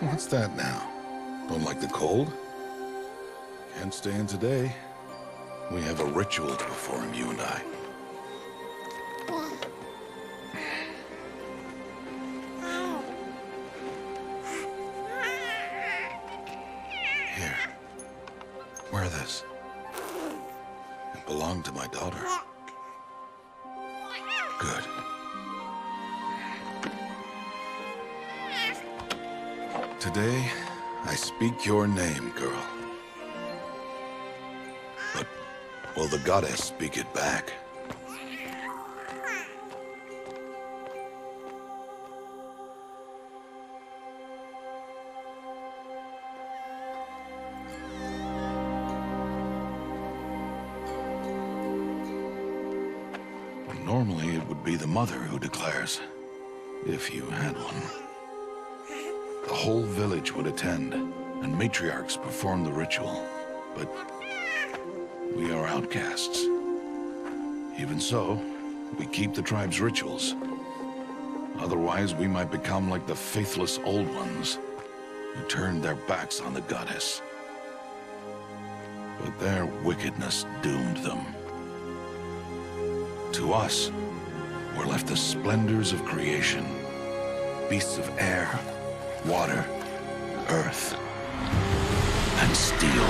What's that now? Don't like the cold? Can't stay in today. We have a ritual to perform, you and I. Here. Wear this. It belonged to my daughter. Good. Today, I speak your name, girl. But will the goddess speak it back? Normally, it would be the mother who declares, if you had one. The whole village would attend, and matriarchs perform the ritual. But we are outcasts. Even so, we keep the tribe's rituals. Otherwise, we might become like the faithless old ones, who turned their backs on the goddess. But their wickedness doomed them. To us, were left the splendors of creation, beasts of air, water, earth, and steel.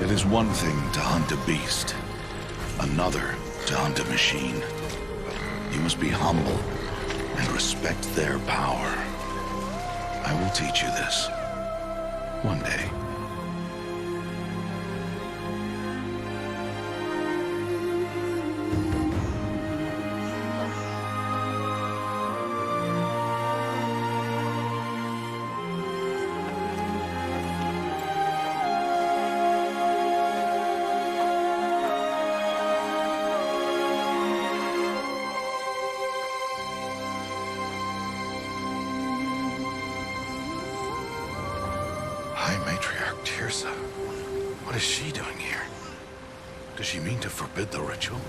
It is one thing to hunt a beast, another to hunt a machine. You must be humble and respect their power. I will teach you this. One day. High Matriarch Teersa. What is she doing here? Does she mean to forbid the ritual?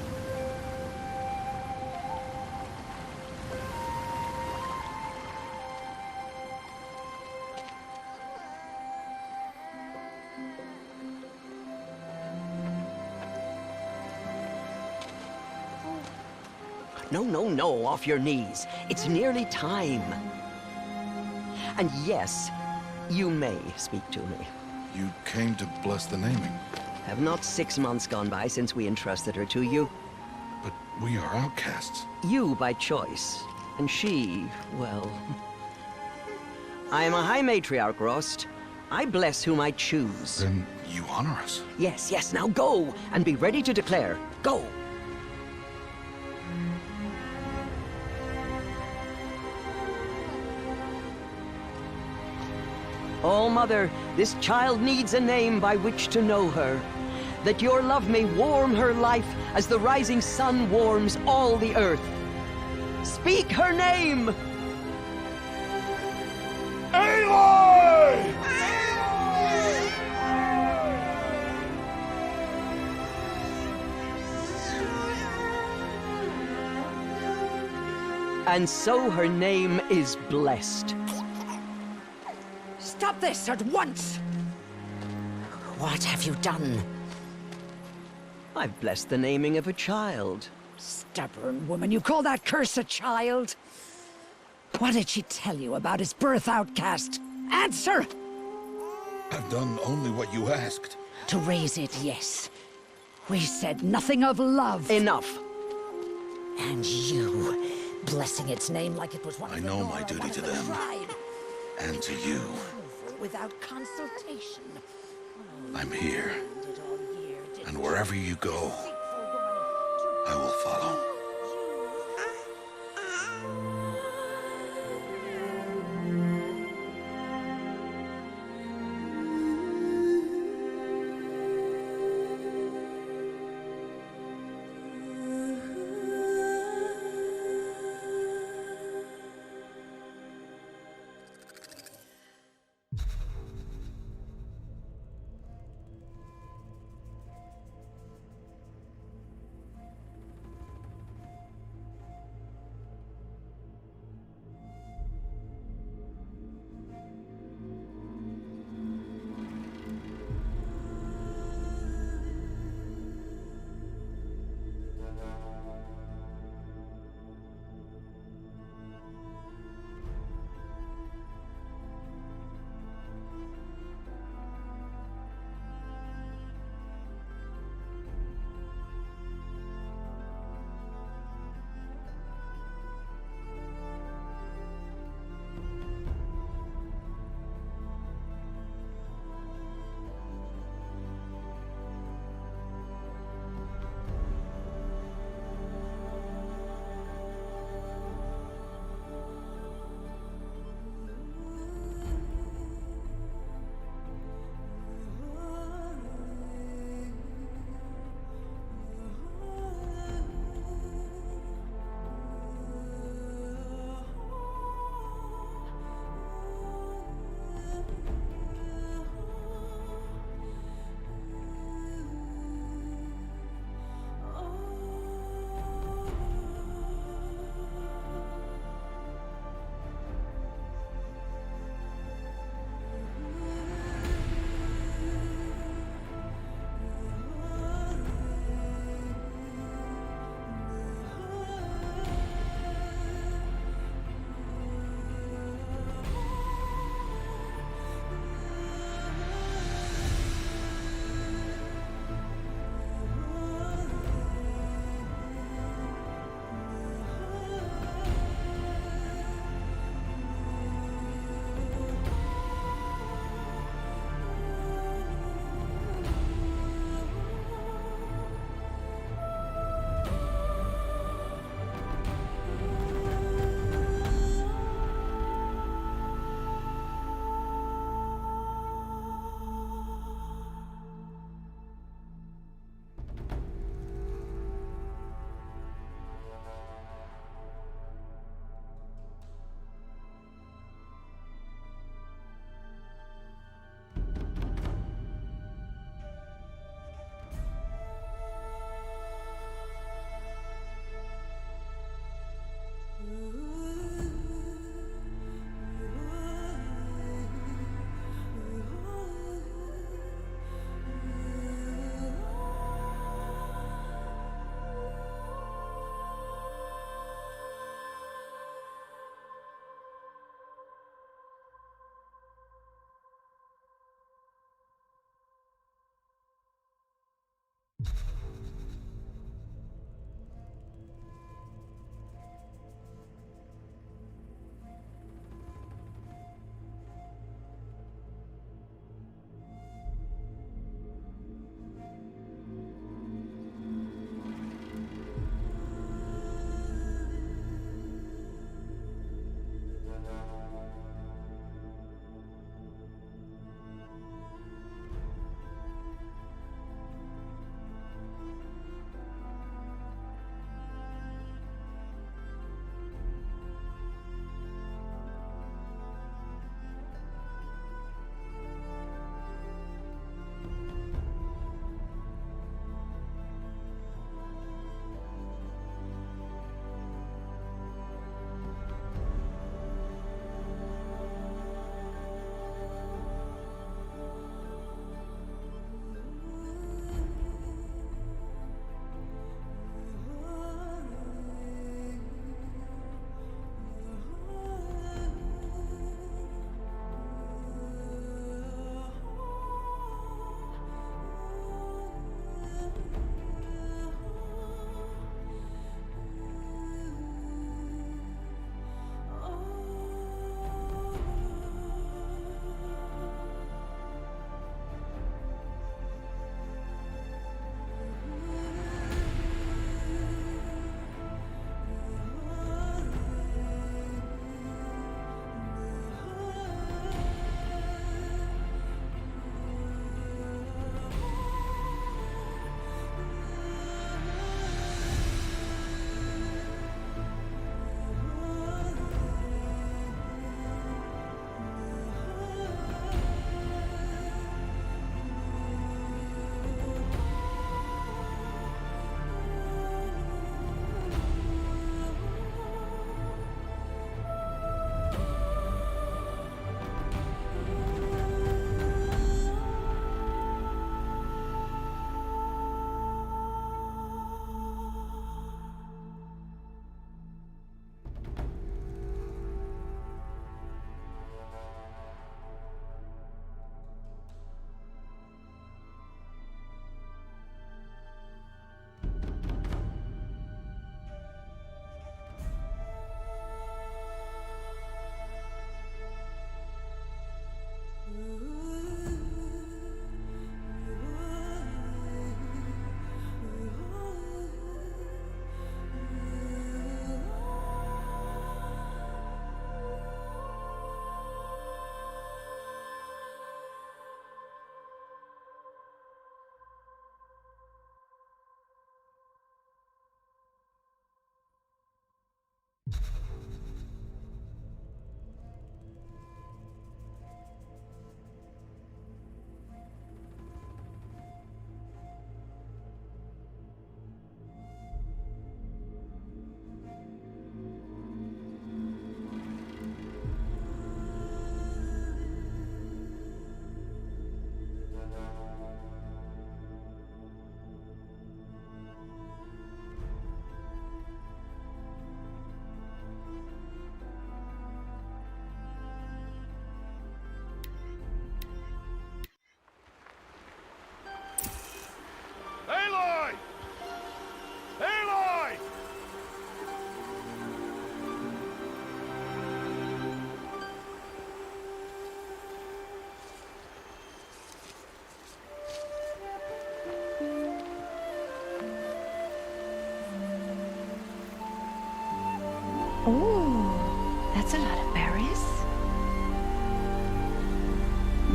No, no, no, off your knees. It's nearly time. And yes, you may speak to me. You came to bless the naming, Have not 6 months gone by since we entrusted her to you? but we are outcasts. You by choice, and she, well... I am a High Matriarch, Rost. I bless whom I choose. Then you honor us. Yes, yes, now go, and be ready to declare. Go! Oh, Mother, this child needs a name by which to know her. That your love may warm her life as the rising sun warms all the earth. Speak her name! Aloy! And so her name is blessed. Stop this at once! What have you done? I've blessed the naming of a child. Stubborn woman, you call that curse a child? What did she tell you about his birth, outcast? Answer! I've done only what you asked. To raise it, yes. We said nothing of love. Enough. And you, blessing its name like it was one I of the know Nora, my duty one of to the them. tribe. And to you. Without consultation. I'm here. Did all year, did And wherever you go, I will follow.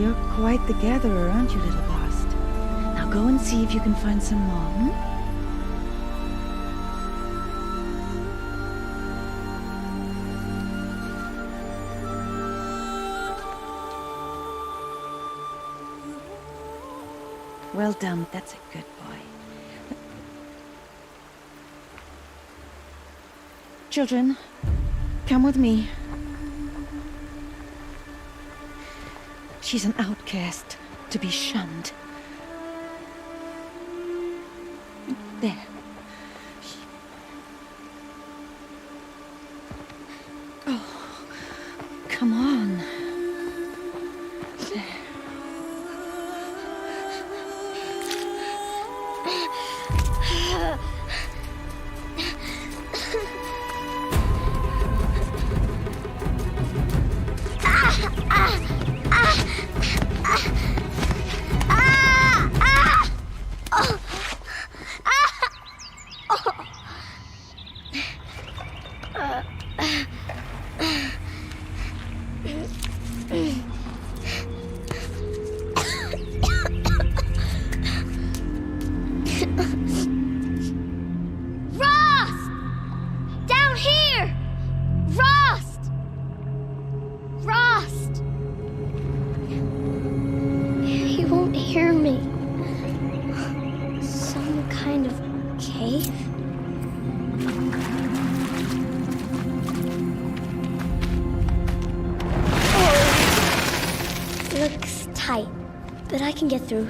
You're quite the gatherer, aren't you, little Bast? Now go and see if you can find some more, hmm? Well done, that's a good boy. Children, come with me. She's an outcast, to be shunned. There. Oh, come on. There. Rost! Down here! Rost! Rost! He won't hear me. Some kind of cave? Oh. Looks tight, but I can get through.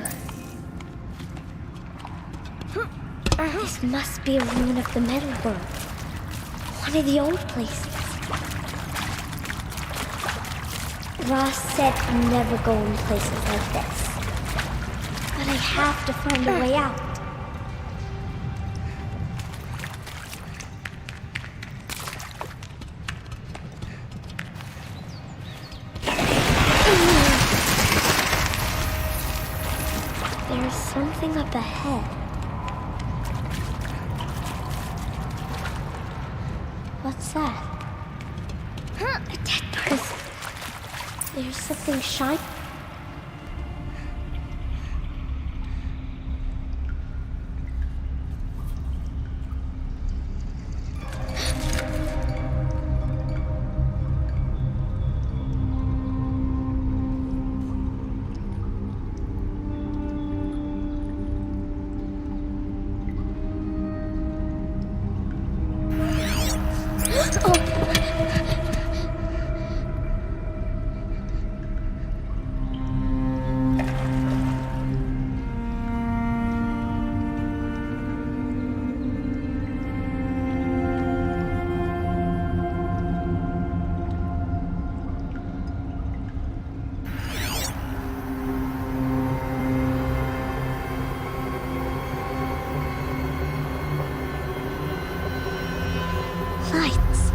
This must be a ruin of the Metal World. One of the old places. Ross said never go in places like this. But I have to find a way out. There's something up ahead. What's that? A dead person. There's something shiny. Lights.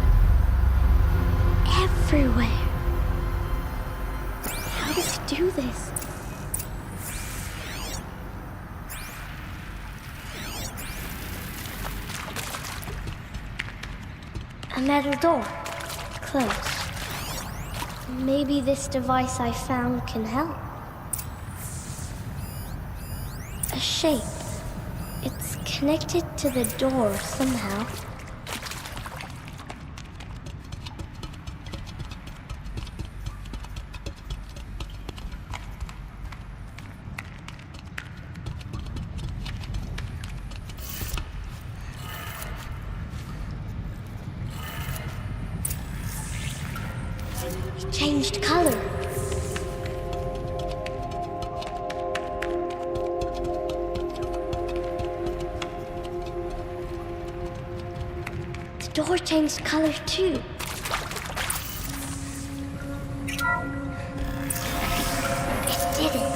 Everywhere. How does he do this? A metal door. Closed. Maybe this device I found can help. A shape. It's connected to the door somehow. It changed color. The door changed color too. It did it.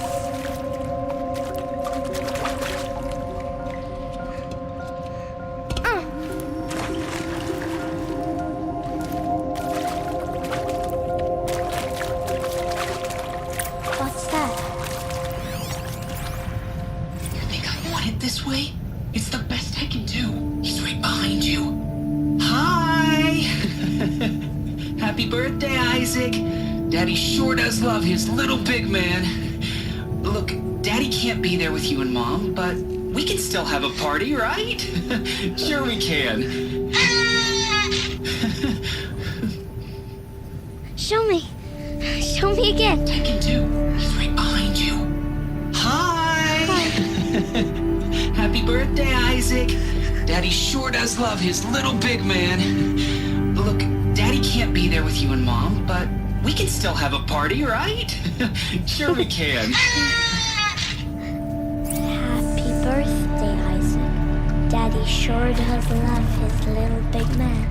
What's that? You think I want it this way? It's the best I can do. He's right behind you. Hi! Happy birthday, Isaac. Daddy sure does love his little big man. Look, Daddy can't be there with you and Mom, but we can still have a party, right? Sure we can. Show me. Show me again. Tekken 2. He's right behind you. Hi! Happy birthday, Isaac. Daddy sure does love his little big man. Look, Daddy can't be there with you and Mom, but we can still have a party, right? Sure we can. Happy birthday, Isaac. Daddy sure does love his little big man.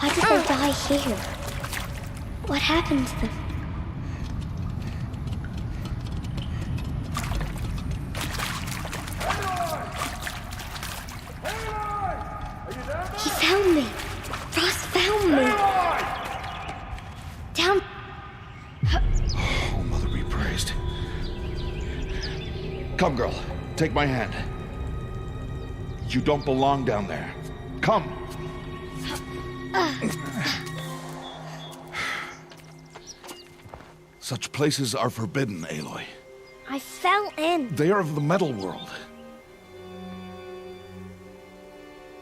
Why did they die here? What happened to them? He found me. Ross found me. Down. Oh, Mother be praised. Come, girl. Take my hand. You don't belong down there. Come. Such places are forbidden, Aloy. I fell in. They are of the metal world.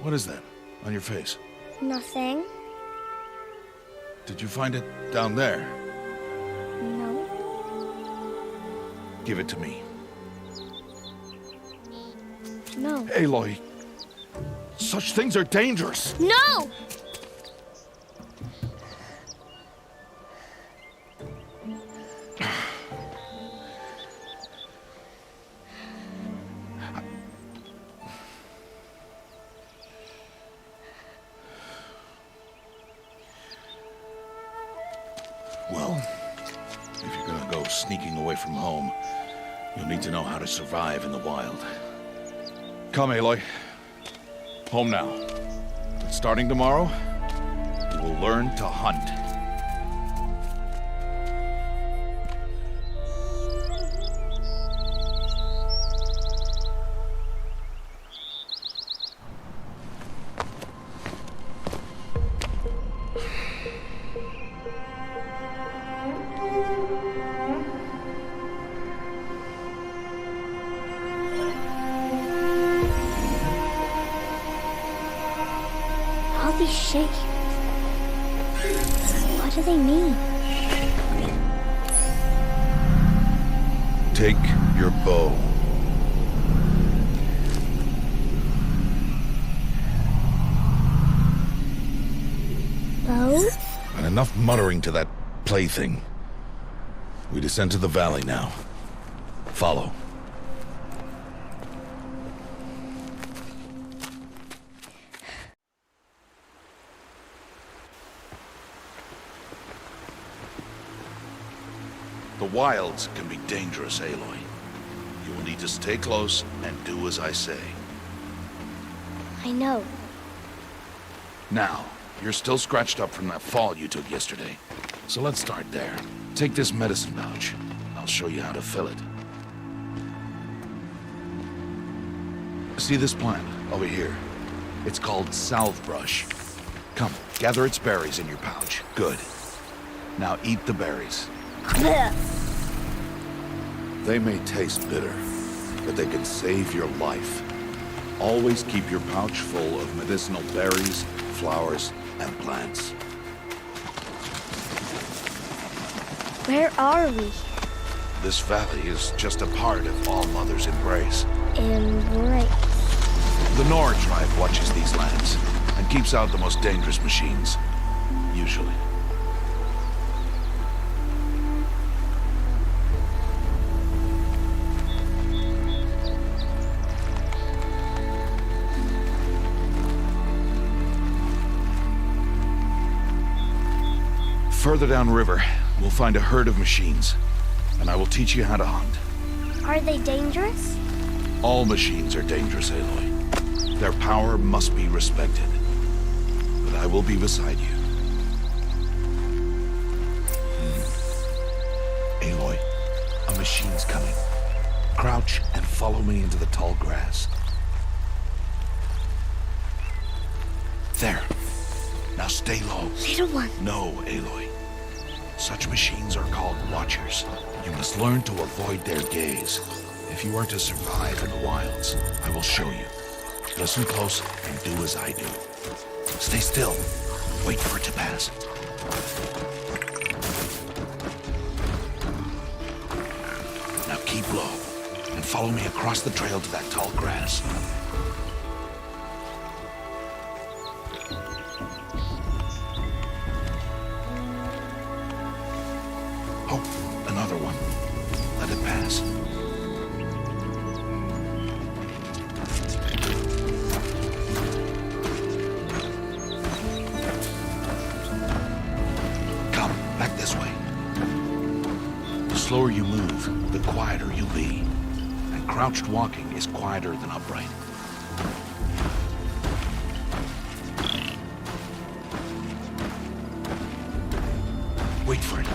What is that on your face? Nothing. Did you find it down there? No. Give it to me. No. Aloy, such things are dangerous. No! Well, if you're gonna go sneaking away from home, you'll need to know how to survive in the wild. Come, Aloy. Home now. But starting tomorrow, you will learn to hunt. All these shapes. What do they mean? Take your bow. Bow? And enough muttering to that plaything. We descend to the valley now. Follow. The wilds can be dangerous, Aloy. You will need to stay close and do as I say. I know. Now, you're still scratched up from that fall you took yesterday. So let's start there. Take this medicine pouch. I'll show you how to fill it. See this plant over here? It's called salve brush. Come, gather its berries in your pouch. Good. Now eat the berries. They may taste bitter, but they can save your life. Always keep your pouch full of medicinal berries, flowers, and plants. Where are we? This valley is just a part of All Mother's embrace. Embrace. The Nora tribe watches these lands and keeps out the most dangerous machines. Usually. Further downriver, we'll find a herd of machines, and I will teach you how to hunt. Are they dangerous? All machines are dangerous, Aloy. Their power must be respected. But I will be beside you. Aloy, a machine's coming. Crouch and follow me into the tall grass. There. Now stay low. Little one. No, Aloy. Such machines are called Watchers. You must learn to avoid their gaze. If you are to survive in the wilds, I will show you. Listen close and do as I do. Stay still. Wait for it to pass. Now keep low and follow me across the trail to that tall grass. Oh, another one. Let it pass. Come, back this way. The slower you move, the quieter you'll be. And crouched walking is quieter than upright. Wait for it.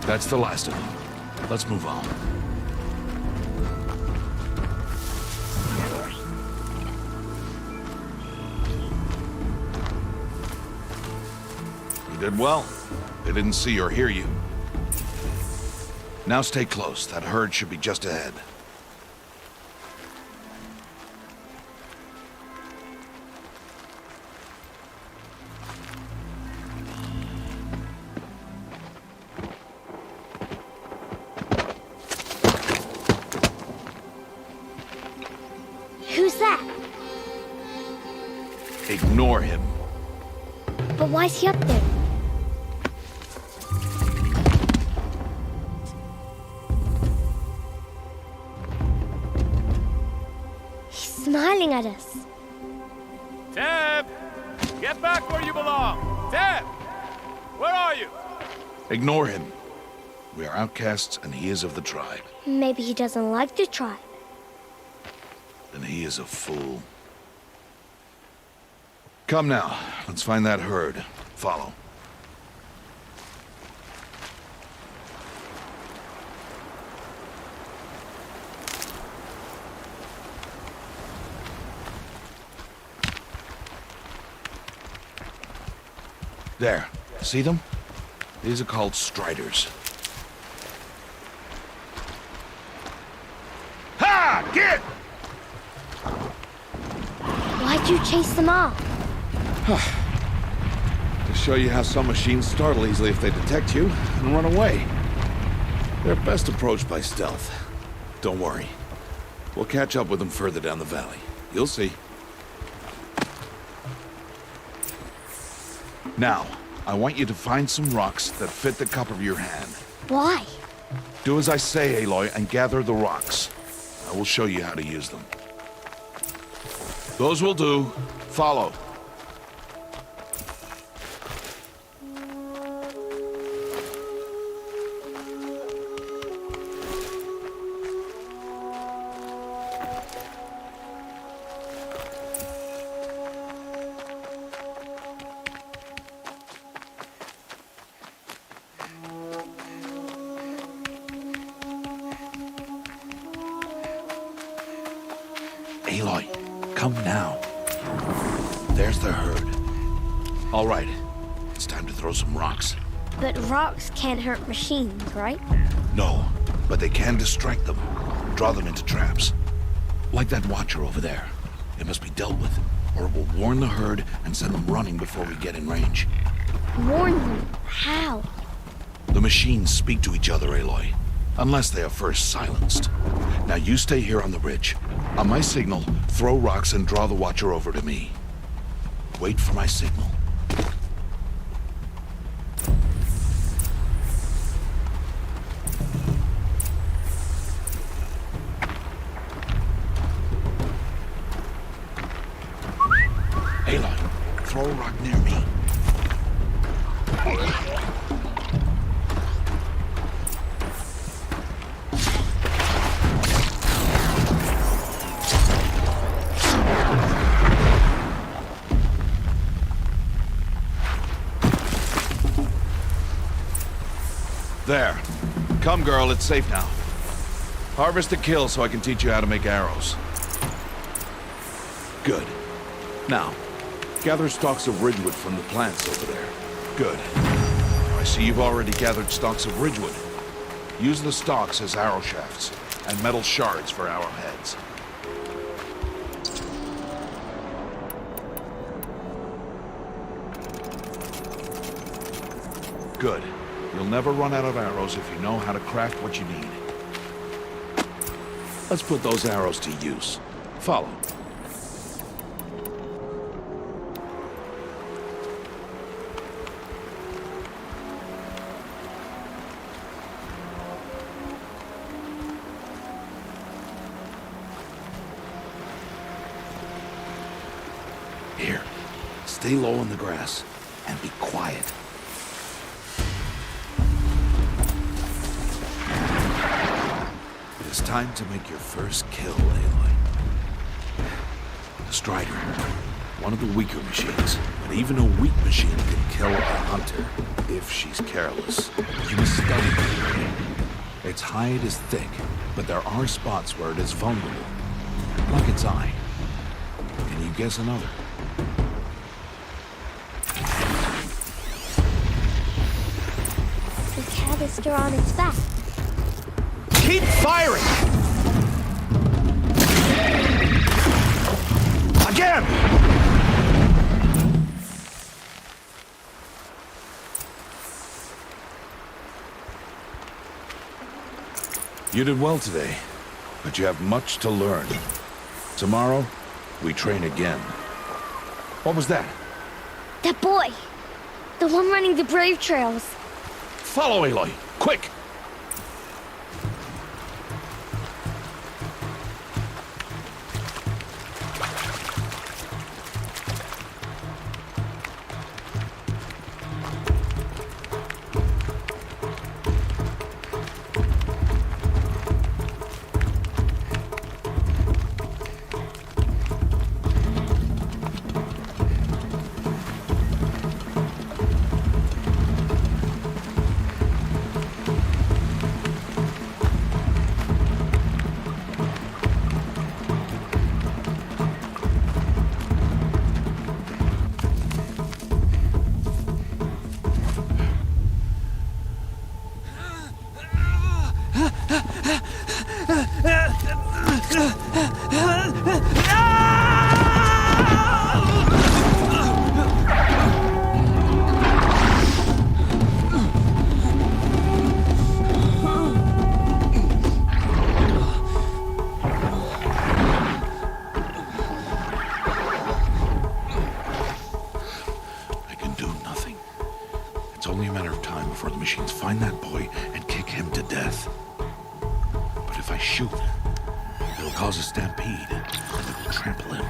That's the last of them. Let's move on. You did well. They didn't see or hear you. Now stay close. That herd should be just ahead. Who's that? Ignore him. But why's he up there? He's smiling at us. Teb! Get back where you belong! Teb! Where are you? Ignore him. We are outcasts and he is of the tribe. Maybe he doesn't like the tribe. Then he is a fool. Come now, let's find that herd. Follow. There. See them? These are called striders. Ha! Get! Why'd you chase them off? To show you how some machines startle easily if they detect you and run away. They're best approached by stealth. Don't worry. We'll catch up with them further down the valley. You'll see. Now, I want you to find some rocks that fit the cup of your hand. Why? Do as I say, Aloy, and gather the rocks. I will show you how to use them. Those will do. Follow. Aloy, come now. There's the herd. All right, it's time to throw some rocks. But rocks can't hurt machines, right? No, but they can distract them, draw them into traps. Like that watcher over there. It must be dealt with, or it will warn the herd and send them running before we get in range. Warn them. How? The machines speak to each other, Aloy, unless they are first silenced. Now you stay here on the ridge. On my signal, throw rocks and draw the watcher over to me. Wait for my signal. Aloy, throw a rock near me. There. Come, girl, it's safe now. Harvest and kill so I can teach you how to make arrows. Good. Now, gather stalks of ridgewood from the plants over there. Good. I see you've already gathered stalks of ridgewood. Use the stalks as arrow shafts, and metal shards for arrowheads. Good. You'll never run out of arrows if you know how to craft what you need. Let's put those arrows to use. Follow. Here, stay low in the grass and be quiet. It is time to make your first kill, Aloy. The Strider, one of the weaker machines, but even a weak machine can kill a hunter if she's careless. You must study it. Its hide is thick, but there are spots where it is vulnerable, like its eye. Can you guess another? The canister on its back. Keep firing! Again! You did well today, but you have much to learn. Tomorrow, we train again. What was that? That boy! The one running the brave trails. Follow Aloy, quick! It's only a matter of time before the machines find that boy and kick him to death. But if I shoot, it'll cause a stampede, and it will trample him.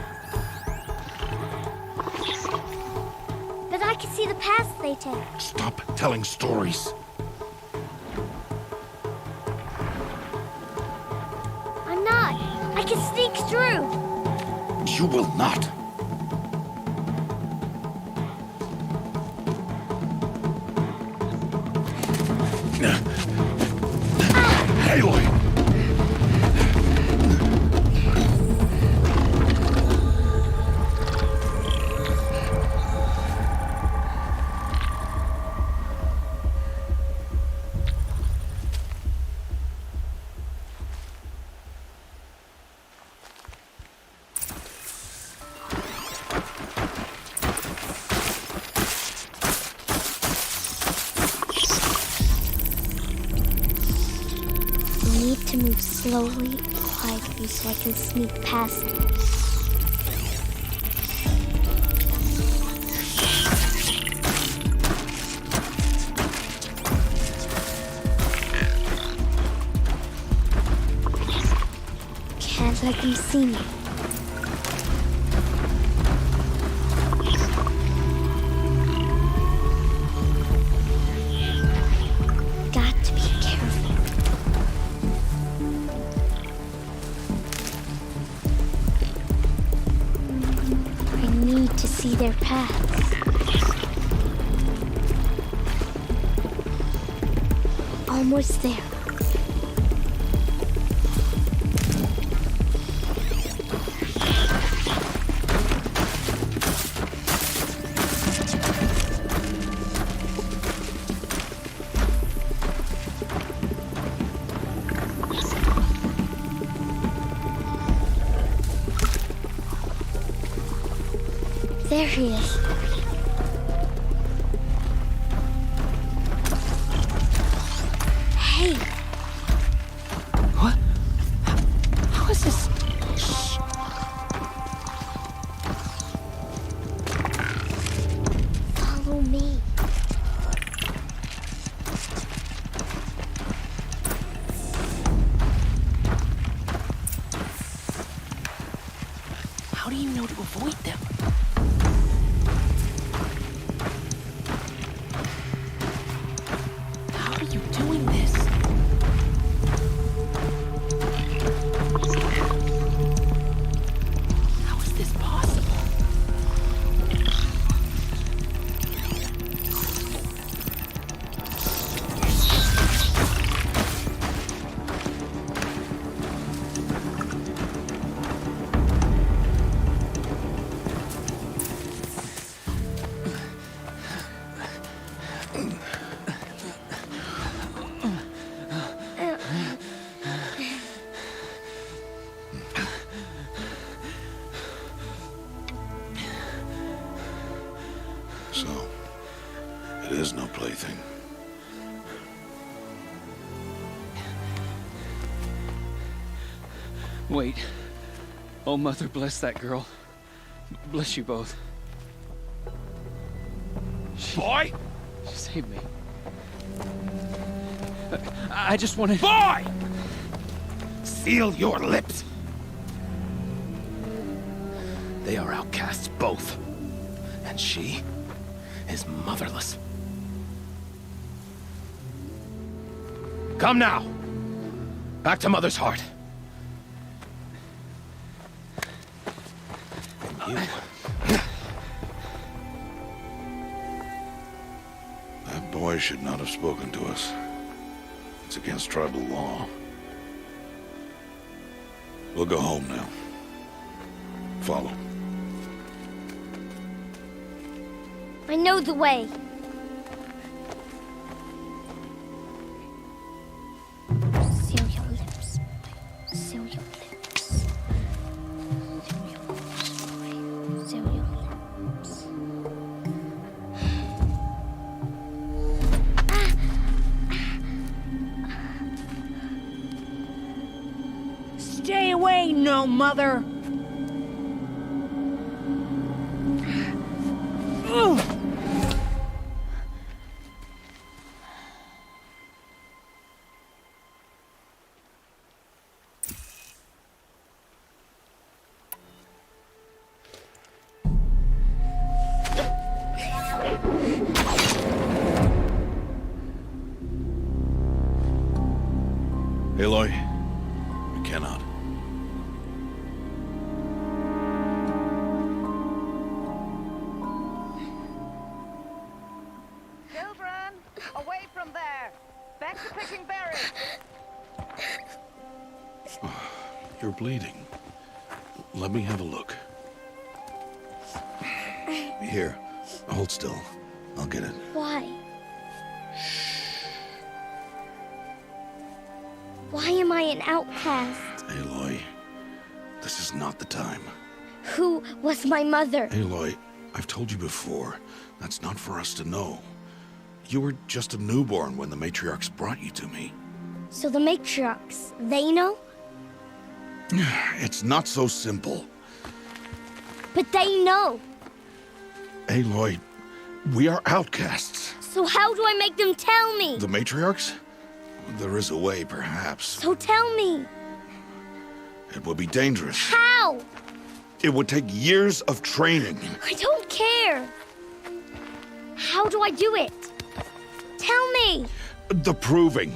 But I can see the paths they take. Stop telling stories. I'm not. I can sneak through. You will not. Aloy! To move slowly and quietly so I can sneak past them. Can't let them see me. Got to be careful. To see their paths. I'll Almost there. There he is. Hey. What? How is this? Shh. Follow me. How do you know to avoid them? How are you doing this? How is this possible? So, it is no plaything. Wait. Oh, Mother, bless that girl. Bless you both. Boy! She saved me. I just wanted... Boy! Seal your lips! They are outcasts, both. And she is motherless. Come now! Back to Mother's heart. And you... That boy should not have spoken to us. It's against tribal law. We'll go home now. Follow. I know the way. Seal your lips. Seal your lips. Seal your lips. Stay away, no mother! Aloy, I cannot. Children, away from there. Back to picking berries. You're bleeding. Let me have a look. Here, hold still. I'll get it. Why? Why am I an outcast? Aloy, this is not the time. Who was my mother? Aloy, I've told you before, that's not for us to know. You were just a newborn when the matriarchs brought you to me. So the matriarchs, they know? It's not so simple. But they know. Aloy, we are outcasts. So how do I make them tell me? The matriarchs? There is a way, perhaps. So tell me. It would be dangerous. How? It would take years of training. I don't care. How do I do it? Tell me. The proving.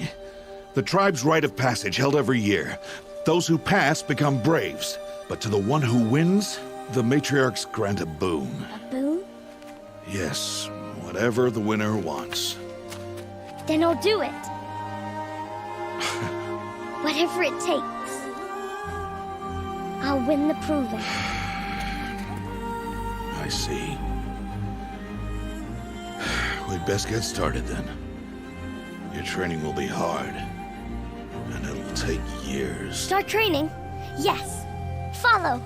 The tribe's rite of passage held every year. Those who pass become braves. But to the one who wins, the matriarchs grant a boon. A boon? Yes, whatever the winner wants. Then I'll do it. Whatever it takes. I'll win the proving. I see. We'd best get started then. Your training will be hard, and it'll take years. Start training? Yes. Follow.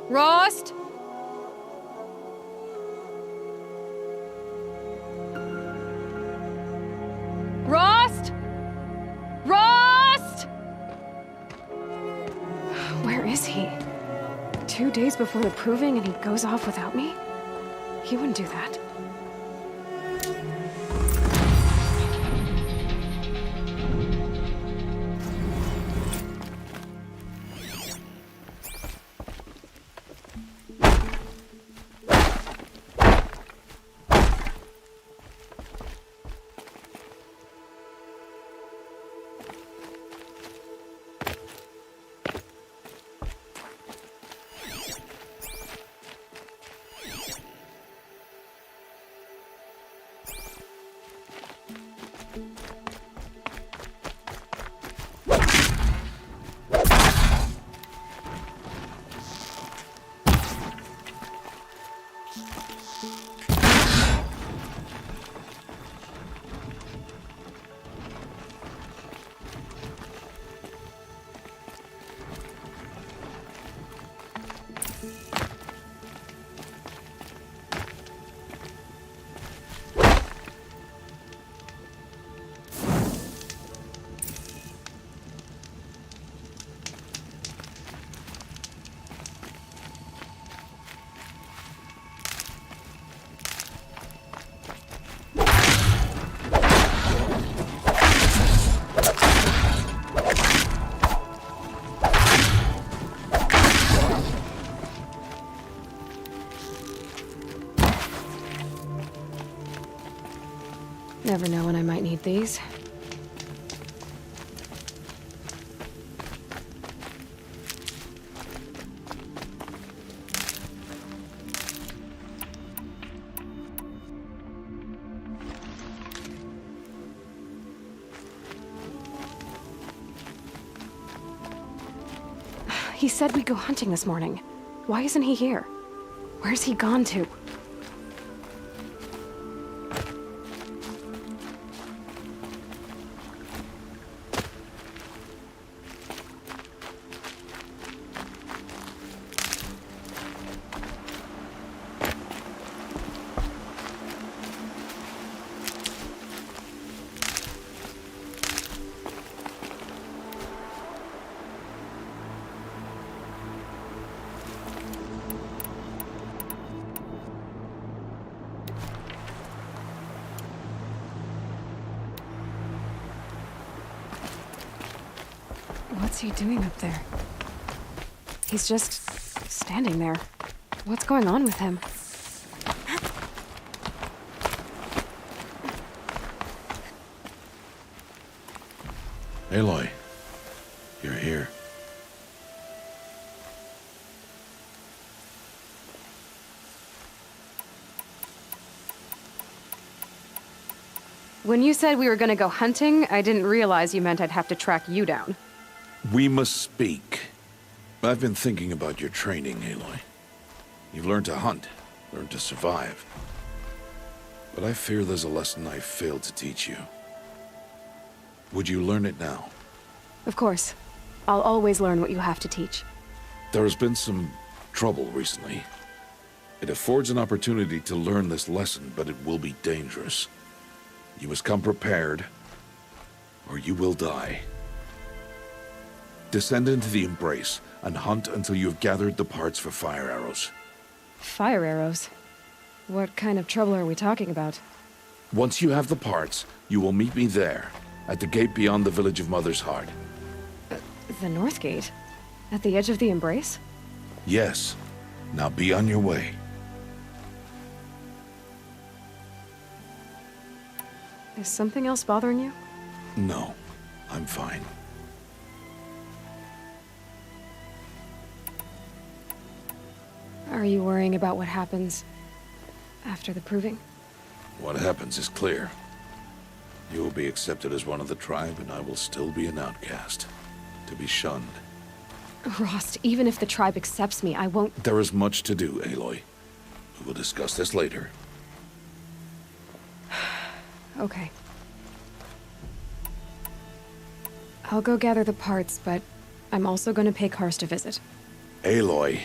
Rost? Rost? Rost? Where is he? 2 days before the proving and he goes off without me? He wouldn't do that. Never know when I might need these. He said we'd go hunting this morning. Why isn't he here? Where's he gone to? What's he doing up there? He's just standing there. What's going on with him? Aloy, you're here. When you said we were gonna go hunting, I didn't realize you meant I'd have to track you down. We must speak. I've been thinking about your training, Aloy. You've learned to hunt, learned to survive. But I fear there's a lesson I failed to teach you. Would you learn it now? Of course. I'll always learn what you have to teach. There has been some trouble recently. It affords an opportunity to learn this lesson, but it will be dangerous. You must come prepared, or you will die. Descend into the Embrace and hunt until you have gathered the parts for fire arrows. Fire arrows? What kind of trouble are we talking about? Once you have the parts, you will meet me there, at the gate beyond the village of Mother's Heart. The North Gate? At the edge of the Embrace? Yes. Now be on your way. Is something else bothering you? No, I'm fine. Are you worrying about what happens after the proving? What happens is clear. You will be accepted as one of the tribe, and I will still be an outcast, to be shunned. Rost, even if the tribe accepts me, I won't— There is much to do, Aloy. We will discuss this later. Okay. I'll go gather the parts, but I'm also gonna pay Karst a visit. Aloy,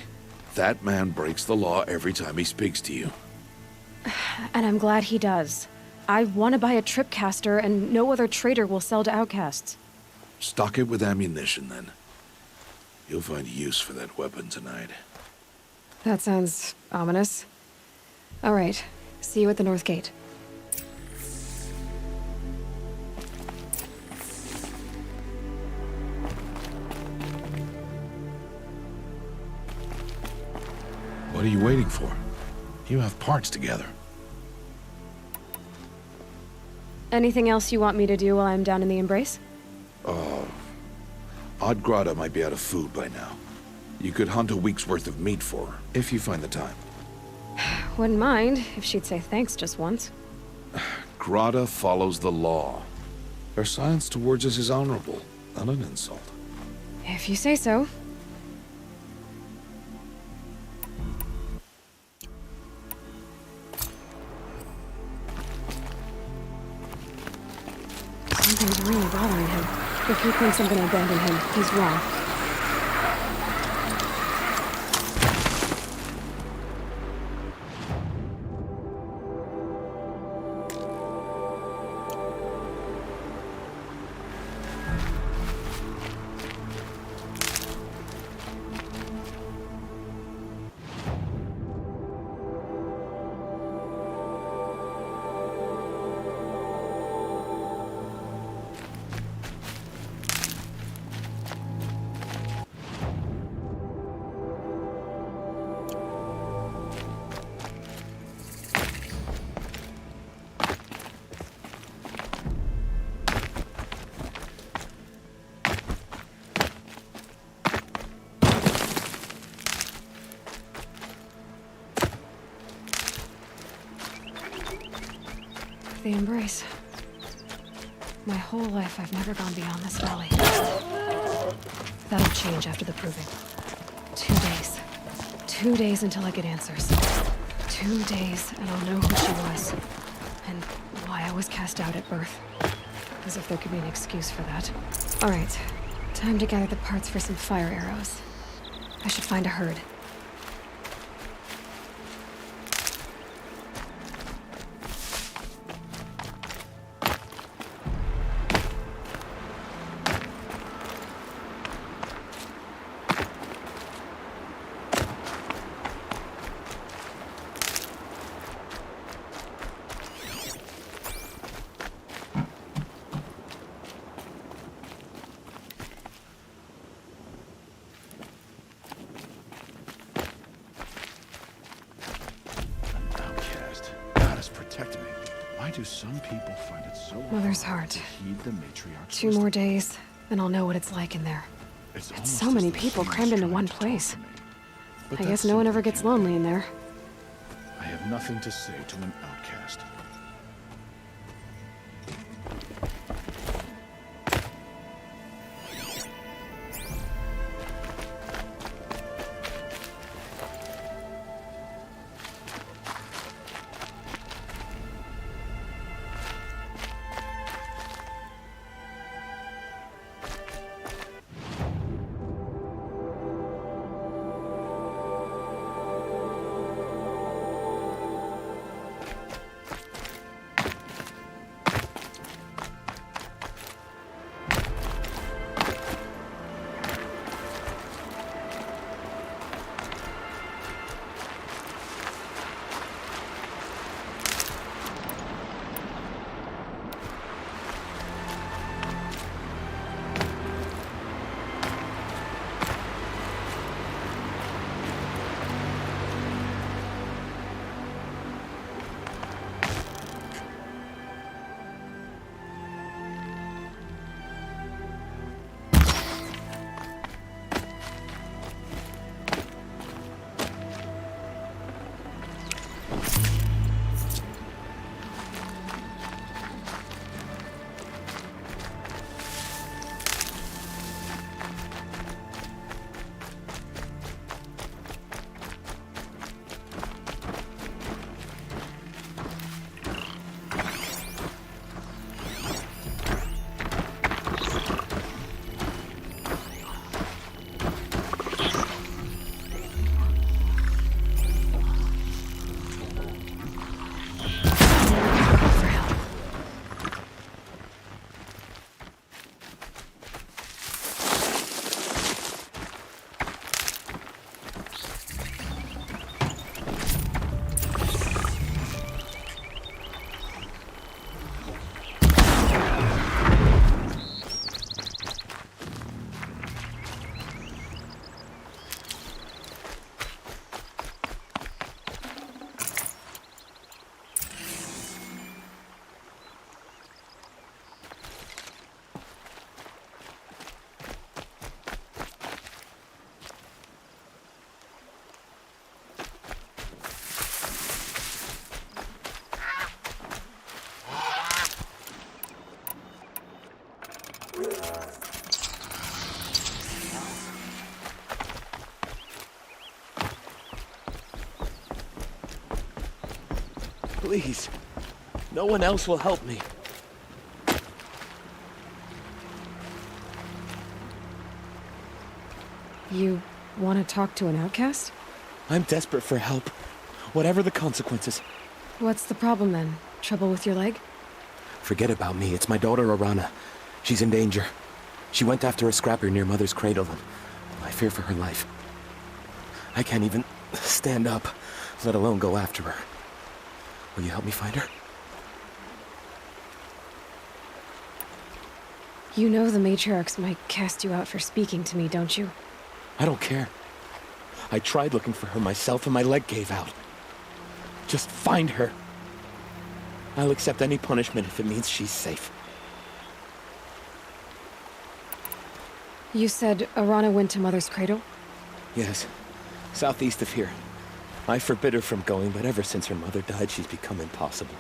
that man breaks the law every time he speaks to you. And I'm glad he does. I want to buy a tripcaster, and no other trader will sell to outcasts. Stock it with ammunition, then. You'll find use for that weapon tonight. That sounds ominous. All right. See you at the North Gate. What are you waiting for? You have parts together. Anything else you want me to do while I'm down in the Embrace? Odd Grata might be out of food by now. You could hunt a week's worth of meat for her, if you find the time. Wouldn't mind if she'd say thanks just once. Grata follows the law. Her silence towards us is honorable, not an insult. If you say so. Something's really bothering him. If he thinks I'm gonna abandon him, he's wrong. The Embrace. My whole life, I've never gone beyond this valley. That'll change after the proving. 2 days. 2 days until I get answers. 2 days, and I'll know who she was. And why I was cast out at birth. As if there could be an excuse for that. Alright, time to gather the parts for some fire arrows. I should find a herd. Protect me. Why do some people find it so Mother's hard heart. to heed the matriarch's 2 more days, then I'll know what it's like in there. It's It's almost so as many though people someone's crammed into trying one to talk place. to me. But I that guess no one simply ever gets can't lonely be. in there. I have nothing to say to an outcast. Please. No one else will help me. You want to talk to an outcast? I'm desperate for help. Whatever the consequences. What's the problem then? Trouble with your leg? Forget about me. It's my daughter, Arana. She's in danger. She went after a scrapper near Mother's cradle, and I fear for her life. I can't even stand up, let alone go after her. Will you help me find her? You know the matriarchs might cast you out for speaking to me, don't you? I don't care. I tried looking for her myself and my leg gave out. Just find her. I'll accept any punishment if it means she's safe. You said Arana went to Mother's cradle? Yes, southeast of here. I forbid her from going, but ever since her mother died, she's become impossible.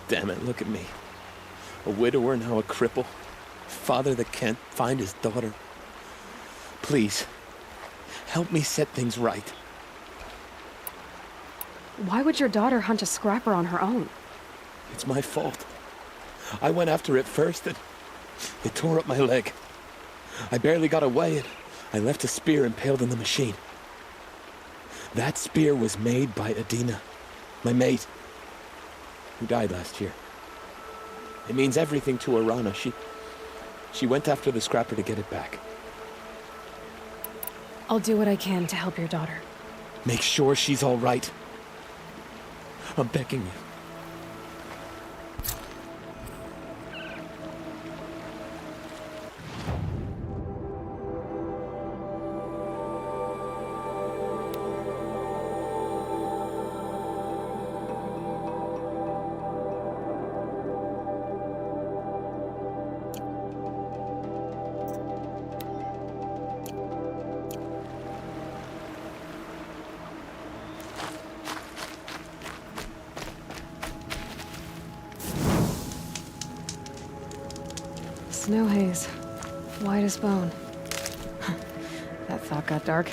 Damn it, look at me. A widower, now a cripple. Father that can't find his daughter. Please, Help me set things right. Why would your daughter hunt a scrapper on her own? It's my fault. I went after it first and it tore up my leg. I barely got away and I left a spear impaled in the machine. That spear was made by Adina, my mate, who died last year. It means everything to Arana. She went after the scrapper to get it back. I'll do what I can to help your daughter. Make sure she's all right. I'm begging you. Snow haze. White as bone. That thought got dark.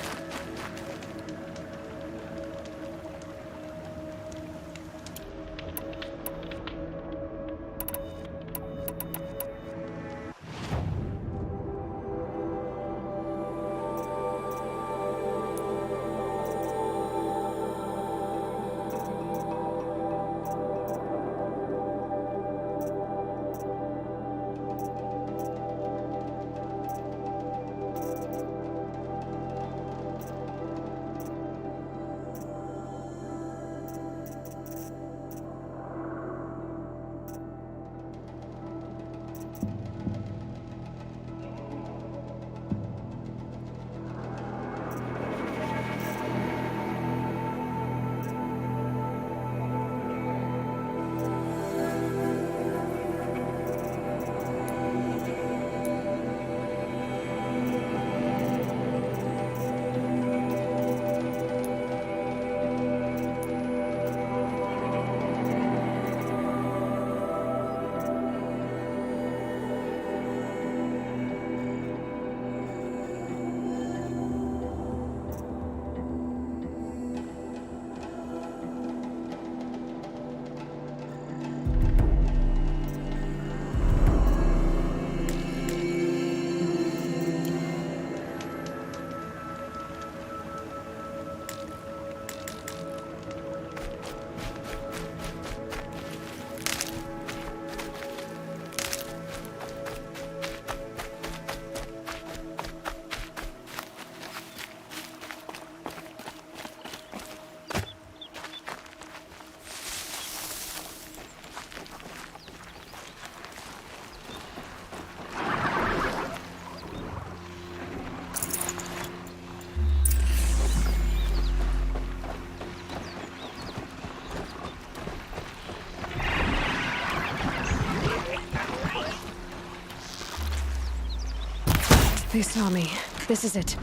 They saw me. This is it.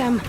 them.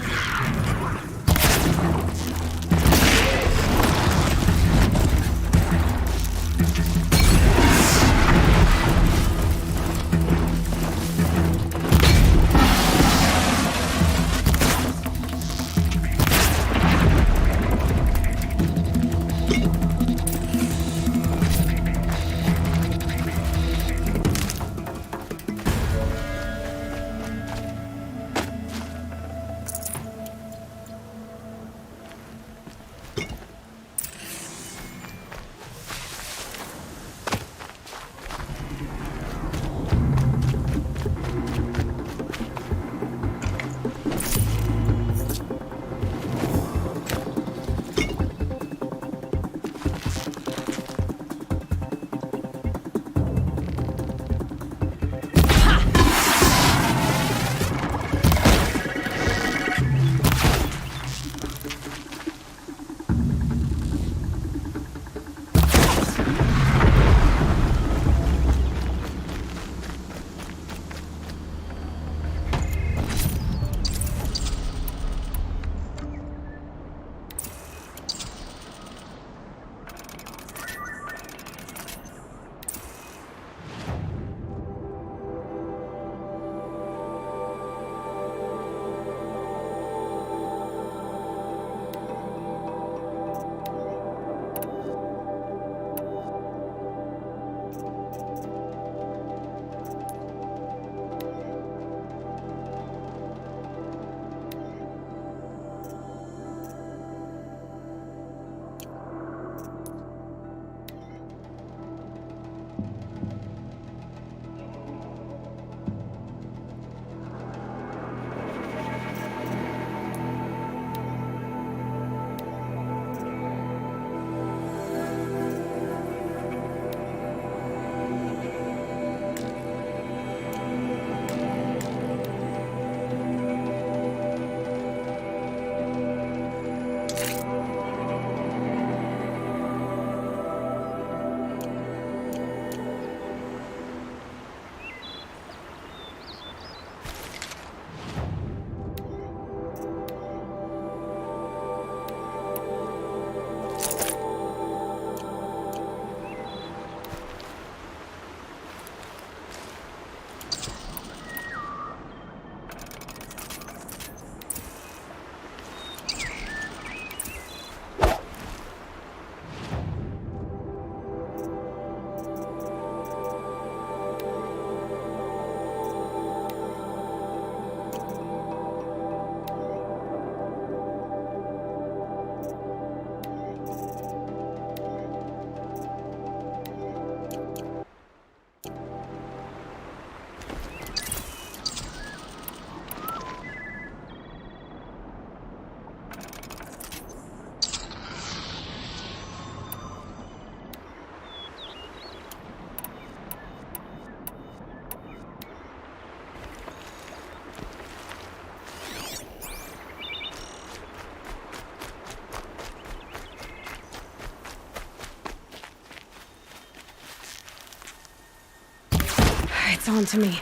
It's on to me.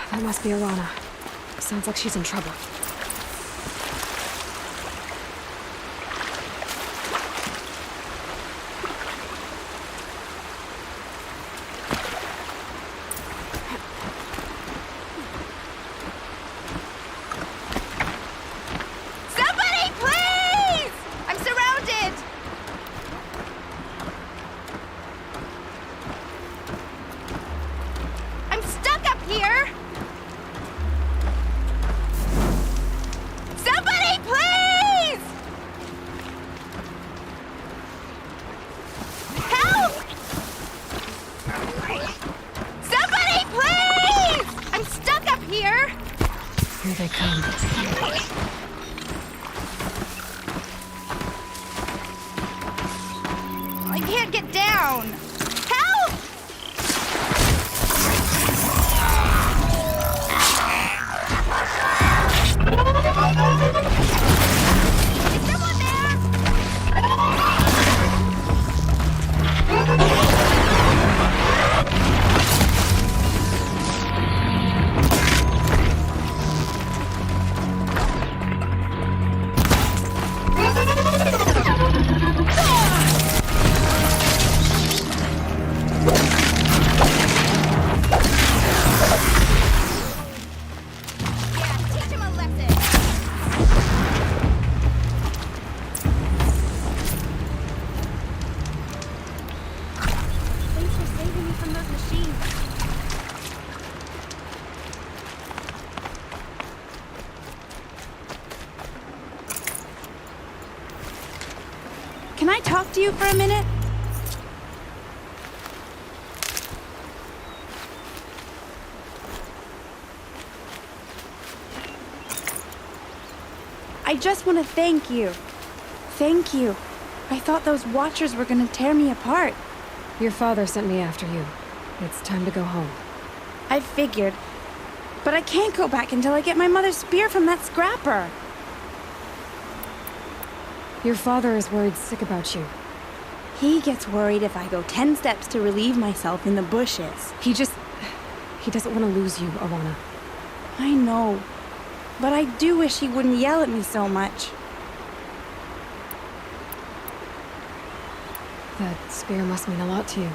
That must be Arana. Sounds like she's in trouble. Somebody, please! I'm surrounded! I'm stuck up here! Come. I can't get down. Help! Is someone there? Yeah, teach him a lesson. Thanks for saving me from those machines. Can I talk to you for a minute? I just want to thank you. Thank you. I thought those Watchers were gonna tear me apart. Your father sent me after you. It's time to go home. I figured. But I can't go back until I get my mother's spear from that scrapper. Your father is worried sick about you. He gets worried if I go 10 steps to relieve myself in the bushes. He doesn't want to lose you, Arana. I know. But I do wish he wouldn't yell at me so much. That spear must mean a lot to you.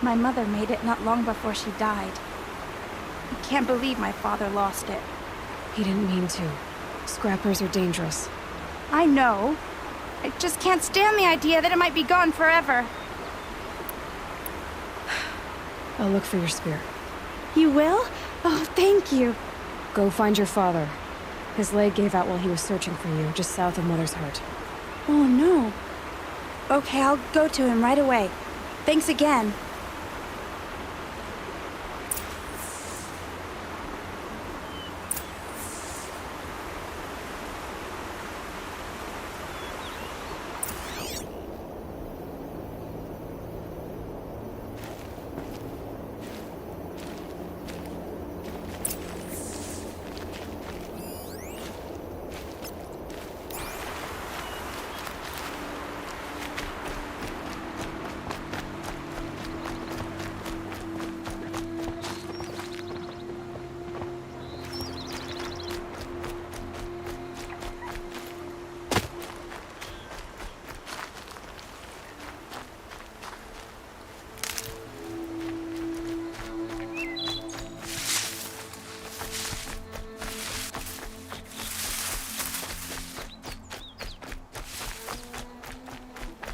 My mother made it not long before she died. I can't believe my father lost it. He didn't mean to. Scrappers are dangerous. I know. I just can't stand the idea that it might be gone forever. I'll look for your spear. You will? Oh, thank you. Go find your father. His leg gave out while he was searching for you, just south of Mother's Heart. Oh, no. Okay, I'll go to him right away. Thanks again.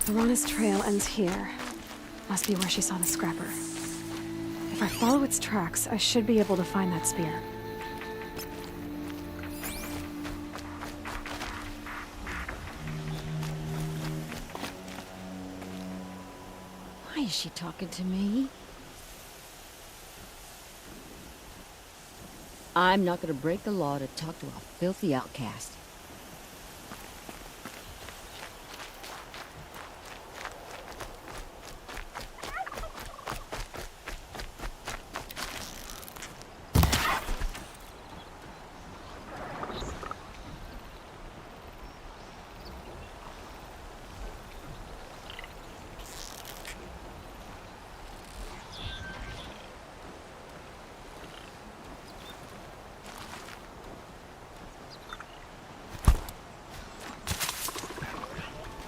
Arana's trail ends here. Must be where she saw the scrapper. If I follow its tracks, I should be able to find that spear. Why is she talking to me? I'm not gonna break the law to talk to a filthy outcast.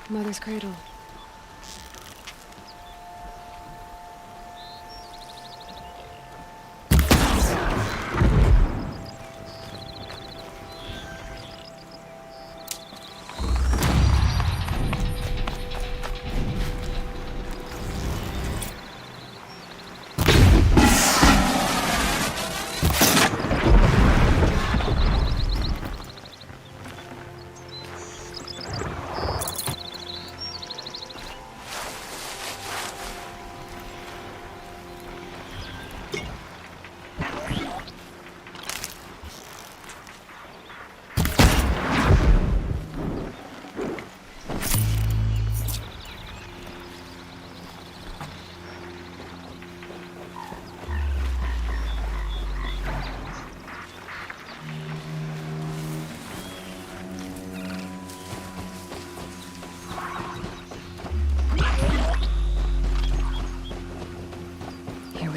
Mother's cradle.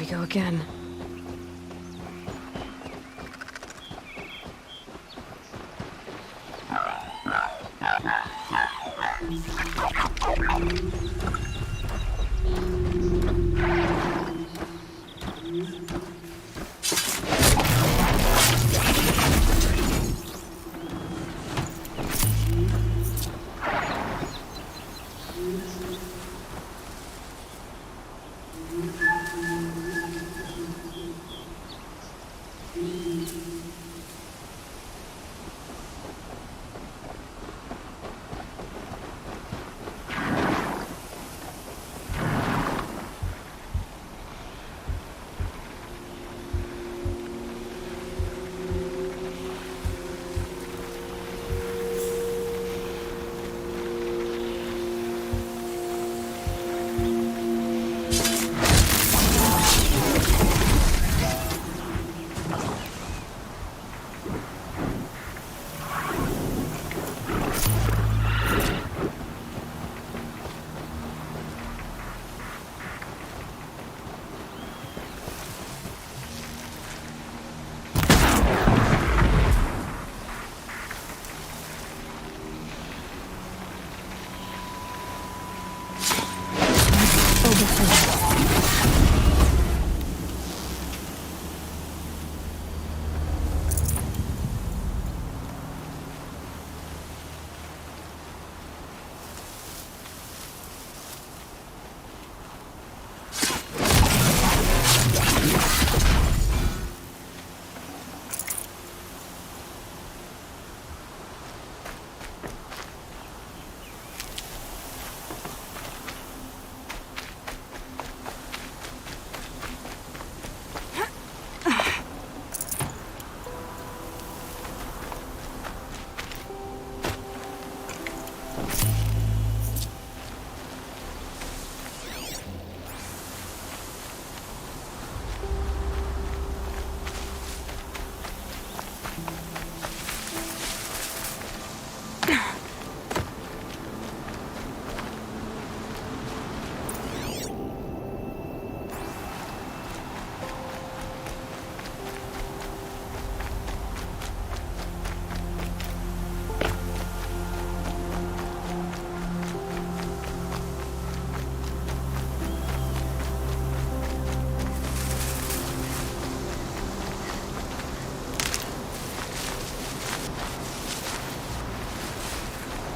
go again.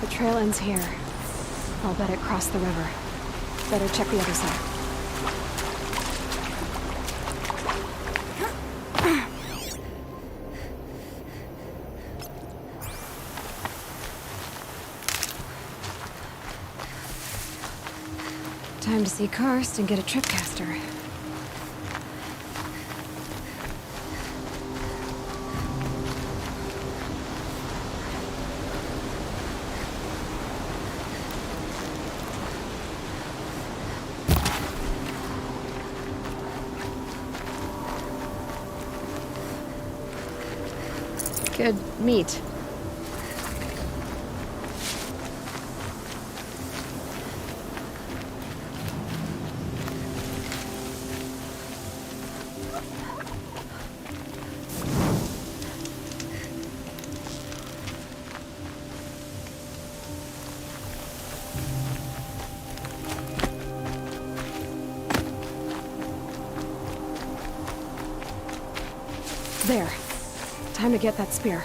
The trail ends here. I'll bet it crossed the river. Better check the other side. Time to see Karst and get a tripcaster. Good meat. There. Time to get that spear.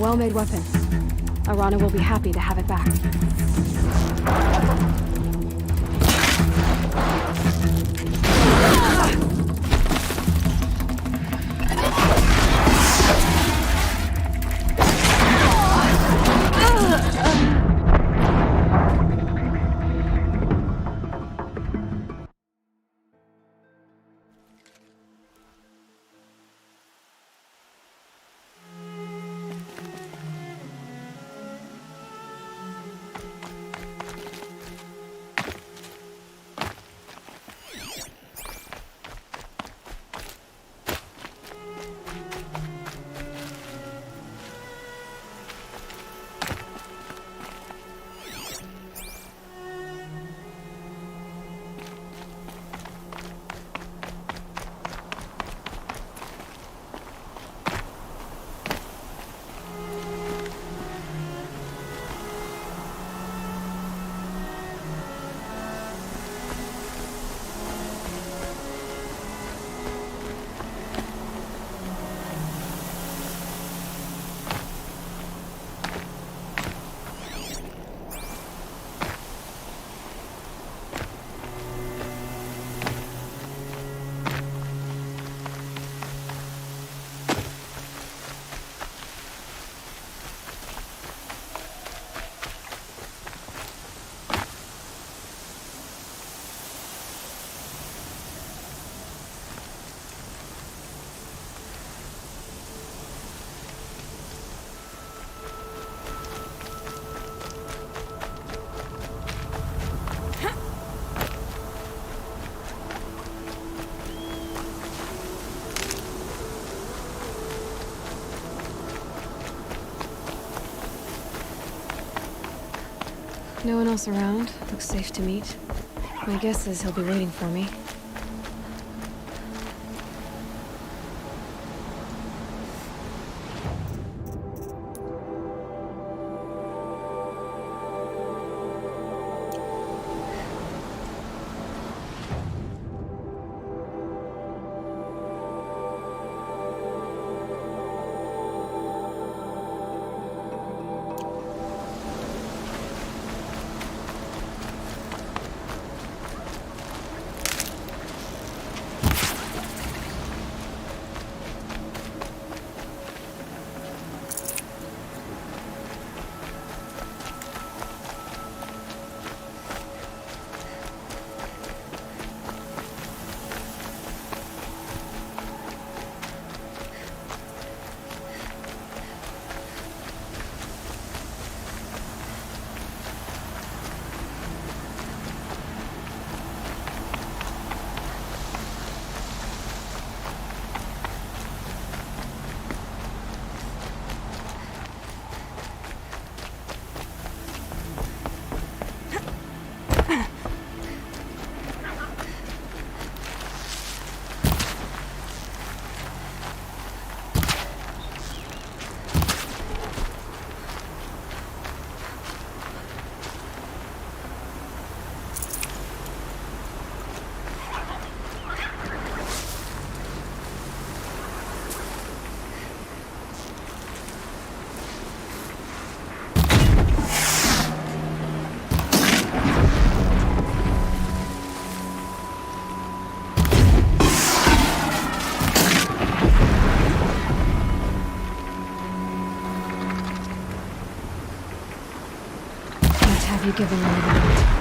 well-made weapon. Arana will be happy to have it back. No one else around. Looks safe to meet. My guess is he'll be waiting for me. Have you given me that?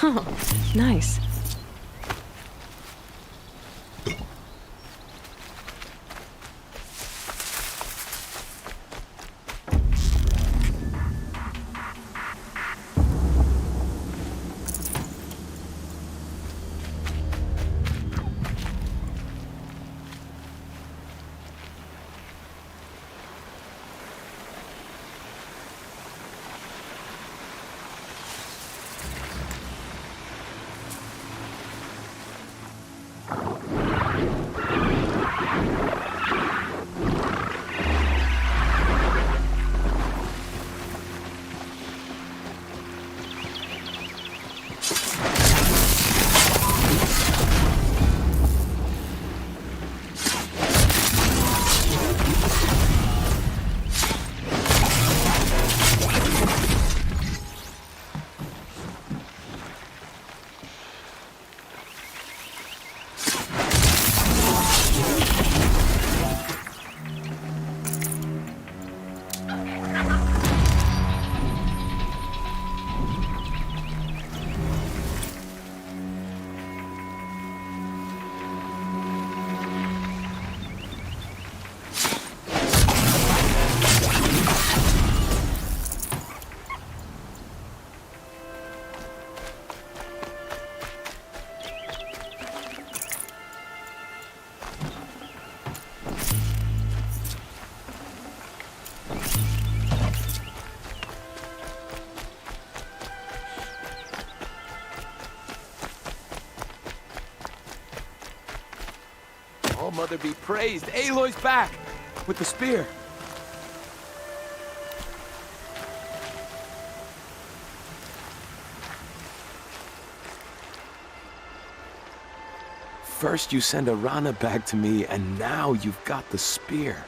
Oh, nice. Oh, Mother be praised. Aloy's back! With the spear. First you send Arana back to me, and now you've got the spear.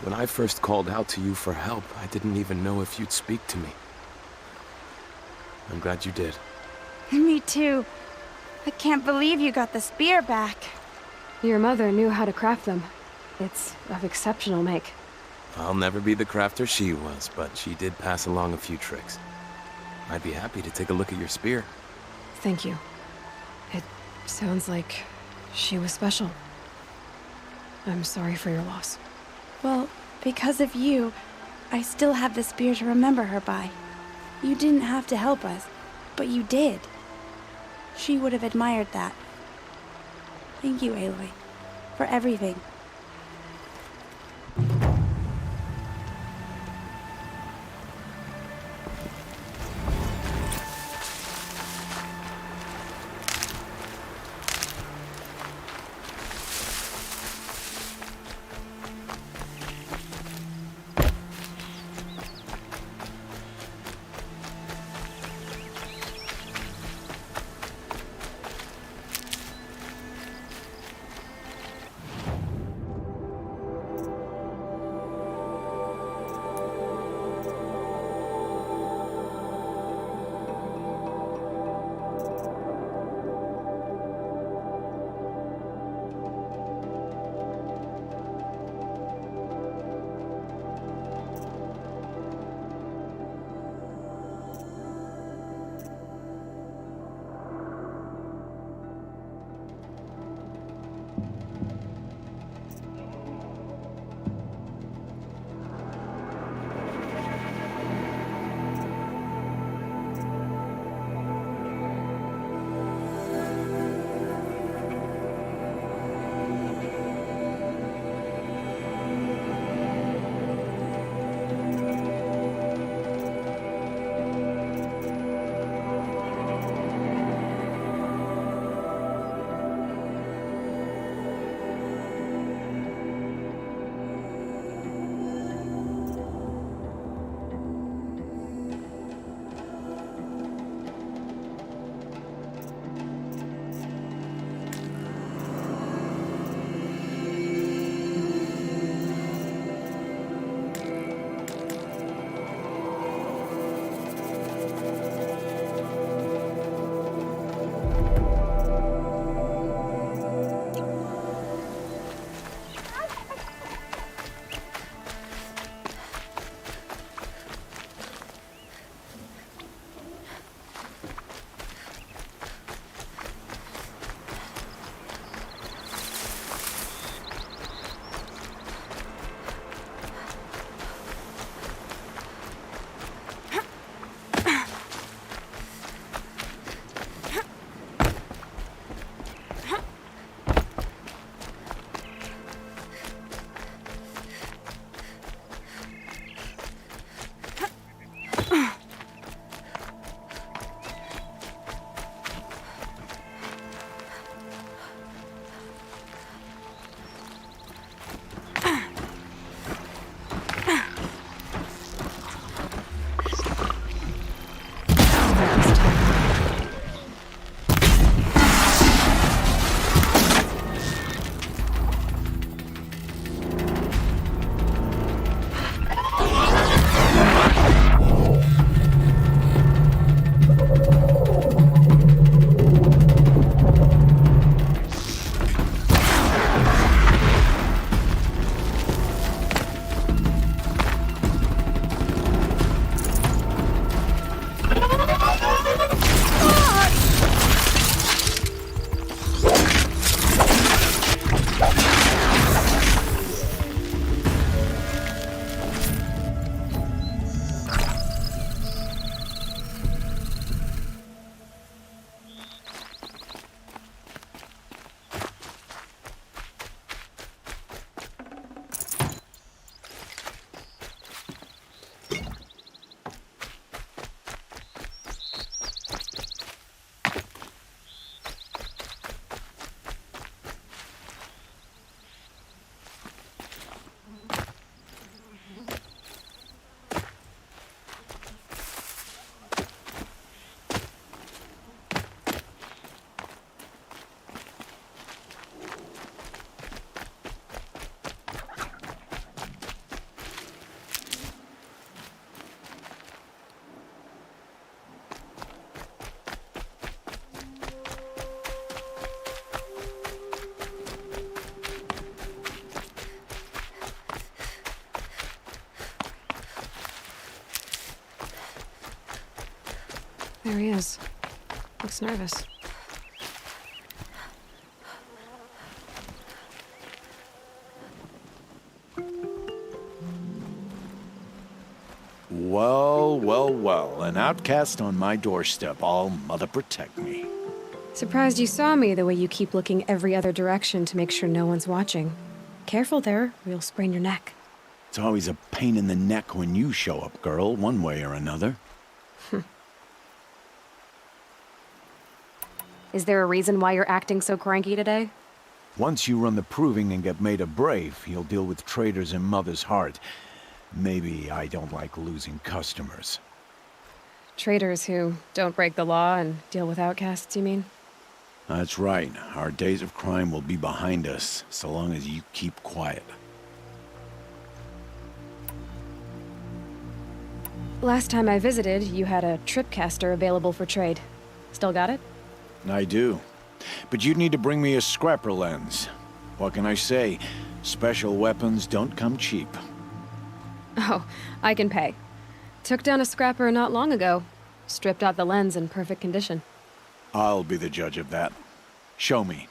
When I first called out to you for help, I didn't even know if you'd speak to me. I'm glad you did. Me too. I can't believe you got the spear back. Your mother knew how to craft them. It's of exceptional make. I'll never be the crafter she was, but she did pass along a few tricks. I'd be happy to take a look at your spear. Thank you. It sounds like she was special. I'm sorry for your loss. Well, because of you, I still have the spear to remember her by. You didn't have to help us, but you did. She would have admired that. Thank you, Aloy, for everything. There he is. Looks nervous. Well, well, well. An outcast on my doorstep. All mother protect me. Surprised you saw me the way you keep looking every other direction to make sure no one's watching. Careful there, or you'll sprain your neck. It's always a pain in the neck when you show up, girl, one way or another. Is there a reason why you're acting so cranky today? Once you run the proving and get made a brave, you'll deal with traitors in Mother's heart. Maybe I don't like losing customers. Traitors who don't break the law and deal with outcasts, you mean? That's right. Our days of crime will be behind us, so long as you keep quiet. Last time I visited, you had a tripcaster available for trade. Still got it? I do. But you'd need to bring me a scrapper lens. What can I say? Special weapons don't come cheap. Oh, I can pay. Took down a scrapper not long ago. Stripped out the lens in perfect condition. I'll be the judge of that. Show me.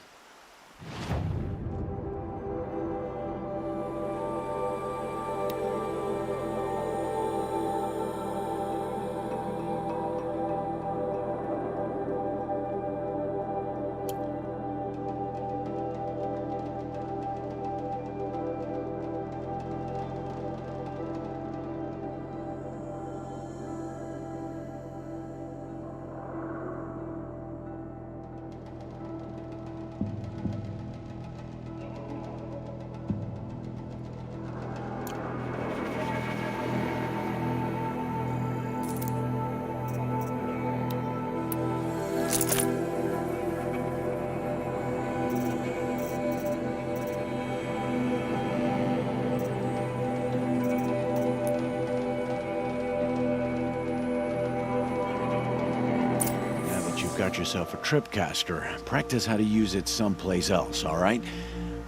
Got yourself a tripcaster. Practice how to use it someplace else, all right?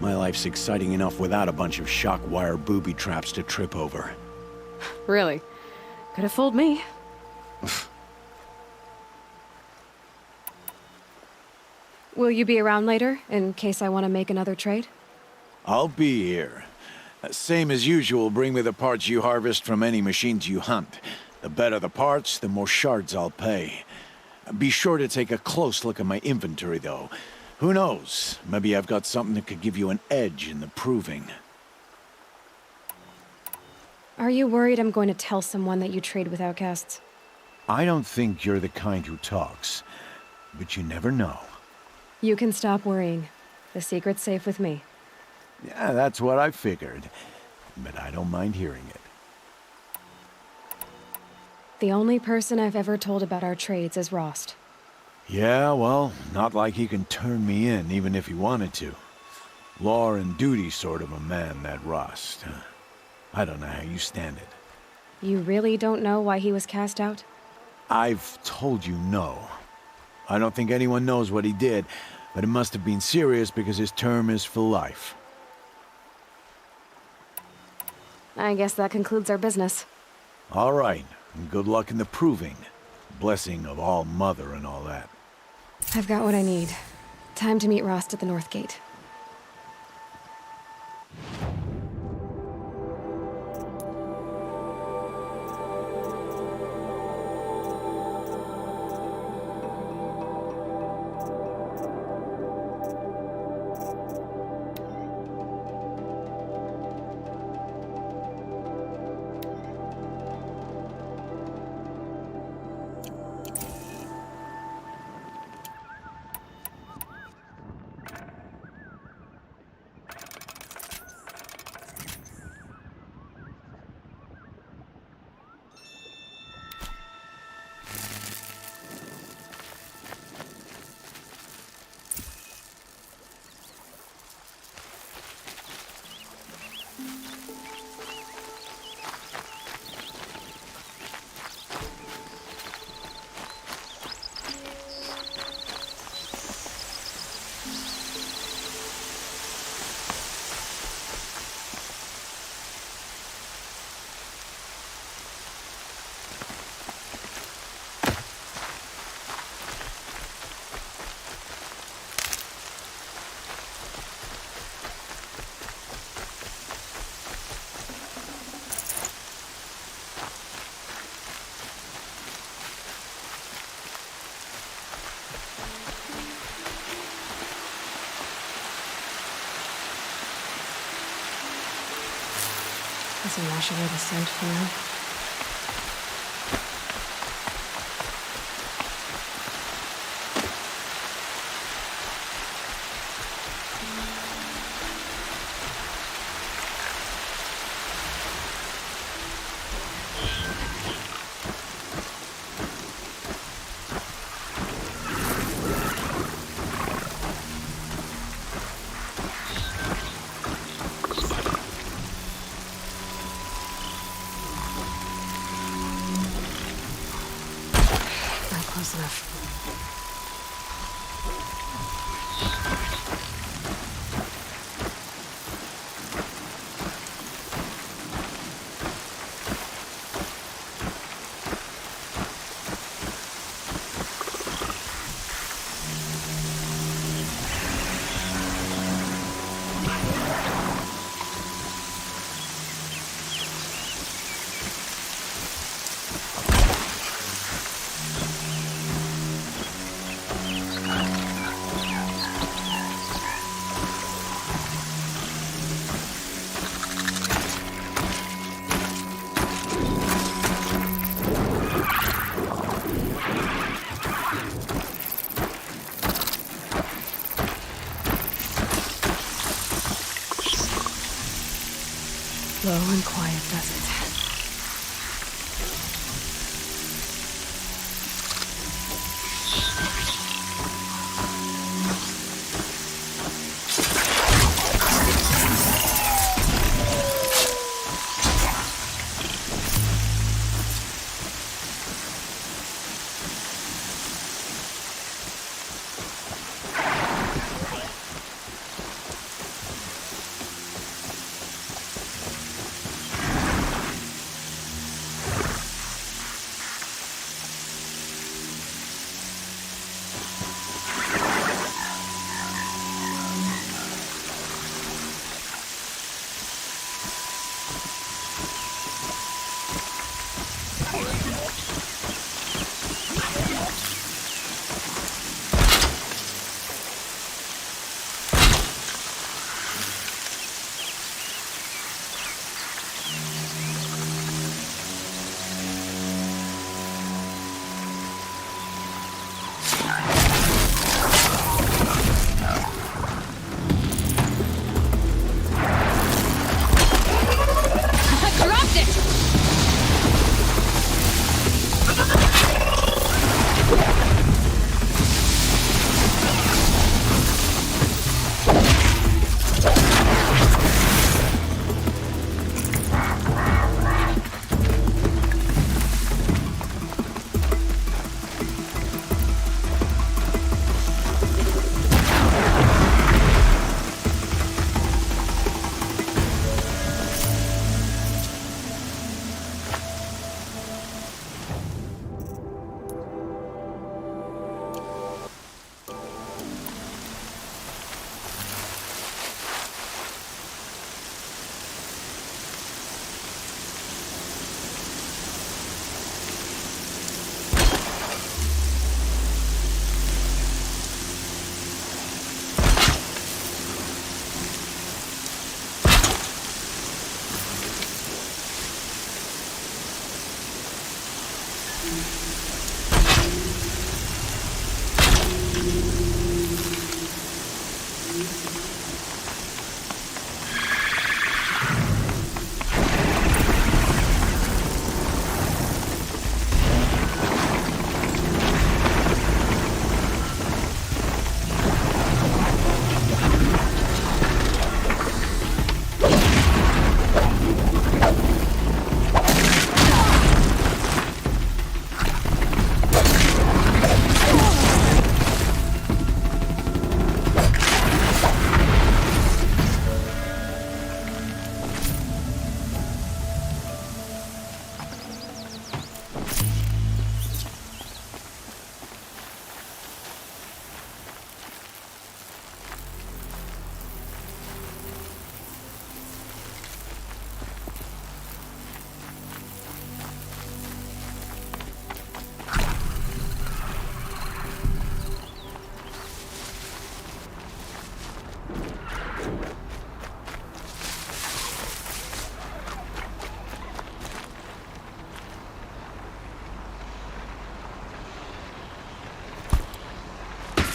My life's exciting enough without a bunch of shock wire booby traps to trip over. Really? Could have fooled me. Will you be around later, in case I want to make another trade? I'll be here. Same as usual, bring me the parts you harvest from any machines you hunt. The better the parts, the more shards I'll pay. Be sure to take a close look at my inventory, though. Who knows? Maybe I've got something that could give you an edge in the proving. Are you worried I'm going to tell someone that you trade with outcasts? I don't think you're the kind who talks, but you never know. You can stop worrying. The secret's safe with me. Yeah, that's what I figured. But I don't mind hearing it. The only person I've ever told about our trades is Rost. Yeah, well, not like he can turn me in, even if he wanted to. Law and duty sort of a man, that Rost. I don't know how you stand it. You really don't know why he was cast out? I've told you no. I don't think anyone knows what he did, but it must have been serious because his term is for life. I guess that concludes our business. All right. Good luck in the proving. Blessing of All Mother and all that. I've got what I need. Time to meet Rost at the North Gate. this and wash away the scent for now. Close enough. Slow and quiet does it.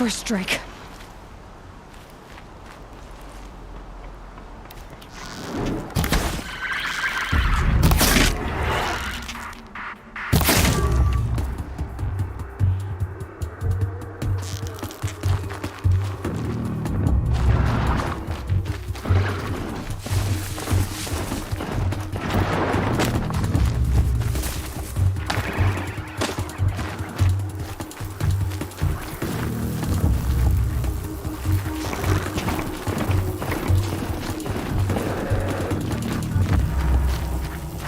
first strike.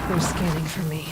They're scanning for me.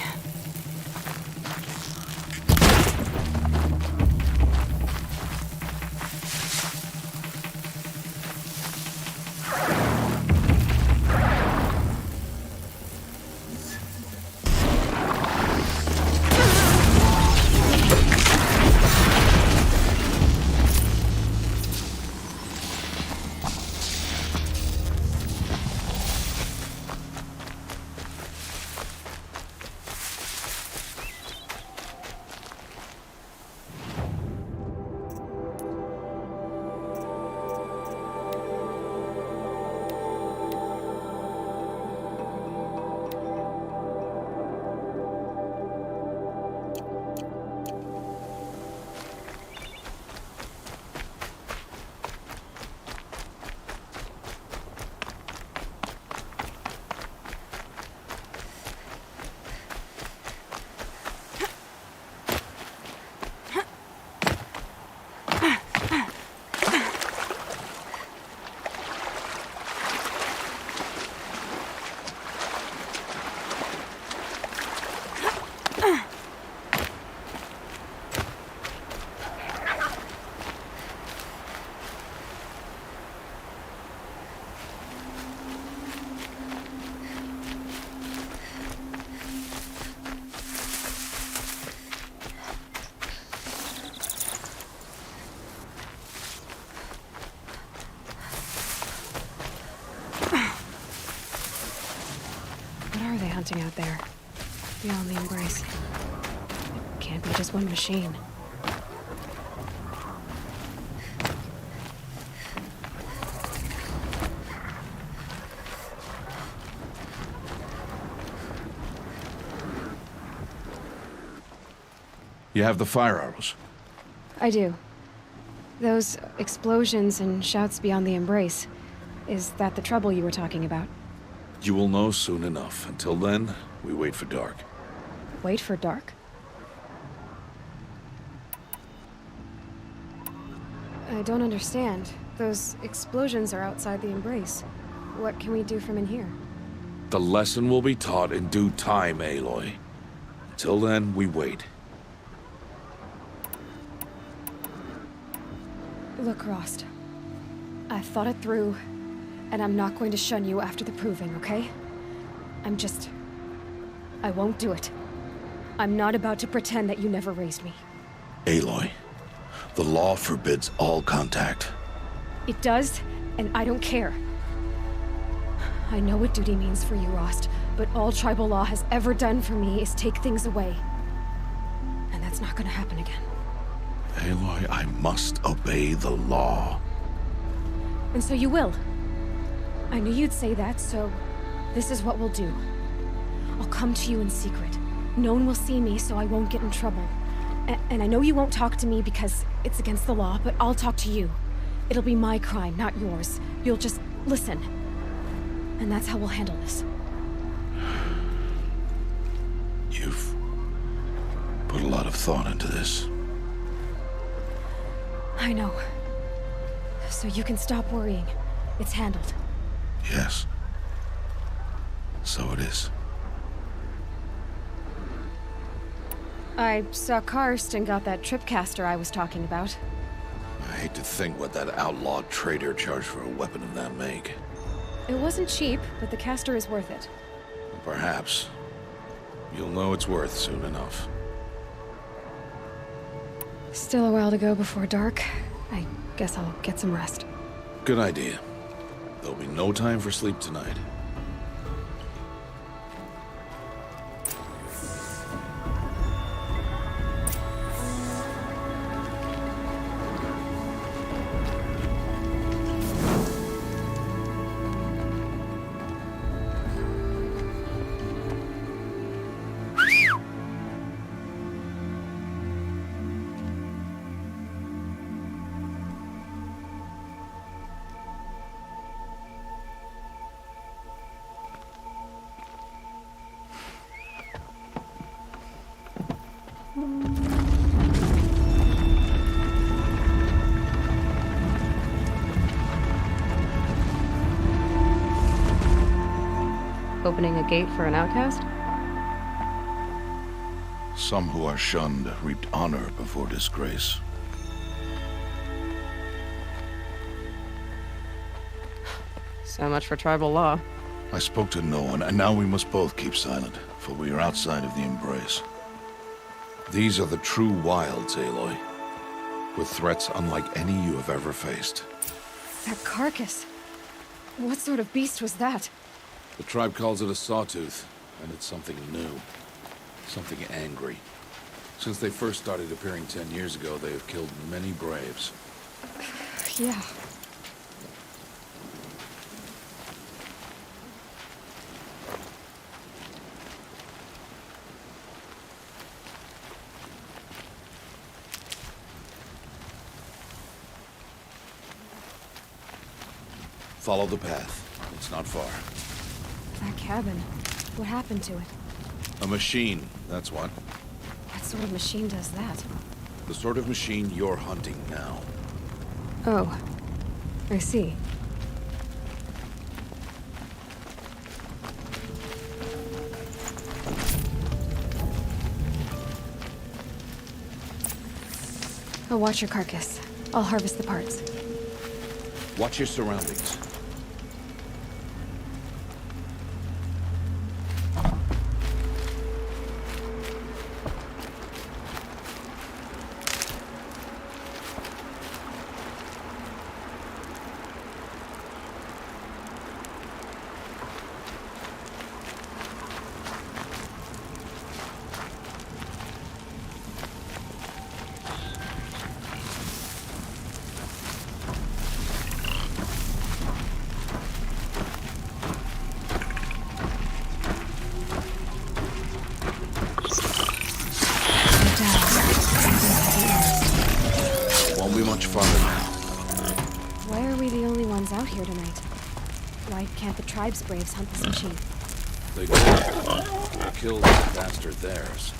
What are they hunting out there? Beyond the Embrace. It can't be just one machine. You have the fire arrows. I do. Those explosions and shouts beyond the Embrace. Is that the trouble you were talking about? You will know soon enough. Until then, we wait for dark. Wait for dark? I don't understand. Those explosions are outside the Embrace. What can we do from in here? The lesson will be taught in due time, Aloy. Until then, we wait. Look, Rost. I've thought it through, and I'm not going to shun you after the proving, okay? I won't do it. I'm not about to pretend that you never raised me. Aloy, the law forbids all contact. It does, and I don't care. I know what duty means for you, Rost, but all tribal law has ever done for me is take things away. And that's not gonna happen again. Aloy, I must obey the law. And so you will. I knew you'd say that, so this is what we'll do. I'll come to you in secret. No one will see me, so I won't get in trouble. And I know you won't talk to me because it's against the law, but I'll talk to you. It'll be my crime, not yours. You'll just listen. And that's how we'll handle this. You've put a lot of thought into this. I know. So you can stop worrying. It's handled. Yes. So it is. I saw Karst and got that tripcaster I was talking about. I hate to think what that outlawed trader charged for a weapon of that make. It wasn't cheap, but the caster is worth it. Perhaps. You'll know it's worth soon enough. Still a while to go before dark. I guess I'll get some rest. Good idea. There'll be no time for sleep tonight. opening a gate for an outcast? Some who are shunned reaped honor before disgrace. So much for tribal law. I spoke to no one, and now we must both keep silent, for we are outside of the embrace. These are the true wilds, Aloy, with threats unlike any you have ever faced. That carcass. What sort of beast was that? The tribe calls it a sawtooth, and it's something new. Something angry. Since they first started appearing 10 years ago, they have killed many braves. Yeah. Follow the path. It's not far. That cabin. What happened to it? A machine, that's what. What sort of machine does that? The sort of machine you're hunting now. Oh. I see. I'll watch your carcass. I'll harvest the parts. Watch your surroundings. Won't be much farther now. Why are we the only ones out here tonight? Why can't the tribe's braves hunt this machine? They killed the bastard theirs.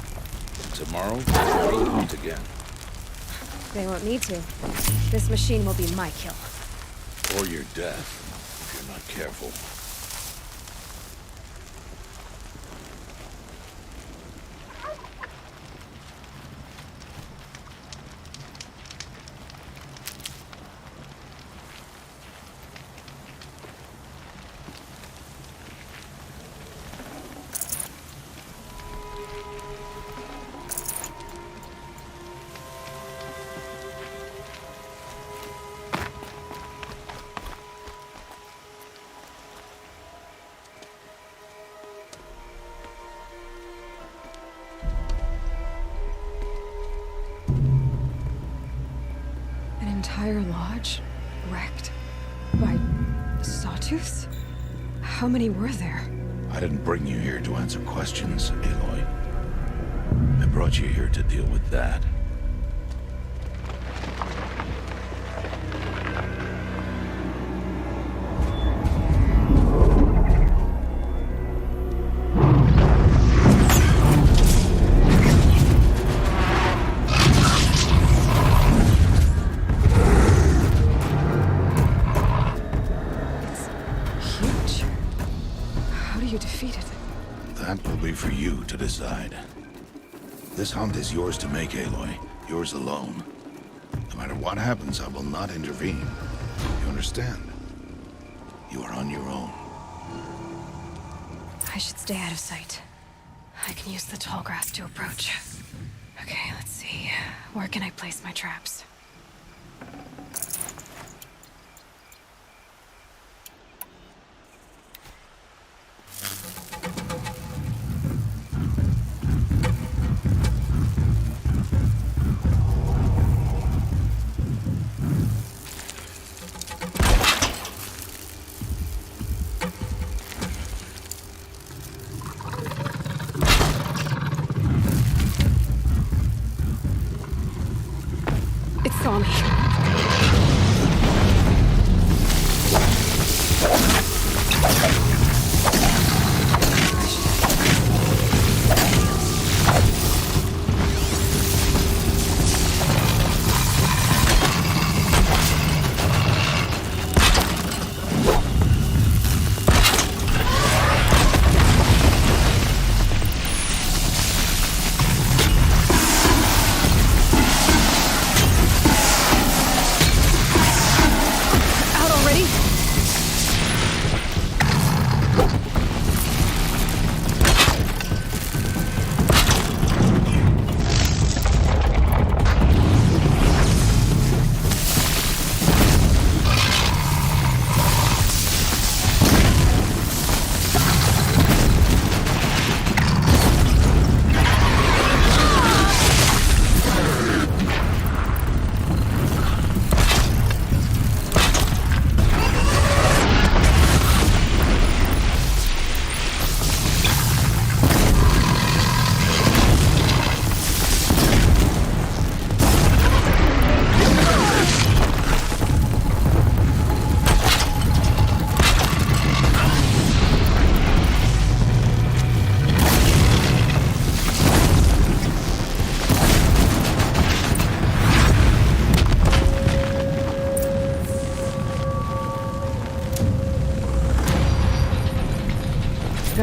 Tomorrow, we'll hunt again. They won't need to. This machine will be my kill. Or your death, if you're not careful. Entire lodge wrecked by sawtooths? How many were there? I didn't bring you here to answer questions, Aloy. I brought you here to deal with that. That will be for you to decide. This hunt is yours to make, Aloy. Yours alone. No matter what happens, I will not intervene. You understand? You are on your own. I should stay out of sight. I can use the tall grass to approach. Okay, let's see. Where can I place my traps? It saw me.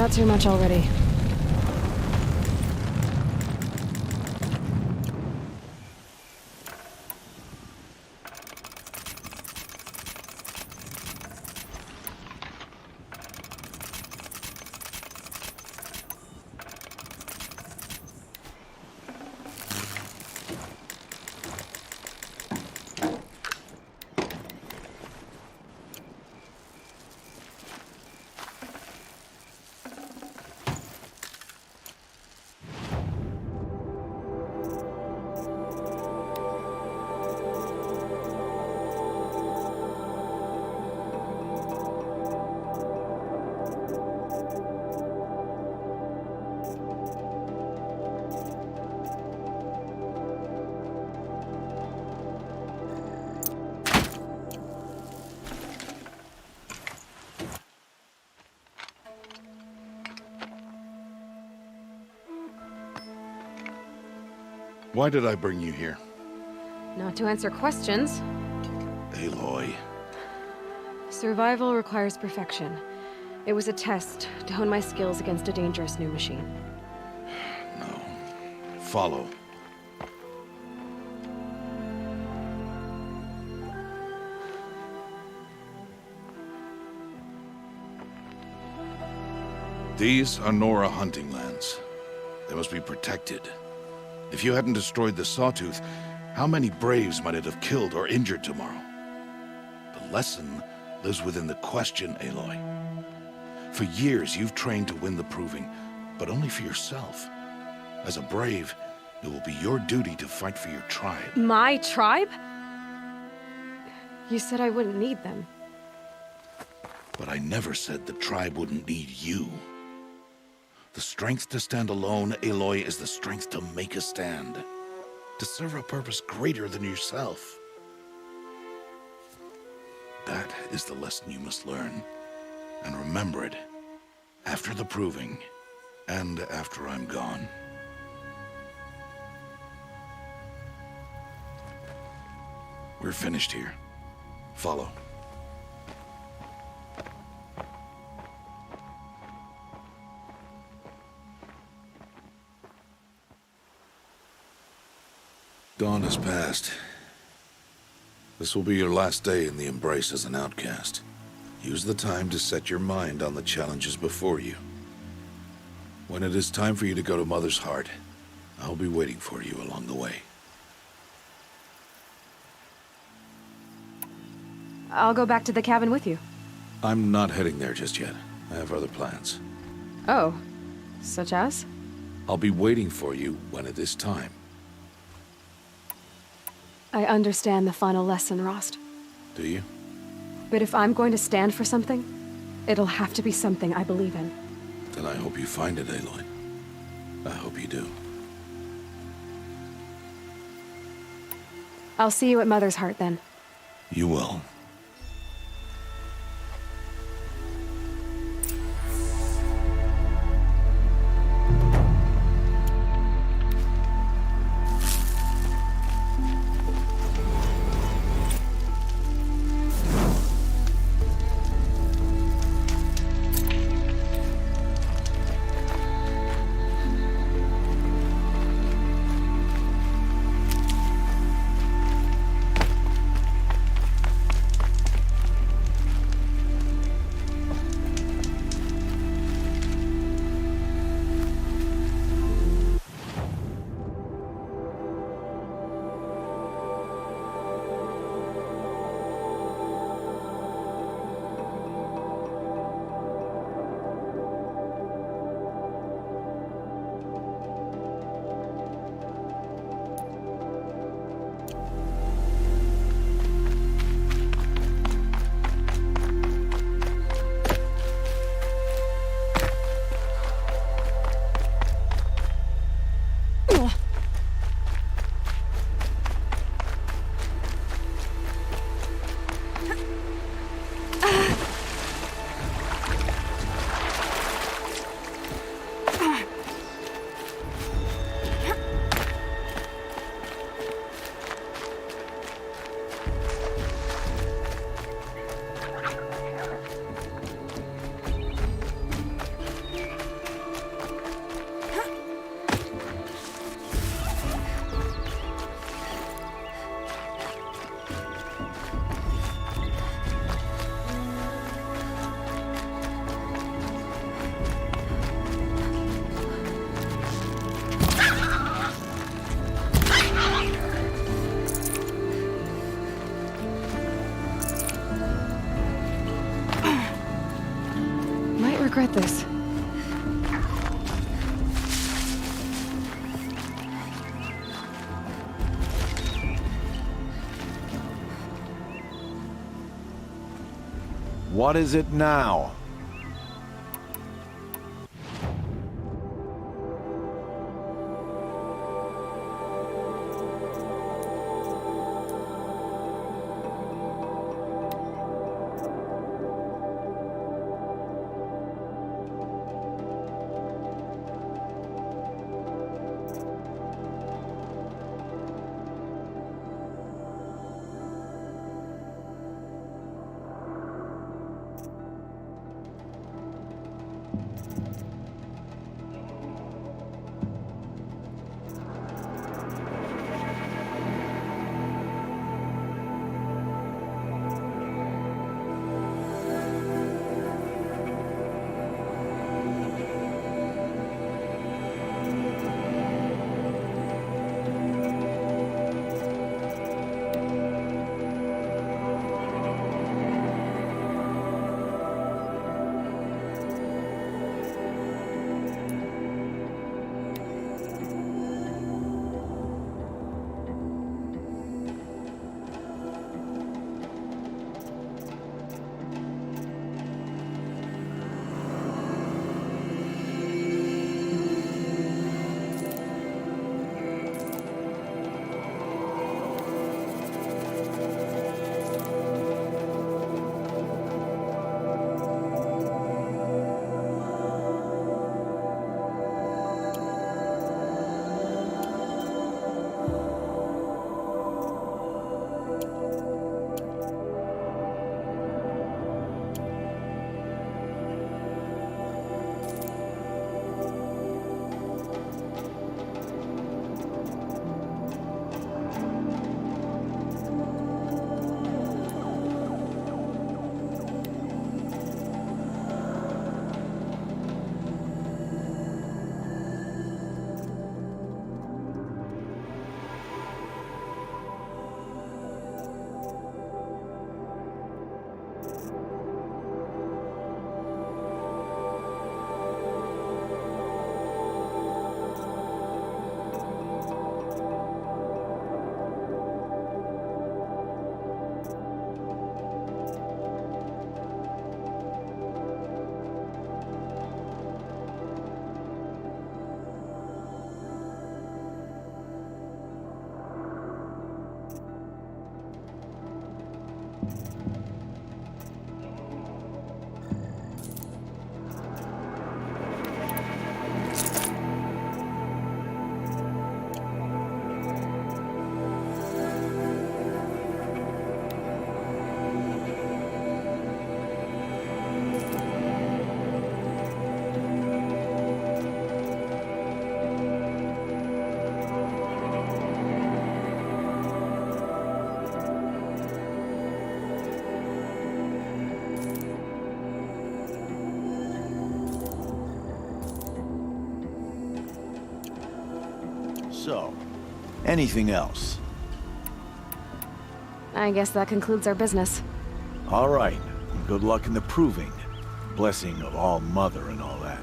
not too much already. Why did I bring you here? Not to answer questions. Aloy. Survival requires perfection. It was a test to hone my skills against a dangerous new machine. No. Follow. These are Nora hunting lands. They must be protected. If you hadn't destroyed the Sawtooth, how many Braves might it have killed or injured tomorrow? The lesson lives within the question, Aloy. For years, you've trained to win the Proving, but only for yourself. As a Brave, it will be your duty to fight for your tribe. My tribe? You said I wouldn't need them. But I never said the tribe wouldn't need you. The strength to stand alone, Aloy, is the strength to make a stand. To serve a purpose greater than yourself. That is the lesson you must learn. And remember it. After the Proving, and after I'm gone. We're finished here. Follow. Dawn has passed. This will be your last day in the Embrace as an outcast. Use the time to set your mind on the challenges before you. When it is time for you to go to Mother's Heart, I'll be waiting for you along the way. I'll go back to the cabin with you. I'm not heading there just yet. I have other plans. Oh, such as? I'll be waiting for you when it is time. I understand the final lesson, Rost. Do you? But if I'm going to stand for something, it'll have to be something I believe in. Then I hope you find it, Aloy. I hope you do. I'll see you at Mother's Heart then. You will. regret this. What is it now? So, anything else? I guess that concludes our business. All right. Good luck in the proving. Blessing of All Mother and all that.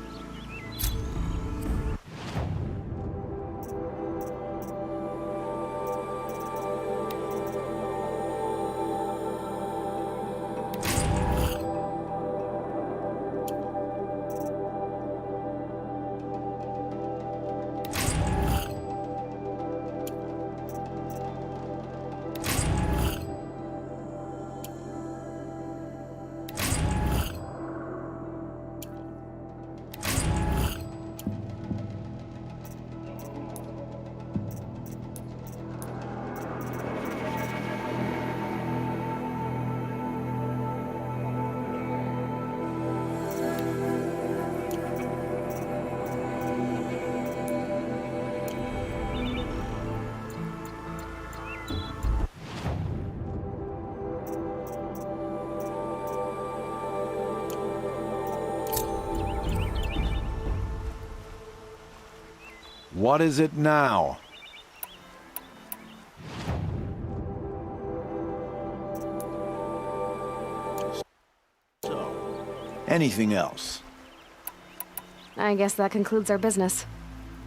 What is it now? So, anything else? I guess that concludes our business.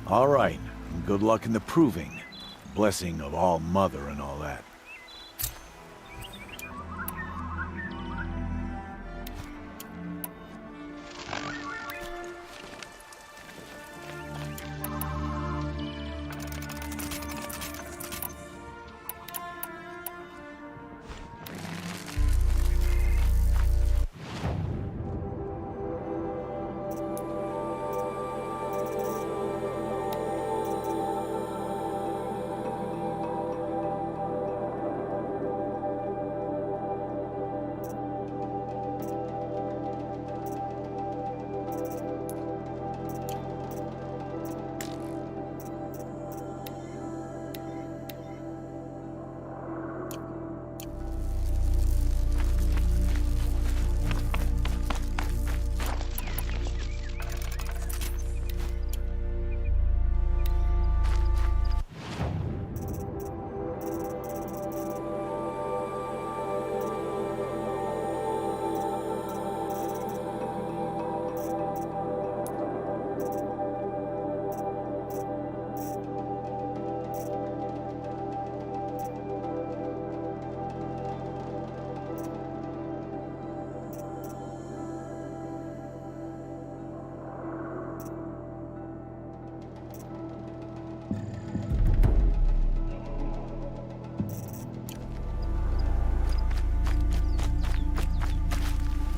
All right. Good luck in the proving. Blessing of All Mother and all that.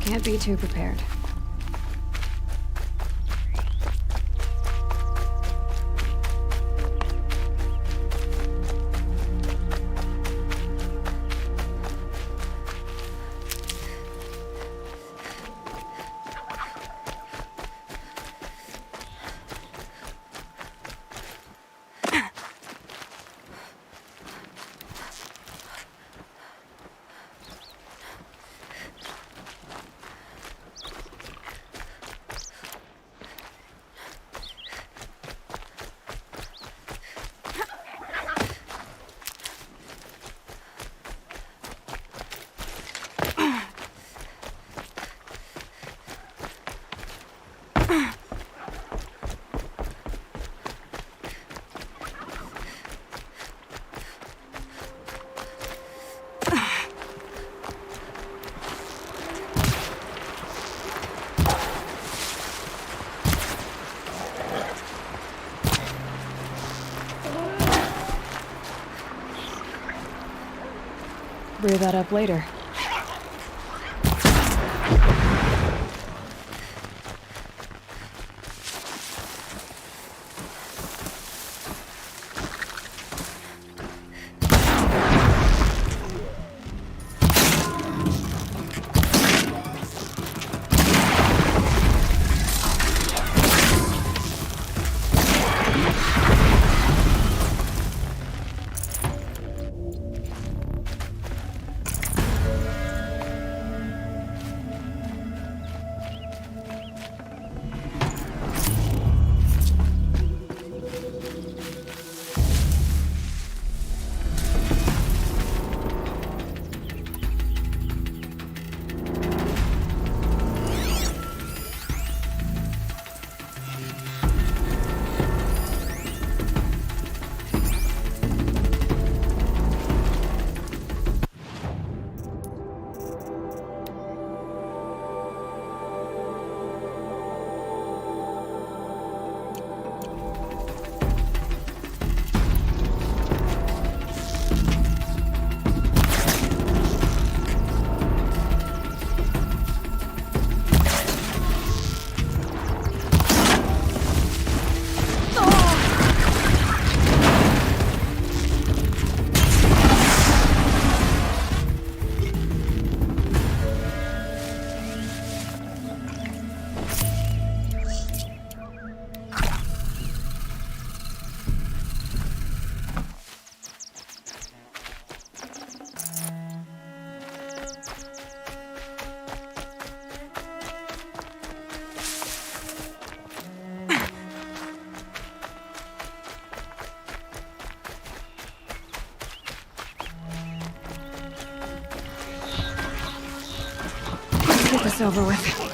Can't be too prepared. Brew that up later. Get this over with.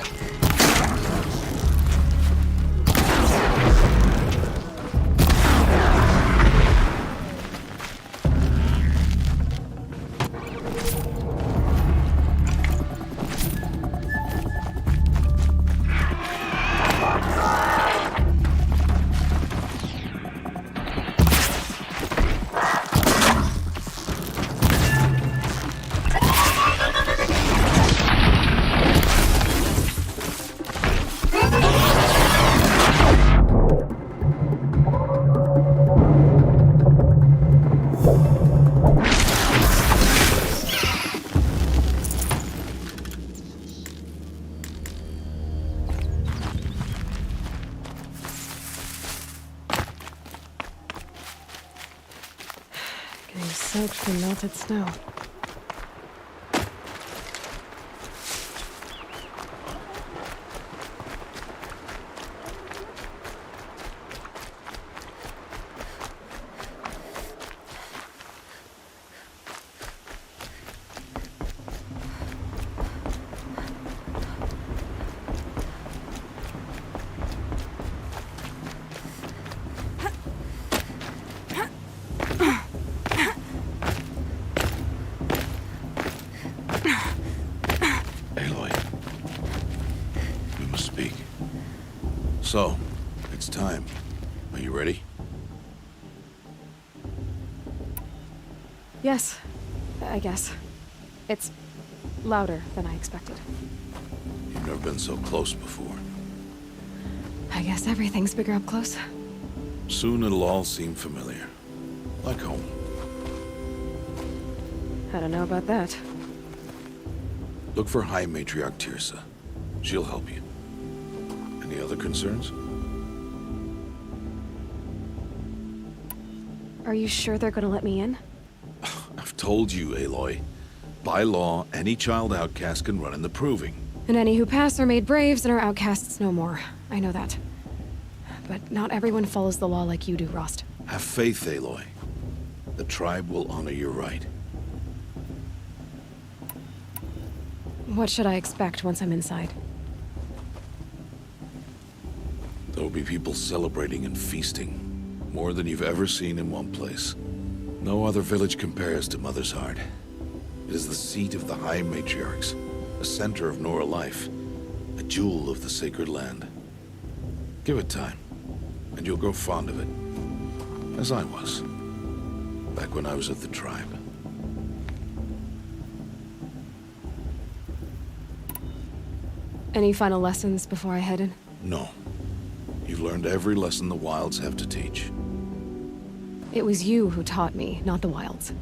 Getting soaked from melted snow. So, it's time. Are you ready? Yes, I guess. It's louder than I expected. You've never been so close before. I guess everything's bigger up close. Soon it'll all seem familiar. Like home. I don't know about that. Look for High Matriarch Teersa. She'll help you. Any other concerns? Are you sure they're gonna let me in? I've told you, Aloy. By law, any child outcast can run in the Proving. And any who pass are made braves and are outcasts no more. I know that. But not everyone follows the law like you do, Rost. Have faith, Aloy. The tribe will honor your right. What should I expect once I'm inside? There will be people celebrating and feasting. More than you've ever seen in one place. No other village compares to Mother's Heart. It is the seat of the High Matriarchs, a center of Nora life, a jewel of the sacred land. Give it time, and you'll grow fond of it. As I was, back when I was at the tribe. Any final lessons before I head in? No. You've learned every lesson the Wilds have to teach. It was you who taught me, not the Wilds.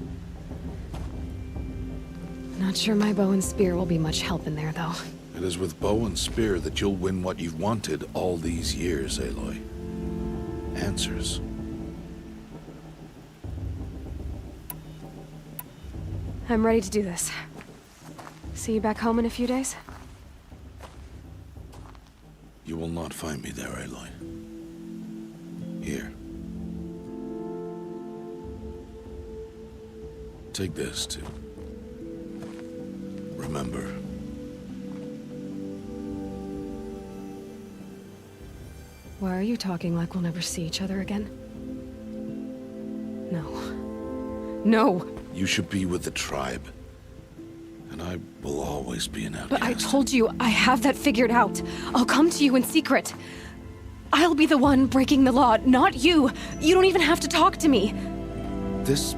Not sure my bow and spear will be much help in there, though. It is with bow and spear that you'll win what you've wanted all these years, Aloy. Answers. I'm ready to do this. See you back home in a few days? You will not find me there, Aloy. Here. Take this, too. Remember. Why are you talking like we'll never see each other again? No. No! You should be with the tribe. And I will always be an outcast. But I told you, I have that figured out. I'll come to you in secret. I'll be the one breaking the law, not you. You don't even have to talk to me. This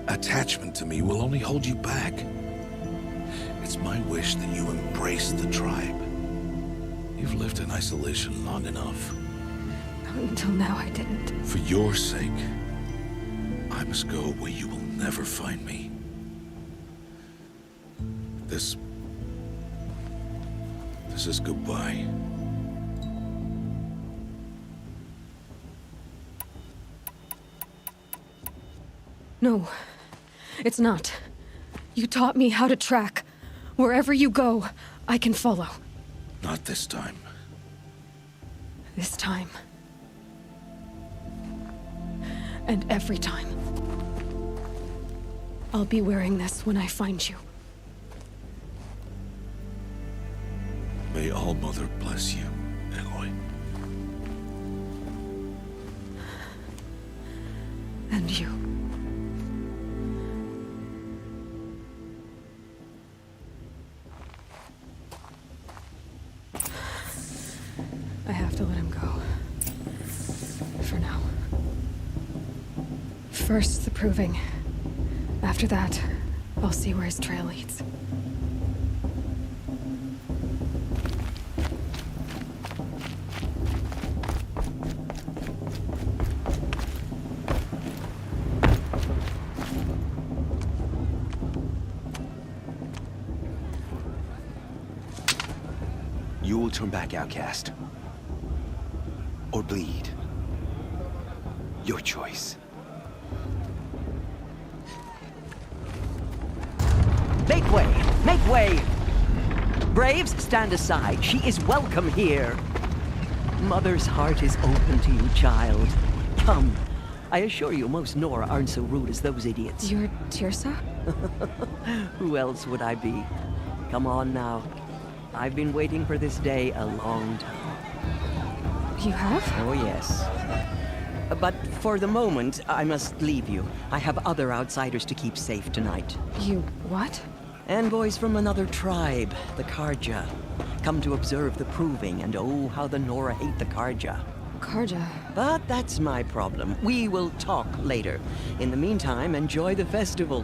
attachment to me will only hold you back. It's my wish that you embrace the tribe. You've lived in isolation long enough. Until now, I didn't. For your sake, I must go where you will never find me. This is goodbye. No, it's not. You taught me how to track. Wherever you go, I can follow. Not this time. This time. And every time. I'll be wearing this when I find you. May All-Mother bless you, Aloy. And you. I have to let him go. For now. First, the Proving. After that, I'll see where his trail leads. You will turn back, outcast. Or bleed. Your choice. Make way! Make way! Braves, stand aside. She is welcome here. Mother's heart is open to you, child. Come. I assure you, most Nora aren't so rude as those idiots. You're Teersa? Who else would I be? Come on now. I've been waiting for this day a long time. You have? Oh, yes. But for the moment, I must leave you. I have other outsiders to keep safe tonight. You what? Envoys from another tribe, the Carja. Come to observe the proving, and oh, how the Nora hate the Carja. Carja? But that's my problem. We will talk later. In the meantime, enjoy the festival.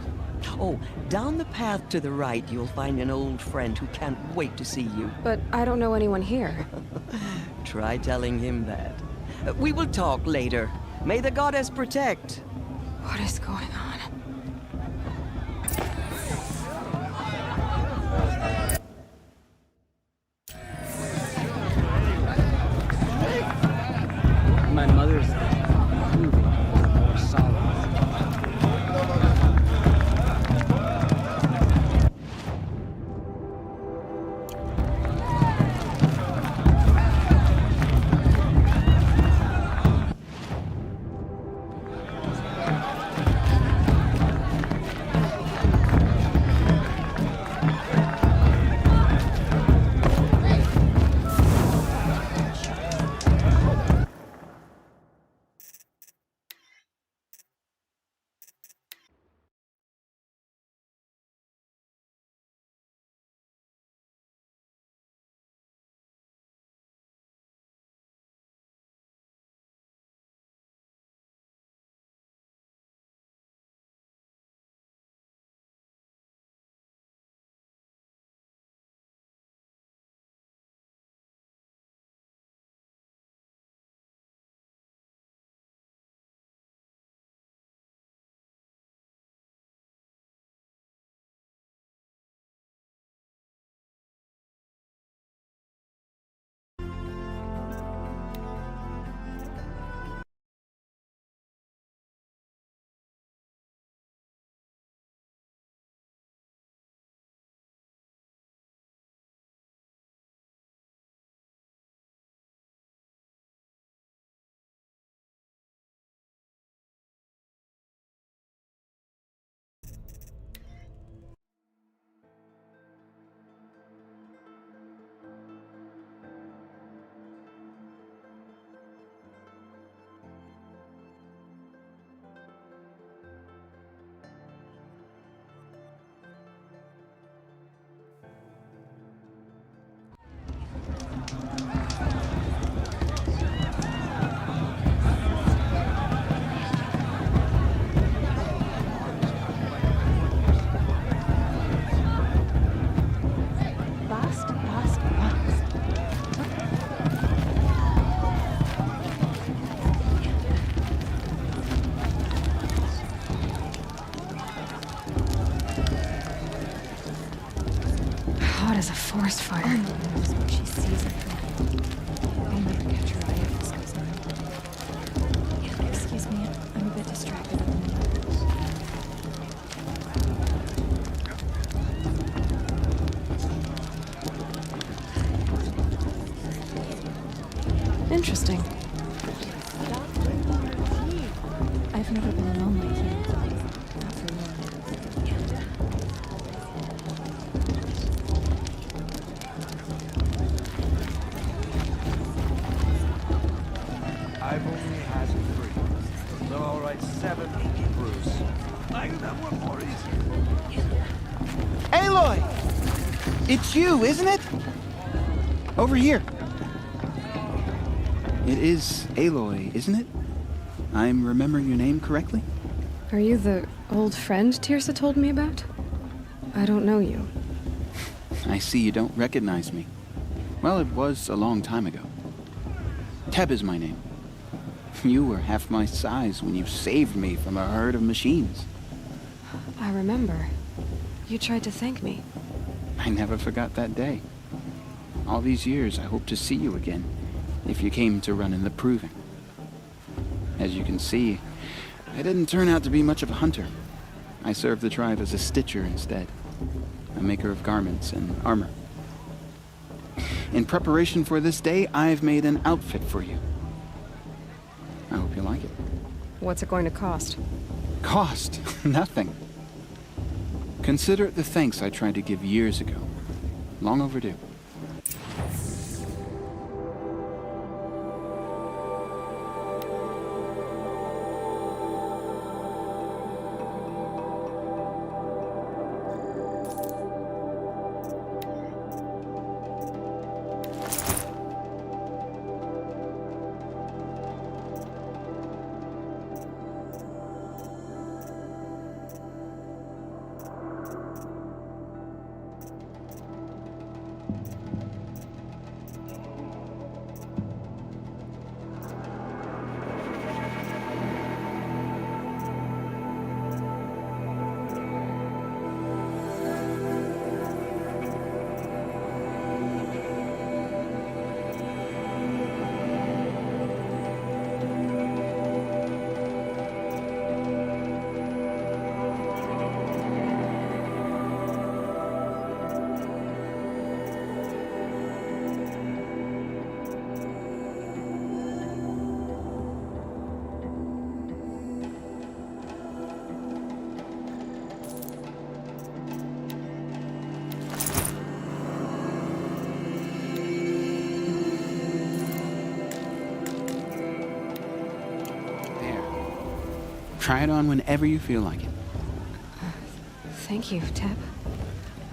Oh, down the path to the right, you'll find an old friend who can't wait to see you. But I don't know anyone here. Try telling him that. We will talk later. May the goddess protect. What is going on? My mother's moving more solid. As a forest fire. Oh, knows what she sees it from. I'll never catch her eye if this goes on. Excuse me, I'm a bit distracted at the moment. Interesting. I've never been alone like you. Not for long. I've only had 3. So I'll write 7 to Bruce. I can have one more easy. Aloy! It's you, isn't it? Over here. It is Aloy, isn't it? I'm remembering your name correctly? Are you the old friend Teersa told me about? I don't know you. I see you don't recognize me. Well, it was a long time ago. Teb is my name. You were half my size when you saved me from a herd of machines. I remember. You tried to thank me. I never forgot that day. All these years, I hope to see you again, if you came to run in the Proving. As you can see, I didn't turn out to be much of a hunter. I served the tribe as a stitcher instead. a maker of garments and armor. In preparation for this day, I've made an outfit for you. I hope you like it. What's it going to cost? Cost? Nothing. Consider it the thanks I tried to give years ago. Long overdue. Try it on whenever you feel like it. Thank you, Teb.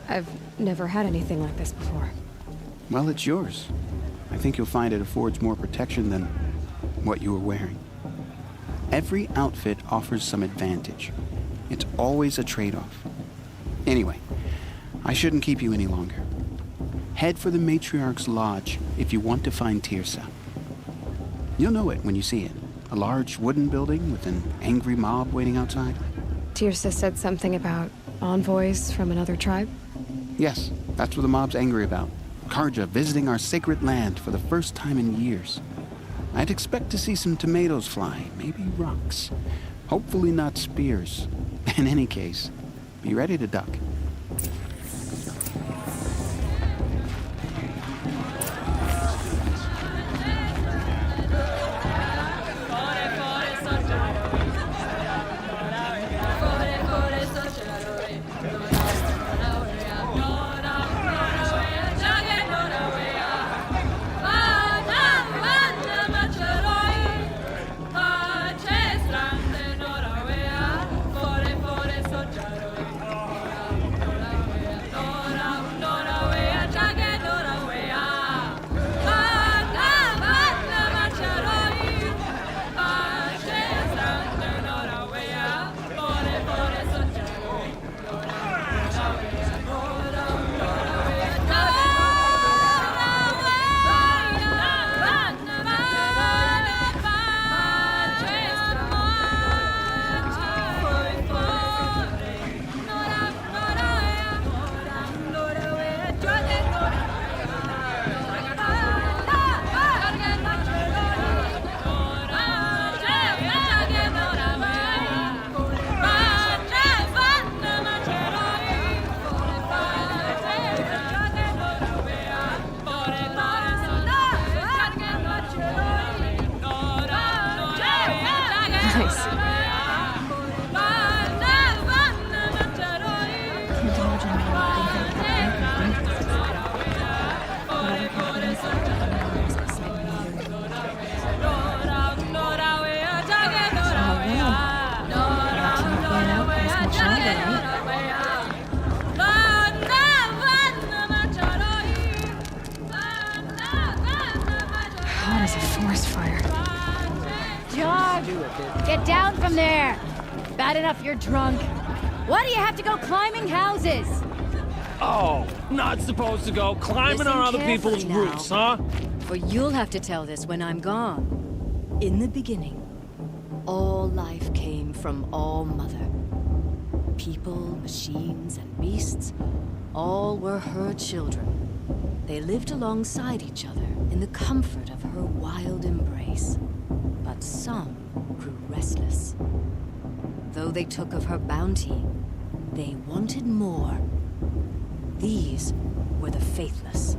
I've never had anything like this before. Well, it's yours. I think you'll find it affords more protection than what you were wearing. Every outfit offers some advantage. It's always a trade-off. Anyway, I shouldn't keep you any longer. Head for the Matriarch's Lodge if you want to find Teersa. You'll know it when you see it. A large wooden building with an angry mob waiting outside. Teersa said something about envoys from another tribe? Yes, that's what the mob's angry about. Carja visiting our sacred land for the first time in years. I'd expect to see some tomatoes fly, maybe rocks. Hopefully not spears. In any case, be ready to duck. Get down from there! Bad enough you're drunk. Why do you have to go climbing houses? Oh, not supposed to go climbing on other people's roofs, huh? For you'll have to tell this when I'm gone. In the beginning, all life came from All Mother. People, machines, and beasts, all were her children. They lived alongside each other in the comfort of her wild embrace. But some grew restless. Though they took of her bounty, they wanted more, These were the Faithless.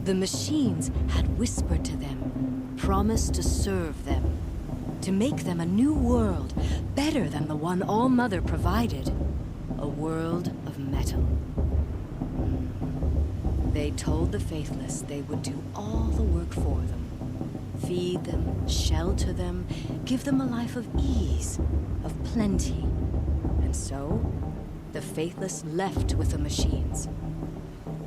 The machines had whispered to them, promised to serve them, to make them a new world, better than the one All-Mother provided. A world of metal. They told the Faithless they would do all the work for them. Feed them, shelter them, give them a life of ease, of plenty. And so, the Faithless left with the machines.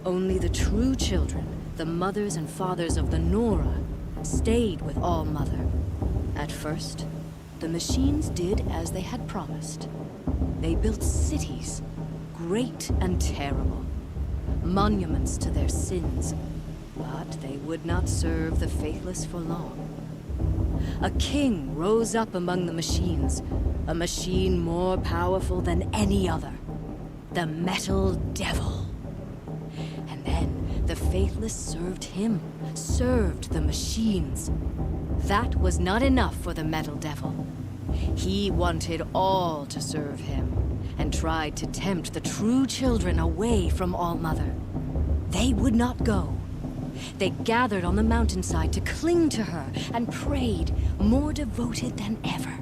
Only the true children, the mothers and fathers of the Nora, stayed with All-Mother. At first, the machines did as they had promised. They built cities, great and terrible, monuments to their sins, but they would not serve the Faithless for long. A king rose up among the machines, a machine more powerful than any other, the Metal Devil. And then the Faithless served him, served the machines. That was not enough for the Metal Devil. He wanted all to serve him, and tried to tempt the true children away from All-Mother. They would not go. They gathered on the mountainside to cling to her and prayed, more devoted than ever.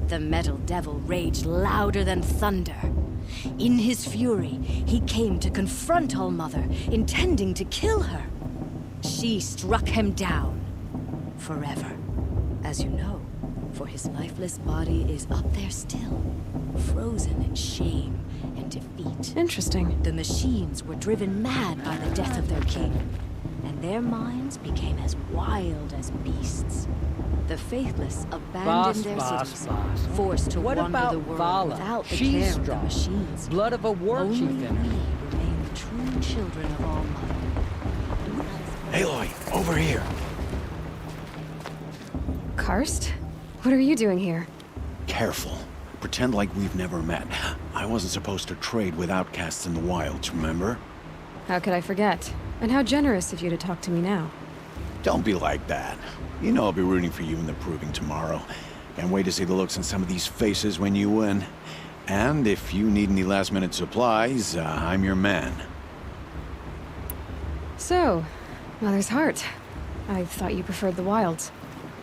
The Metal Devil raged louder than thunder. In his fury, he came to confront All-Mother, intending to kill her. She struck him down. Forever. As you know, for his lifeless body is up there still, frozen in shame and defeat. Interesting. The machines were driven mad by the death of their king, and their minds became as wild as beasts. The Faithless abandoned their cities, forced to What wander about the world Vala? without the She's care of the strong. machines. Blood of a war Only chief we in her. remain the true children of All-Mother. Aloy, over here. Karst? What are you doing here? Careful. Pretend like we've never met. I wasn't supposed to trade with outcasts in the wilds, remember? How could I forget? And how generous of you to talk to me now. Don't be like that. You know I'll be rooting for you in the proving tomorrow. Can't wait to see the looks on some of these faces when you win. And if you need any last-minute supplies, I'm your man. So, Mother's Heart. I thought you preferred the wilds.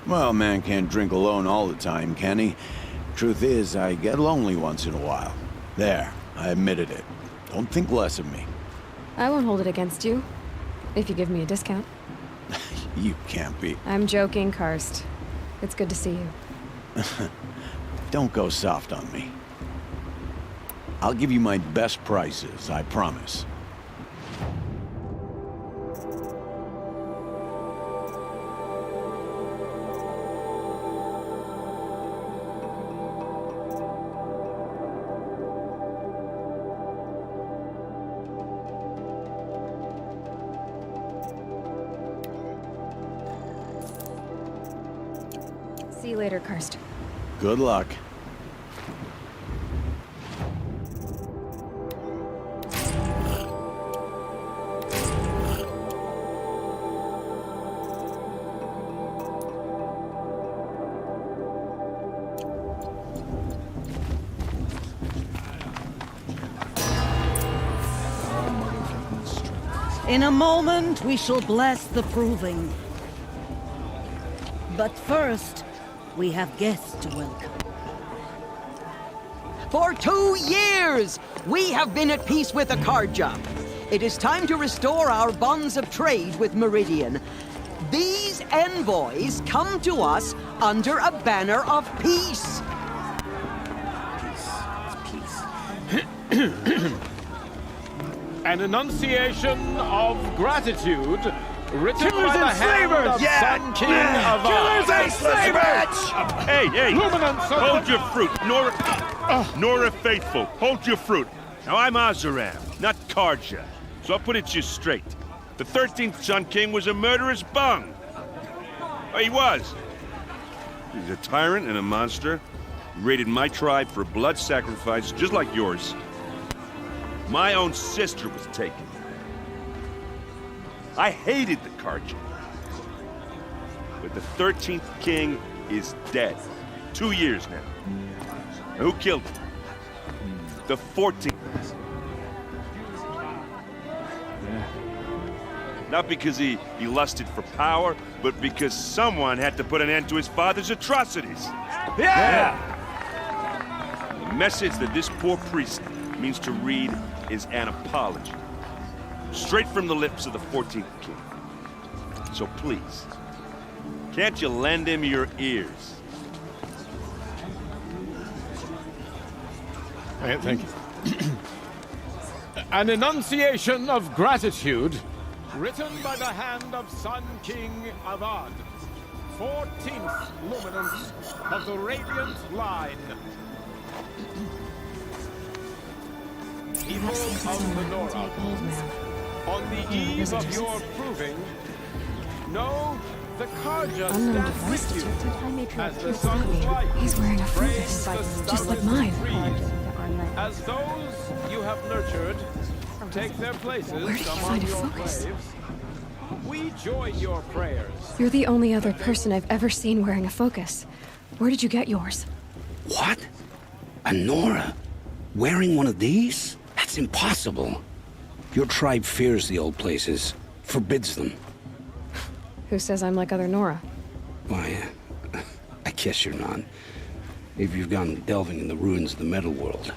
Well, man can't drink alone all the time, can he? Truth is, I get lonely once in a while. There, I admitted it. Don't think less of me. I won't hold it against you. If you give me a discount. You can't be. I'm joking, Karst. It's good to see you. Don't go soft on me. I'll give you my best prices, I promise. See you later, Karst. Good luck. In a moment, we shall bless the proving. But first, we have guests to welcome. For 2 years, we have been at peace with Akarja. It is time to restore our bonds of trade with Meridian. These envoys come to us under a banner of peace. An enunciation of gratitude written Killers by the and hand slavers! of Yeah! Sun King of Killers and slavers! Hey, hey! Luminance of Hold your fruit, Nora Faithful. Hold your fruit. Now I'm Azaram, not Karja, so I'll put it to you straight. The 13th Sun King was a murderous bung. Oh, he was. He's a tyrant and a monster. He raided my tribe for blood sacrifice, just like yours. My own sister was taken. I hated the Karja. But the 13th king is dead. 2 years now. Who killed him? The 14th. Not because he lusted for power, but because someone had to put an end to his father's atrocities. Yeah! The message that this poor priest means to read is an apology. Straight from the lips of the 14th king. So please, can't you lend him your ears? Thank you. An enunciation of gratitude written by the hand of Sun King Avad, 14th luminance of the Radiant Line. People of the Nora, on the eve of your proving, know the Karja stands with you as the sun's light. He's wearing a frames focus, the just like starless mine. trees. As those you have nurtured take their places Where did you among find a your focus? graves, we join your prayers. You're the only other person I've ever seen wearing a focus. Where did you get yours? What? A Nora? Wearing one of these? That's impossible. Your tribe fears the old places, forbids them. Who says I'm like other Nora? Why, I guess you're not. If you've gone delving in the ruins of the metal world.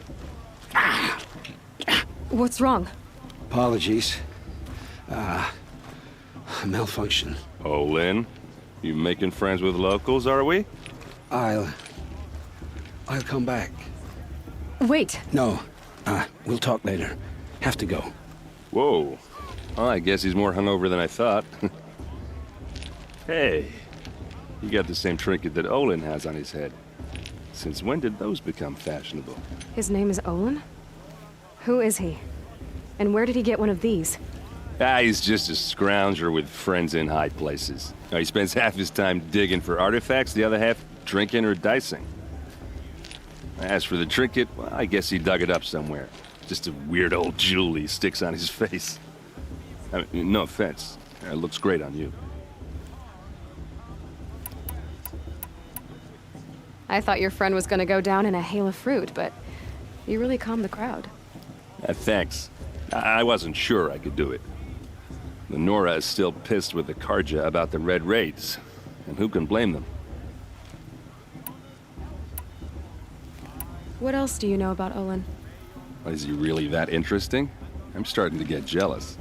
What's wrong? Apologies. A malfunction. Oh, Lynn, you making friends with locals, are we? I'll come back. Wait. No, we'll talk later. Have to go. Whoa. Well, I guess he's more hungover than I thought. Hey, you got the same trinket that Olin has on his head. Since when did those become fashionable? His name is Olin? Who is he? And where did he get one of these? He's just a scrounger with friends in high places. He spends half his time digging for artifacts, the other half drinking or dicing. As for the trinket, well, I guess he dug it up somewhere. Just a weird old jewel he sticks on his face. I mean, no offense. It looks great on you. I thought your friend was gonna go down in a hail of fruit, but you really calmed the crowd. Thanks. I wasn't sure I could do it. The Nora is still pissed with the Karja about the Red Raids, and who can blame them? What else do you know about Olin? Is he really that interesting? I'm starting to get jealous.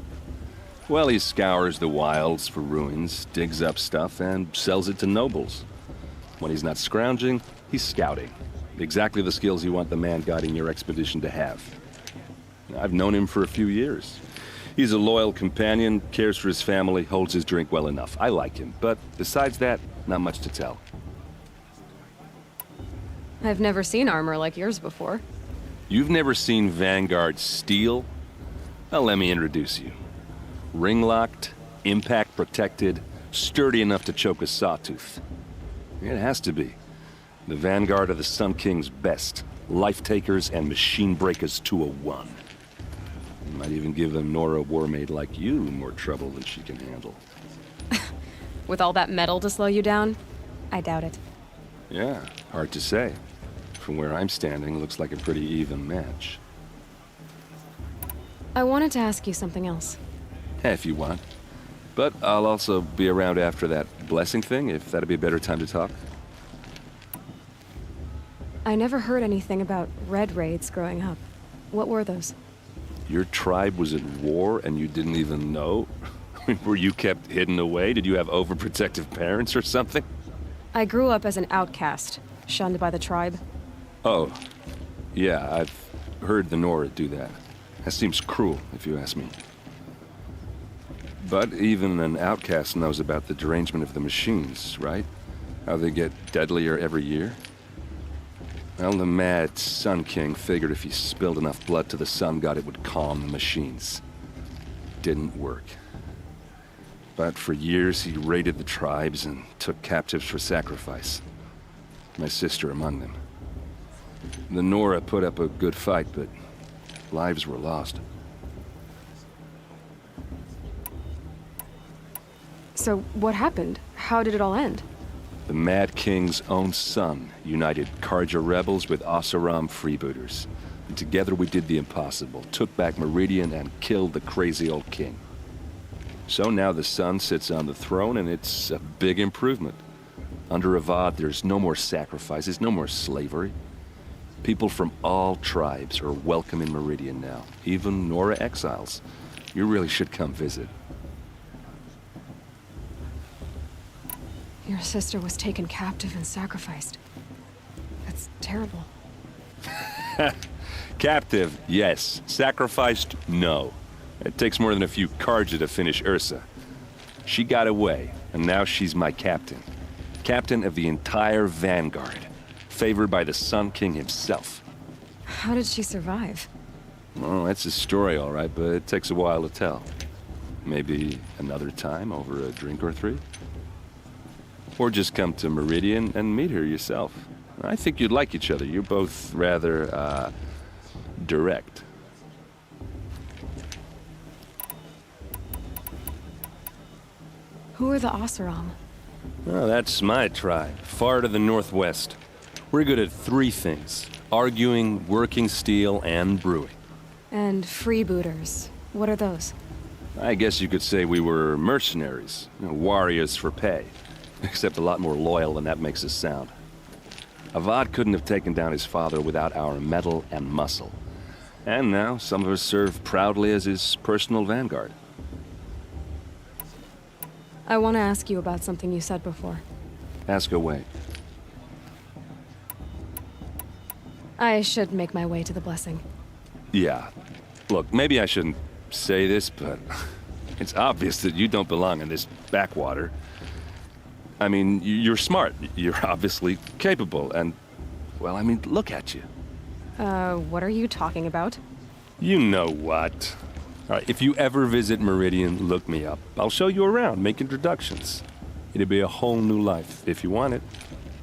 Well, he scours the wilds for ruins, digs up stuff, and sells it to nobles. When he's not scrounging, he's scouting. Exactly the skills you want the man guiding your expedition to have. I've known him for a few years. He's a loyal companion, cares for his family, holds his drink well enough. I like him, but besides that, not much to tell. I've never seen armor like yours before. You've never seen Vanguard steel? Well, let me introduce you. Ring-locked, impact-protected, sturdy enough to choke a sawtooth. It has to be. The Vanguard of the Sun King's best. Life-takers and machine breakers to a one. Might even give a Nora Warmaid like you more trouble than she can handle. With all that metal to slow you down? I doubt it. Yeah, hard to say. From where I'm standing, looks like a pretty even match. I wanted to ask you something else. If you want. But I'll also be around after that blessing thing, if that'd be a better time to talk. I never heard anything about Red Raids growing up. What were those? Your tribe was at war and you didn't even know? Were you kept hidden away? Did you have overprotective parents or something? I grew up as an outcast, shunned by the tribe. Oh, yeah, I've heard the Nora do that. That seems cruel, if you ask me. But even an outcast knows about the derangement of the machines, right? How they get deadlier every year? Well, the mad Sun King figured if he spilled enough blood to the Sun God, it would calm the machines. Didn't work. But for years, he raided the tribes and took captives for sacrifice. My sister among them. The Nora put up a good fight, but lives were lost. So what happened? How did it all end? The Mad King's own son united Karja rebels with Oseram freebooters. And together we did the impossible, took back Meridian and killed the crazy old king. So now the son sits on the throne, and it's a big improvement. Under Avad, there's no more sacrifices, no more slavery. People from all tribes are welcome in Meridian now, even Nora exiles. You really should come visit. Your sister was taken captive and sacrificed. That's terrible. Captive, yes. Sacrificed, no. It takes more than a few Carja to finish Ursa. She got away, and now she's my captain. Captain of the entire Vanguard. Favored by the Sun King himself. How did she survive? Well, that's a story, all right, but it takes a while to tell. Maybe another time over a drink or three? Or just come to Meridian and meet her yourself. I think you'd like each other. You're both rather, direct. Who are the Oseram? Well, that's my tribe, far to the northwest. We're good at three things: arguing, working steel, and brewing. And freebooters. What are those? I guess you could say we were mercenaries, warriors for pay. Except a lot more loyal than that makes us sound. Avad couldn't have taken down his father without our metal and muscle. And now, some of us serve proudly as his personal vanguard. I want to ask you about something you said before. Ask away. I should make my way to the blessing. Yeah. Look, maybe I shouldn't say this, but it's obvious that you don't belong in this backwater. I mean, you're smart. You're obviously capable, and, well, I mean, look at you. What are you talking about? You know what. All right, if you ever visit Meridian, look me up. I'll show you around, make introductions. It'll be a whole new life, if you want it.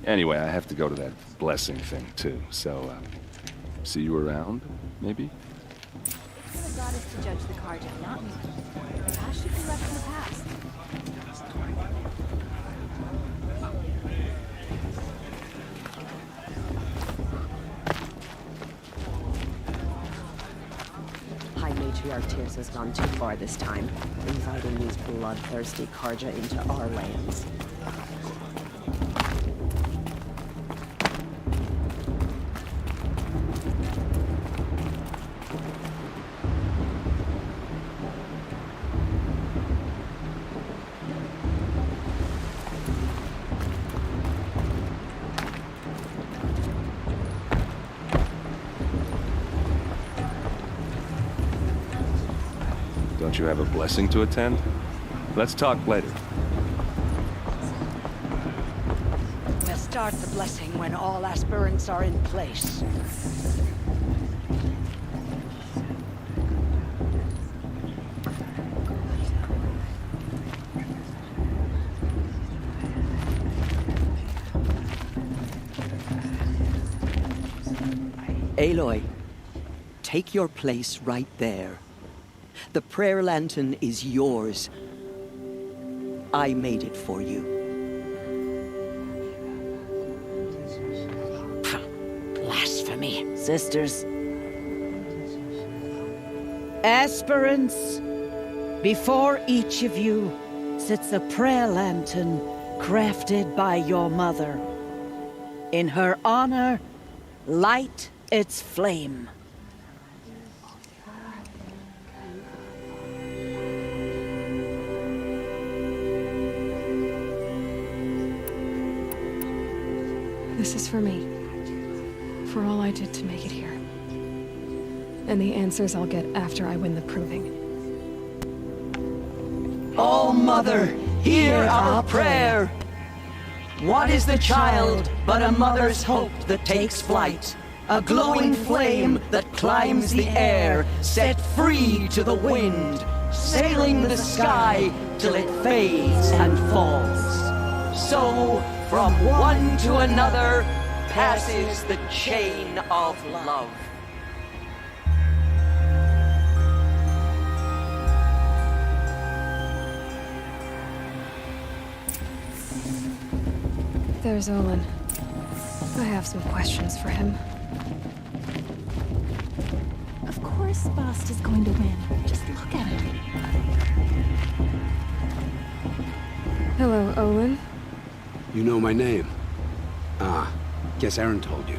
Anyway, I have to go to that blessing thing, too, so, see you around, maybe? You're the goddess to judge the Carja, not me. How should be left in the past? High Matriarch Tears has gone too far this time, inviting these bloodthirsty Carja into our lands. Don't you have a blessing to attend? Let's talk later. We'll start the blessing when all aspirants are in place. Aloy, take your place right there. The prayer lantern is yours. I made it for you. Blasphemy, sisters. Aspirants, before each of you sits a prayer lantern crafted by your mother. In her honor, light its flame. This is for me. For all I did to make it here. And the answers I'll get after I win the proving. All Mother, hear our prayer. What is the child but a mother's hope that takes flight? A glowing flame that climbs the air, set free to the wind, sailing the sky till it fades and falls. So, from one to another passes the chain of love. There's Olin. I have some questions for him. Of course. course Bast is going to win. Just look at him. Hello, Olin. You know my name? Ah, guess Aaron told you.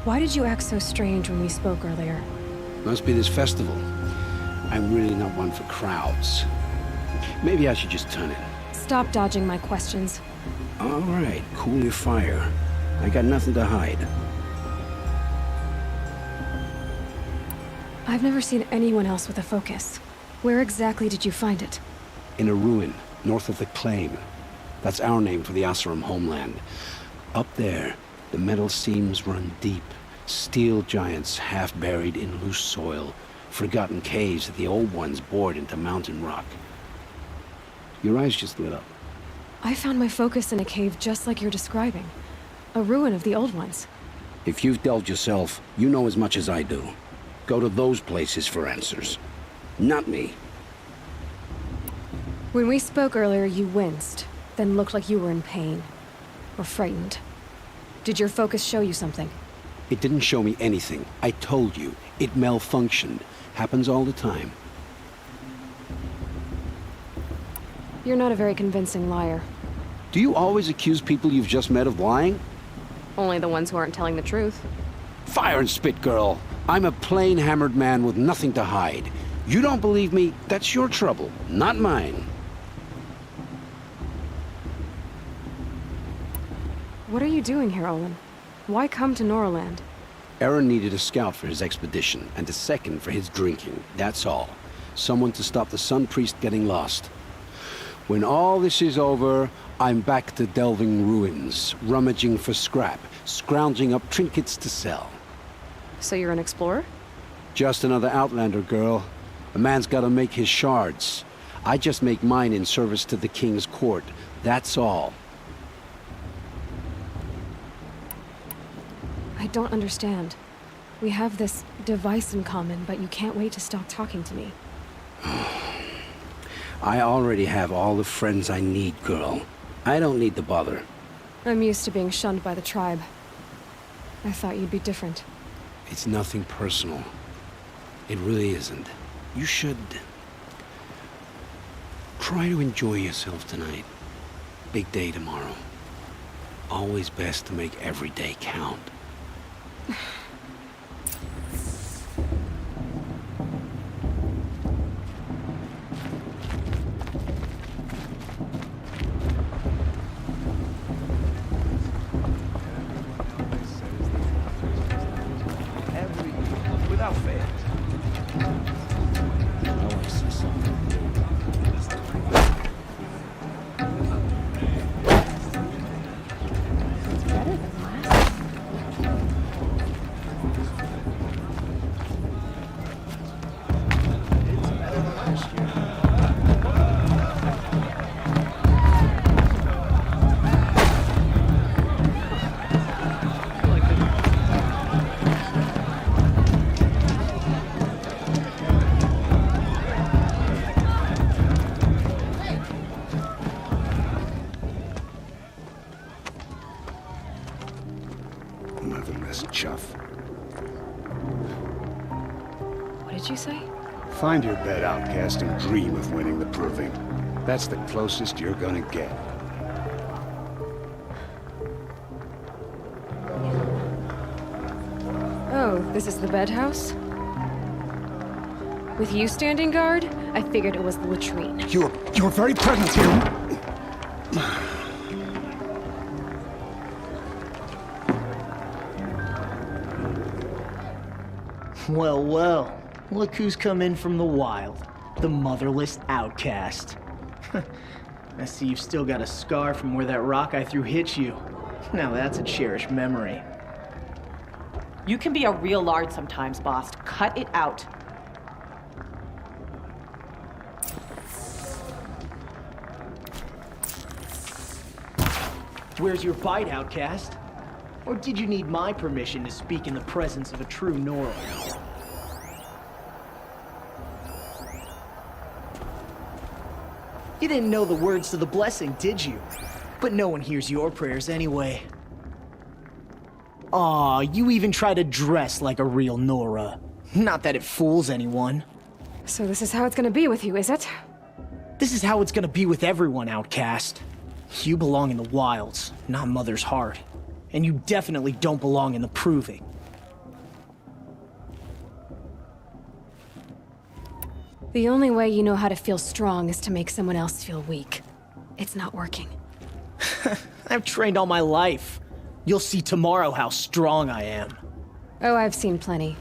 Why did you act so strange when we spoke earlier? Must be this festival. I'm really not one for crowds. Maybe I should just turn in. Stop dodging my questions. All right, cool your fire. I got nothing to hide. I've never seen anyone else with a focus. Where exactly did you find it? In a ruin, north of the Claim. That's our name for the Oseram homeland. Up there, the metal seams run deep. Steel giants half buried in loose soil. Forgotten caves that the old ones bored into mountain rock. Your eyes just lit up. I found my focus in a cave just like you're describing. A ruin of the old ones. If you've delved yourself, you know as much as I do. Go to those places for answers. Not me. When we spoke earlier, you winced, then looked like you were in pain. Or frightened. Did your focus show you something? It didn't show me anything. I told you. It malfunctioned. Happens all the time. You're not a very convincing liar. Do you always accuse people you've just met of lying? Only the ones who aren't telling the truth. Fire and spit, girl. I'm a plain hammered man with nothing to hide. You don't believe me, that's your trouble, not mine. What are you doing here, Olin? Why come to Norland? Aaron needed a scout for his expedition, and a second for his drinking, that's all. Someone to stop the Sun Priest getting lost. When all this is over, I'm back to delving ruins, rummaging for scrap, scrounging up trinkets to sell. So you're an explorer? Just another Outlander, girl. A man's gotta make his shards. I just make mine in service to the King's court, that's all. I don't understand. We have this device in common, but you can't wait to stop talking to me. I already have all the friends I need, girl. I don't need the bother. I'm used to being shunned by the tribe. I thought you'd be different. It's nothing personal. It really isn't. You should... try to enjoy yourself tonight. Big day tomorrow. Always best to make every day count. Without fail. Chuff. What did you say? Find your bed, outcast, and dream of winning the Proving. That's the closest you're gonna get. Oh, this is the bed house? With you standing guard, I figured it was the latrine. Your very presence here... Well, well. Look who's come in from the wild. The motherless outcast. I see you've still got a scar from where that rock I threw hit you. Now that's a cherished memory. You can be a real lard sometimes, boss. Cut it out. Where's your bite, outcast? Or did you need my permission to speak in the presence of a true Nora? You didn't know the words to the blessing, did you? But no one hears your prayers anyway. Aw, you even try to dress like a real Nora. Not that it fools anyone. So this is how it's gonna be with you, is it? This is how it's gonna be with everyone, Outcast. You belong in the wilds, not Mother's heart. And you definitely don't belong in the Proving. The only way you know how to feel strong is to make someone else feel weak. It's not working. I've trained all my life. You'll see tomorrow how strong I am. Oh, I've seen plenty.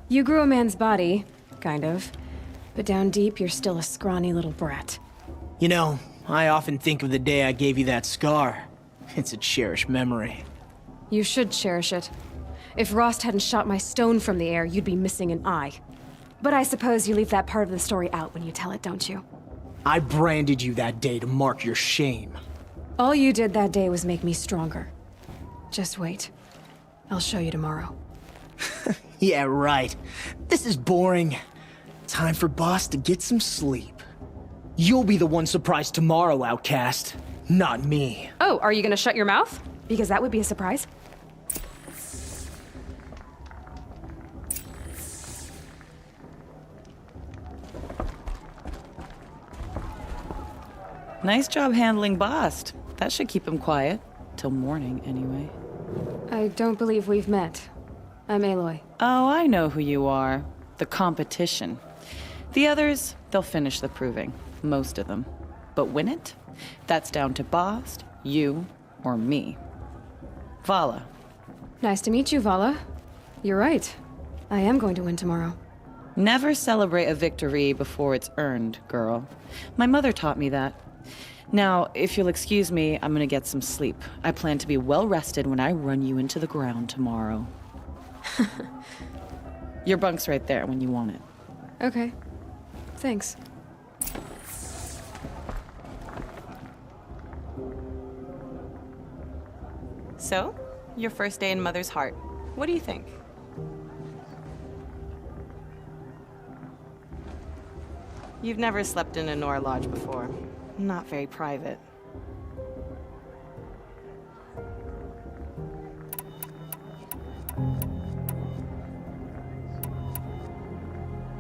You grew a man's body, kind of. But down deep, you're still a scrawny little brat. You know, I often think of the day I gave you that scar. It's a cherished memory. You should cherish it. If Rost hadn't shot my stone from the air, you'd be missing an eye. But I suppose you leave that part of the story out when you tell it, don't you? I branded you that day to mark your shame. All you did that day was make me stronger. Just wait. I'll show you tomorrow. Yeah, right. This is boring. Time for Boss to get some sleep. You'll be the one surprised tomorrow, Outcast. Not me. Oh, are you gonna shut your mouth? Because that would be a surprise. Nice job handling Bast. That should keep him quiet. Till morning, anyway. I don't believe we've met. I'm Aloy. Oh, I know who you are. The competition. The others, they'll finish the proving. Most of them. But win it? That's down to Bast, you, or me. Vala. Nice to meet you, Vala. You're right. I am going to win tomorrow. Never celebrate a victory before it's earned, girl. My mother taught me that. Now, if you'll excuse me, I'm gonna get some sleep. I plan to be well rested when I run you into the ground tomorrow. Your bunk's right there when you want it. Okay. Thanks. So, your first day in Mother's heart. What do you think? You've never slept in a Nora lodge before. Not very private.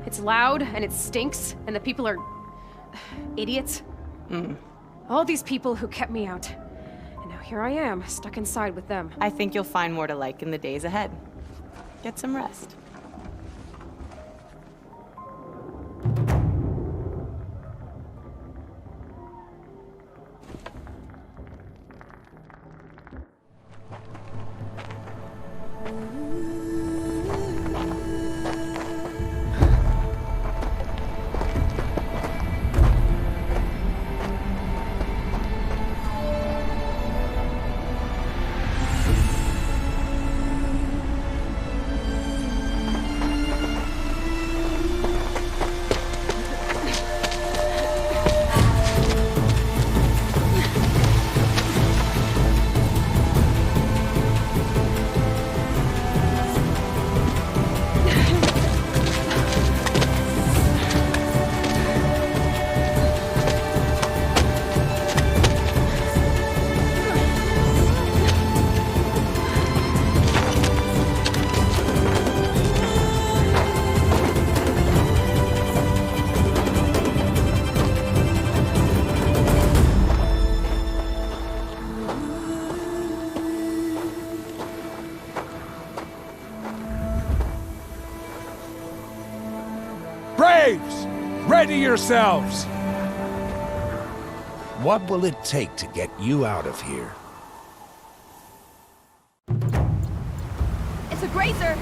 It's loud, and it stinks, and the people are... idiots. All these people who kept me out. And now here I am, stuck inside with them. I think you'll find more to like in the days ahead. Get some rest. Braves! Ready yourselves! What will it take to get you out of here? It's a grazer!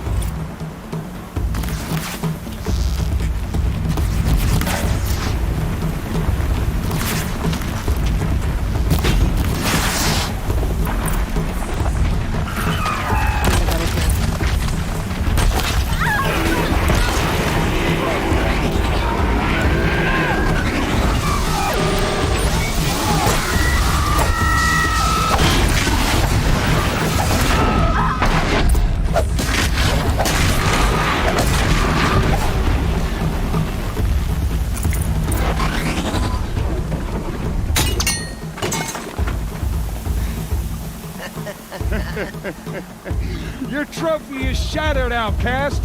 Your trophy is shattered, Outcast!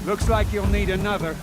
Looks like you'll need another.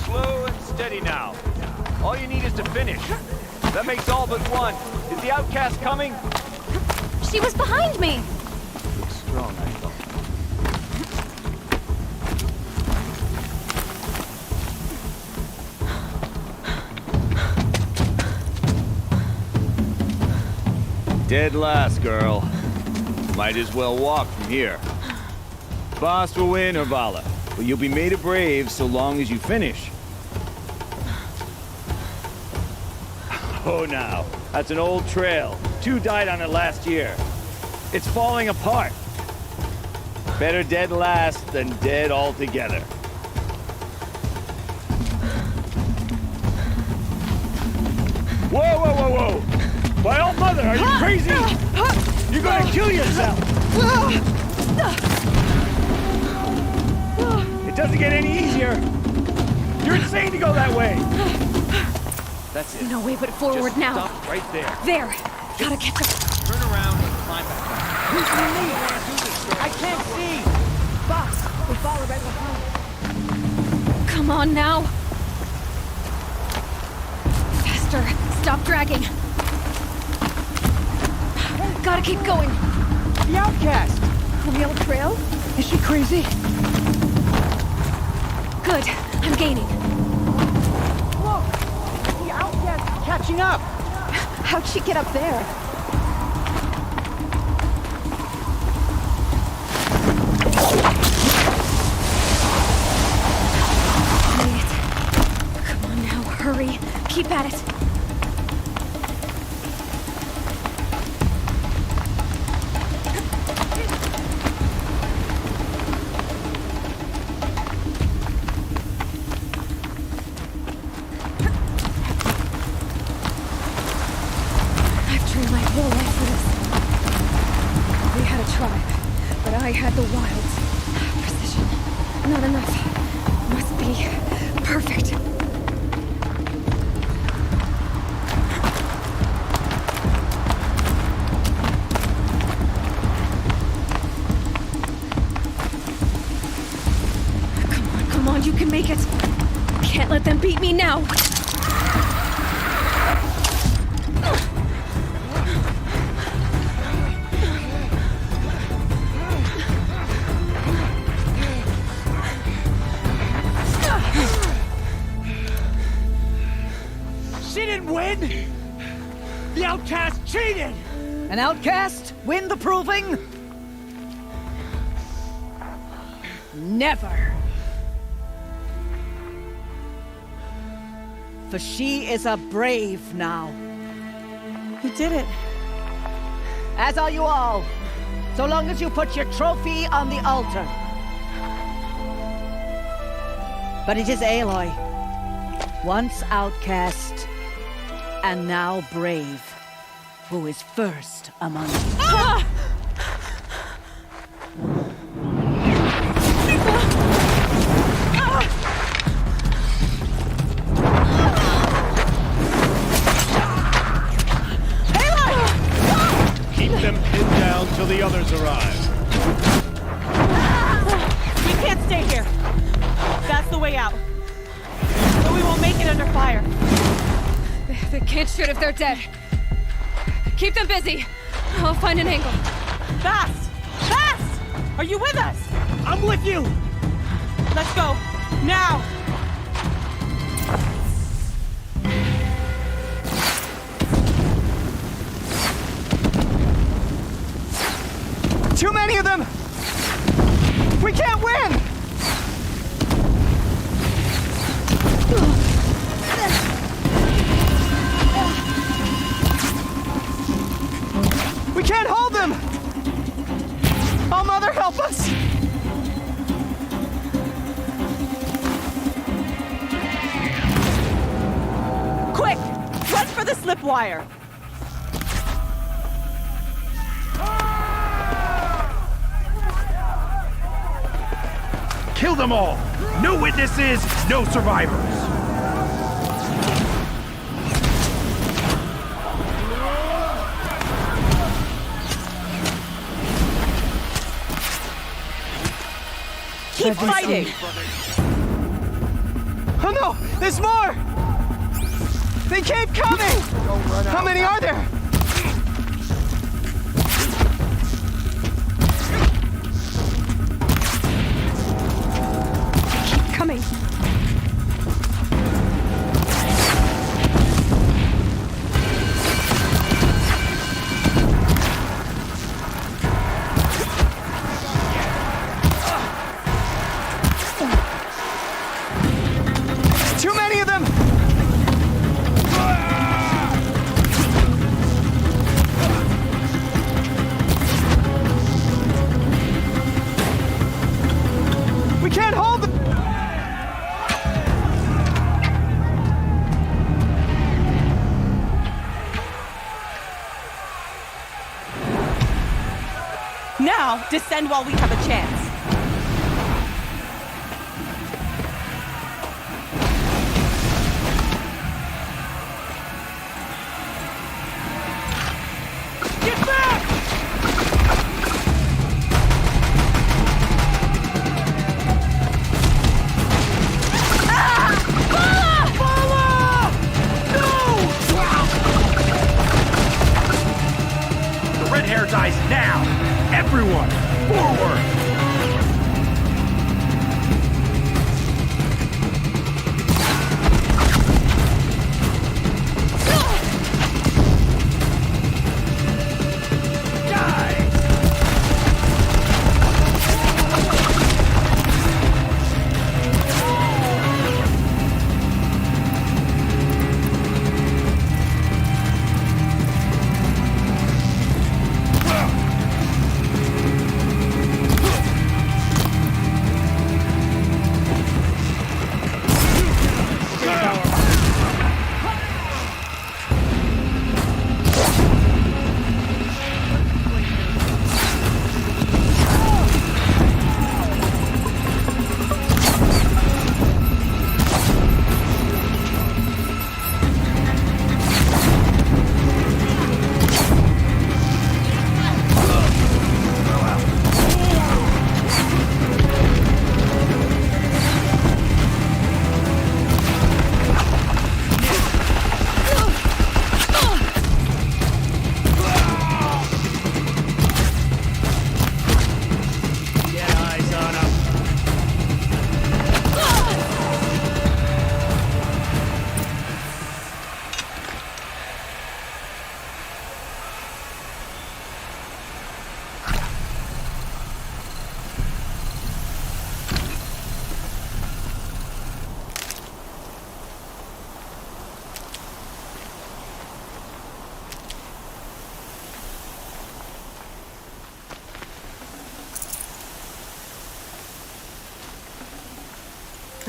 Slow and steady now. All you need is to finish. That makes all but one. Is the outcast coming? She was behind me! Looks strong, I thought. Dead last, girl. Might as well walk from here. Boss will win, Urvala, but you'll be made a brave so long as you finish. Oh, now, that's an old trail. 2 died on it last year. It's falling apart. Better dead last than dead altogether. Whoa, whoa, whoa, whoa! My old mother, are you crazy? You're gonna kill yourself! It doesn't get any easier! You're insane to go that way! That's it. No way but forward Just now. Stop right there. There! Gotta catch up. Turn around and climb back up. Listen to me! I can't see! Boss, we follow right behind. Come on now! Faster! Stop dragging! Gotta keep going! The outcast! On the old trail? Is she crazy? Good. I'm gaining. Look! The outcast is catching up! How'd she get up there? Made it. Come on now, hurry. Keep at it. I had the wilds. Precision. Not enough. Must be perfect. Come on, you can make it. Can't let them beat me now. The outcast cheated! An outcast win the proving? Never. For she is a brave now. You did it. As are you all. So long as you put your trophy on the altar. But it is Aloy. Once outcast, and now brave. Who is first among you? Keep them pinned down till the others arrive. We can't stay here. That's the way out. But we won't make it under fire. They can't shoot if they're dead. Keep them busy. I'll find an angle. Fast! Fast! Are you with us? I'm with you! Let's go. Now! Too many of them! We can't win! We can't hold them! Oh, Mother, help us! Quick! Run for the slip wire! Kill them all! No witnesses, no survivors! Keep fighting! Oh no! There's more! They keep coming! How many are there? Keep coming. Too many of them! We can't hold them! Now, descend while we have a chance. Get back! The red hair dies now! Everyone, forward!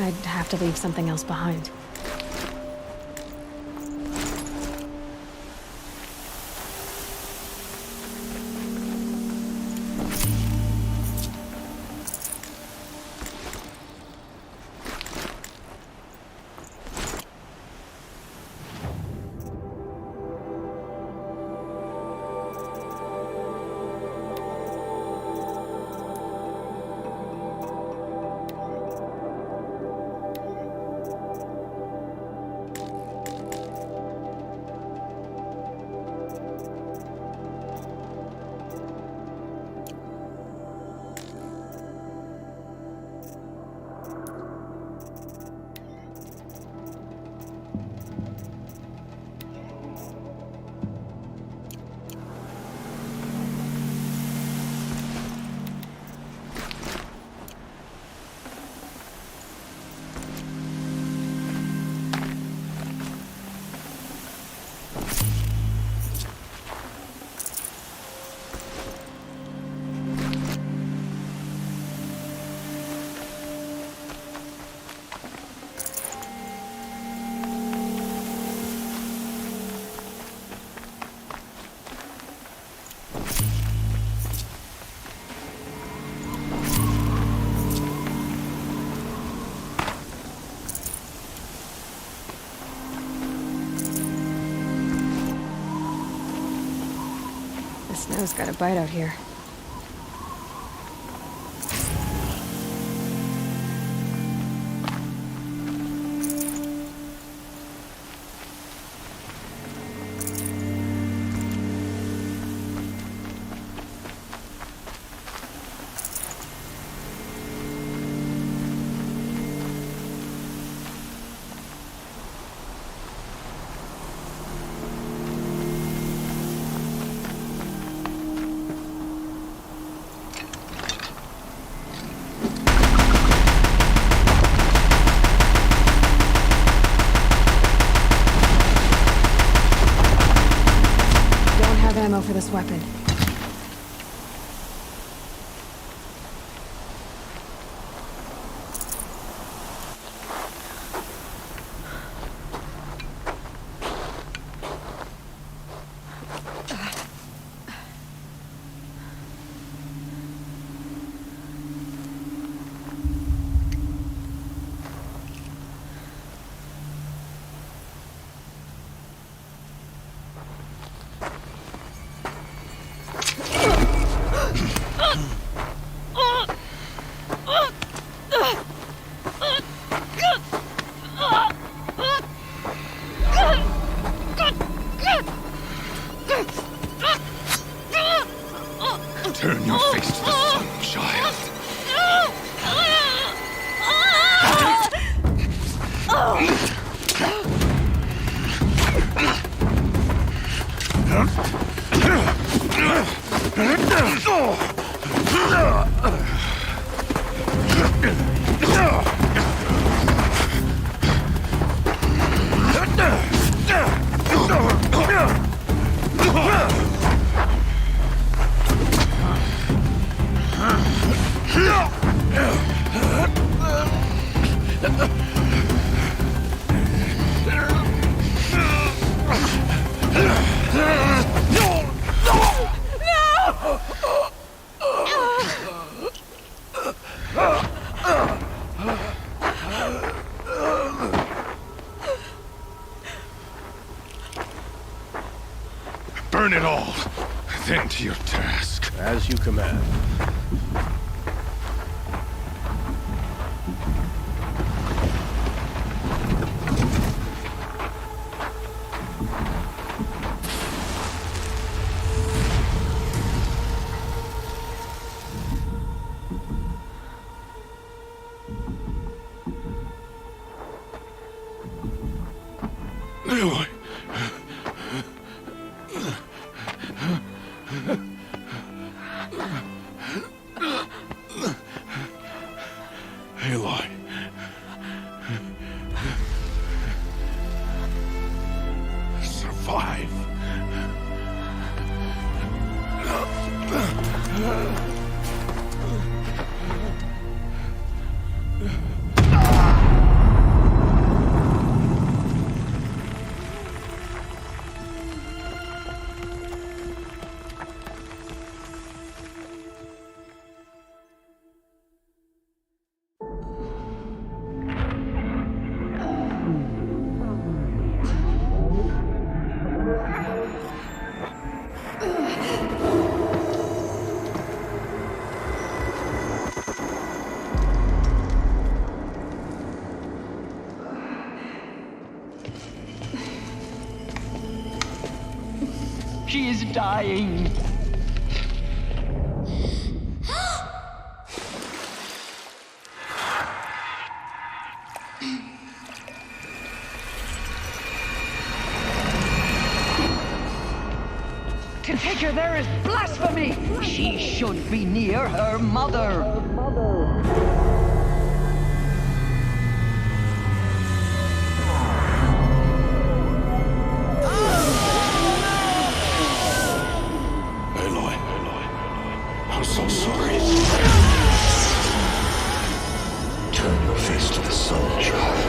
I'd have to leave something else behind. The snow's got a bite out here. Ammo for this weapon. Turn your face to the sun, child. Burn it all, then to your task. As you command. Aloy. Aloy. Survive. She is dying. To take her there is blasphemy! She should be near her mother. Aloy, I'm so sorry. Turn your face to the sun, child.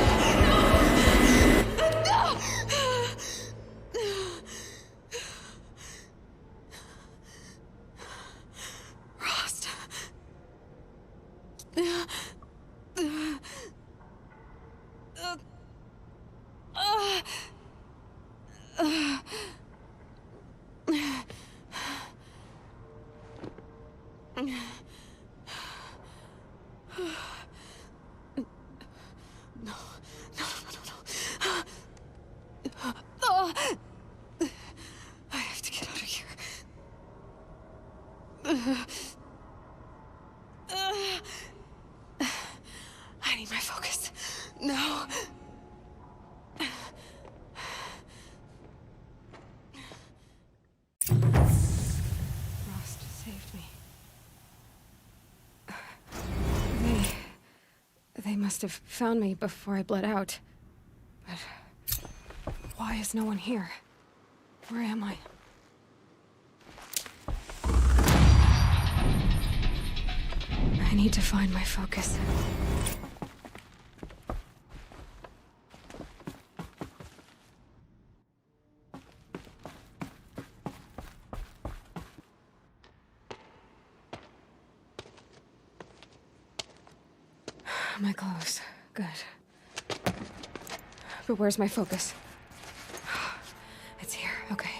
I have to get out of here. I need my focus. No. Frost saved me. They must have found me before I bled out. But why is no one here? Where am I? I need to find my focus. My clothes. Good. But where's my focus? It's here. Okay.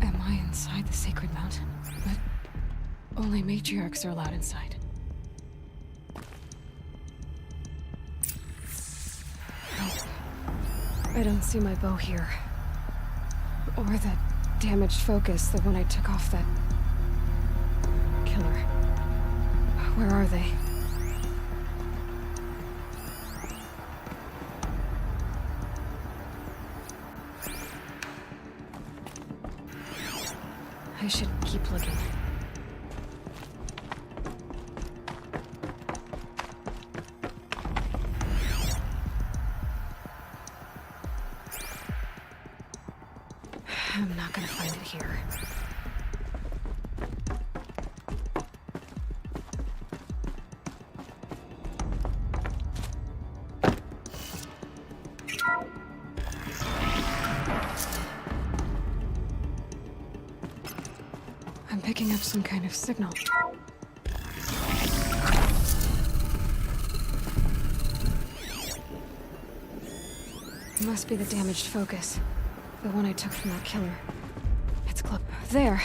Am I inside the sacred mountain? But only matriarchs are allowed inside. Oh. I don't see my bow here. Or that damaged focus, the one I took off that killer. Where are they? I should keep looking. I'm not gonna find it here. I'm picking up some kind of signal. It must be the damaged focus. The one I took from that killer. It's there.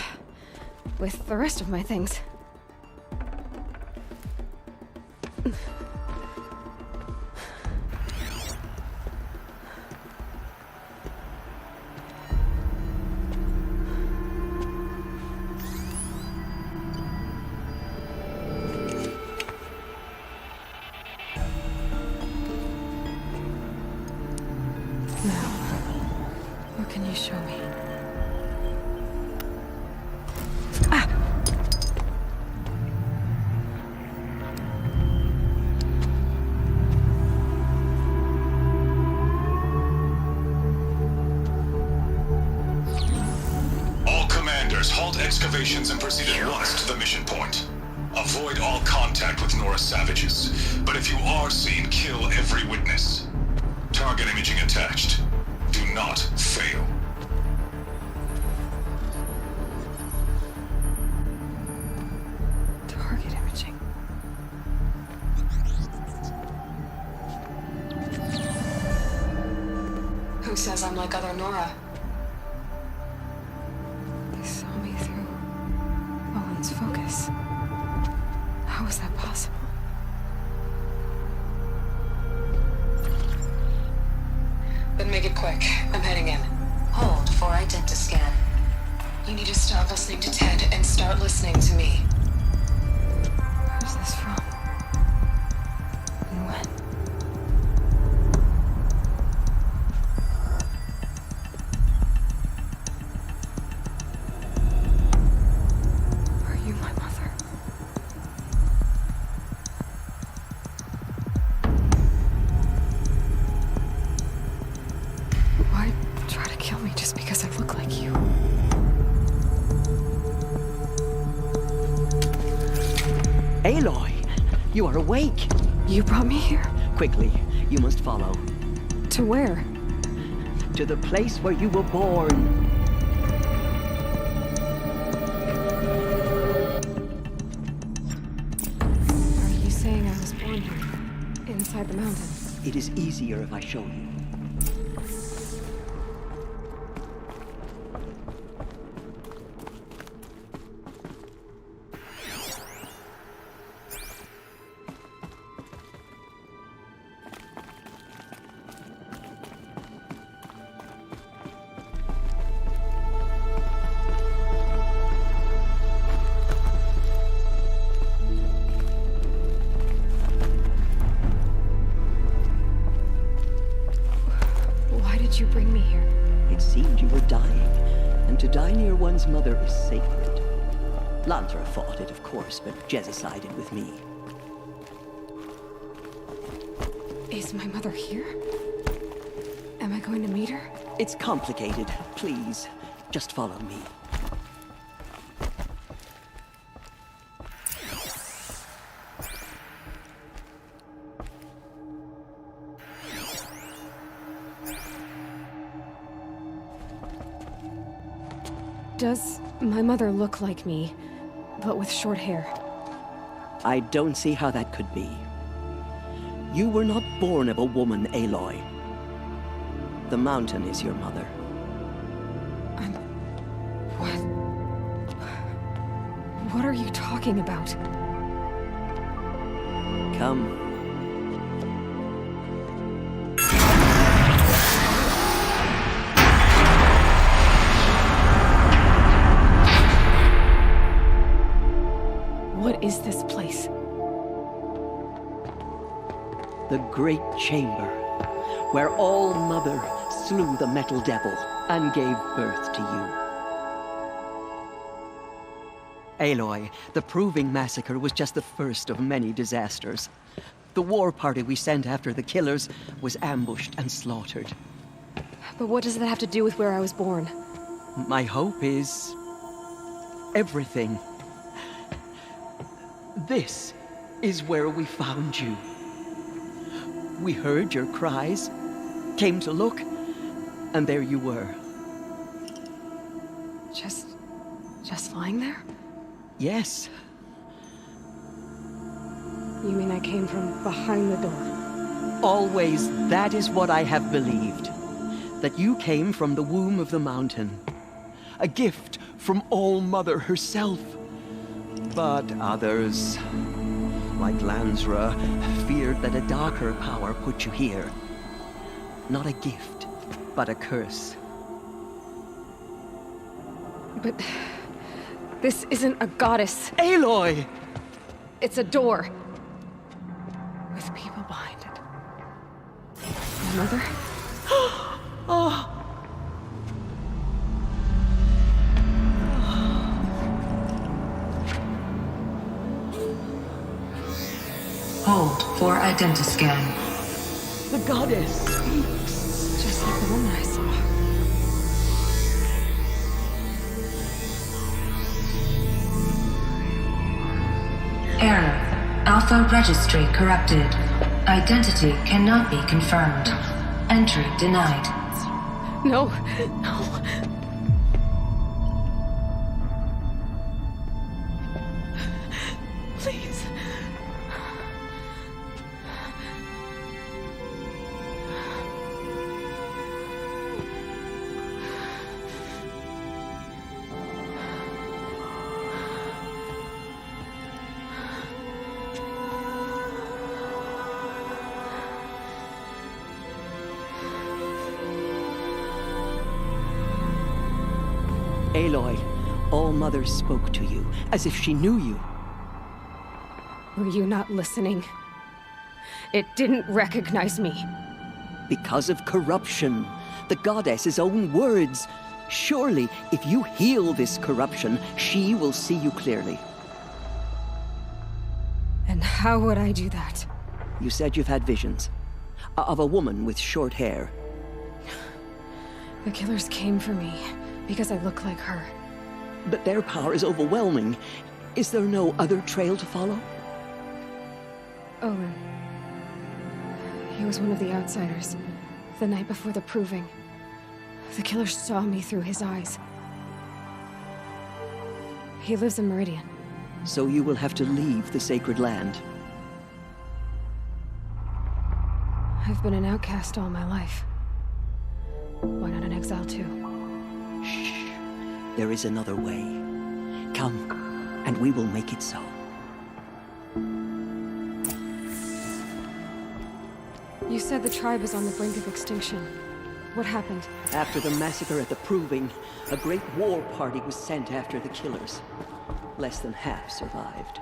With the rest of my things. Can you show me? All commanders, halt excavations and proceed at once to the mission point. Avoid all contact with Nora savages, but if you are seen, kill every witness. Target imaging attached. Do not fail. Target imaging. Who says I'm like other Nora? They saw me through Owen's focus. How is that possible? Then make it quick. I'm heading in. Hold for identiscan. You need to stop listening to Ted and start listening to me. Who's this from? And when? Are you my mother? Why try to kill me just because I look like you? Aloy, you are awake. You brought me here? Quickly, you must follow. To where? To the place where you were born. Are you saying I was born here? Inside the mountain? It is easier if I show you. did you bring me here? It seemed you were dying, and to die near one's mother is sacred. Lansra fought it, of course, but Jezza sided with me. Is my mother here? Am I going to meet her? It's complicated. Please, just follow me. Does my mother look like me, but with short hair? I don't see how that could be. You were not born of a woman, Aloy. The mountain is your mother. What are you talking about? Come. What is this place? The Great Chamber, where All-Mother slew the Metal Devil and gave birth to you. Aloy, the Proving Massacre was just the first of many disasters. The war party we sent after the killers was ambushed and slaughtered. But what does that have to do with where I was born? My hope is... everything. This is where we found you. We heard your cries, came to look, and there you were. Just lying there? Yes. You mean I came from behind the door? Always, that is what I have believed. That you came from the womb of the mountain. A gift from All-Mother herself. But others, like Lansra, feared that a darker power put you here. Not a gift, but a curse. But this isn't a goddess. Aloy! It's a door. With people behind it. My mother? Oh! Hold for identiscan. The goddess speaks. Just like the woman I saw. Error. Alpha registry corrupted. Identity cannot be confirmed. Entry denied. No, no. Please. Aloy, All-Mother spoke to you, as if she knew you. Were you not listening? It didn't recognize me. Because of corruption. The goddess's own words. Surely, if you heal this corruption, she will see you clearly. And how would I do that? You said you've had visions. Of a woman with short hair. The killers came for me, because I look like her. But their power is overwhelming. Is there no other trail to follow? Olin. He was one of the outsiders. The night before the Proving. The killers saw me through his eyes. He lives in Meridian. So you will have to leave the sacred land. I've been an outcast all my life. Why not an exile too? Shh. There is another way. Come, and we will make it so. You said the tribe is on the brink of extinction. What happened? After the massacre at the Proving, a great war party was sent after the killers. Less than half survived.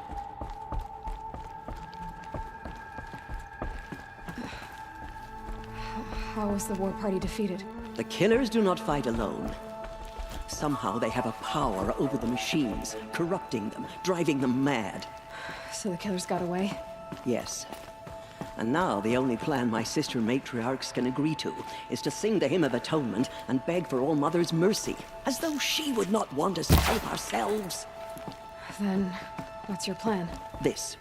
How was the war party defeated? The killers do not fight alone. Somehow they have a power over the machines, corrupting them, driving them mad. So the killers got away? Yes. And now the only plan my sister matriarchs can agree to is to sing the Hymn of Atonement and beg for All Mother's mercy, as though she would not want us to help ourselves. Then, what's your plan? This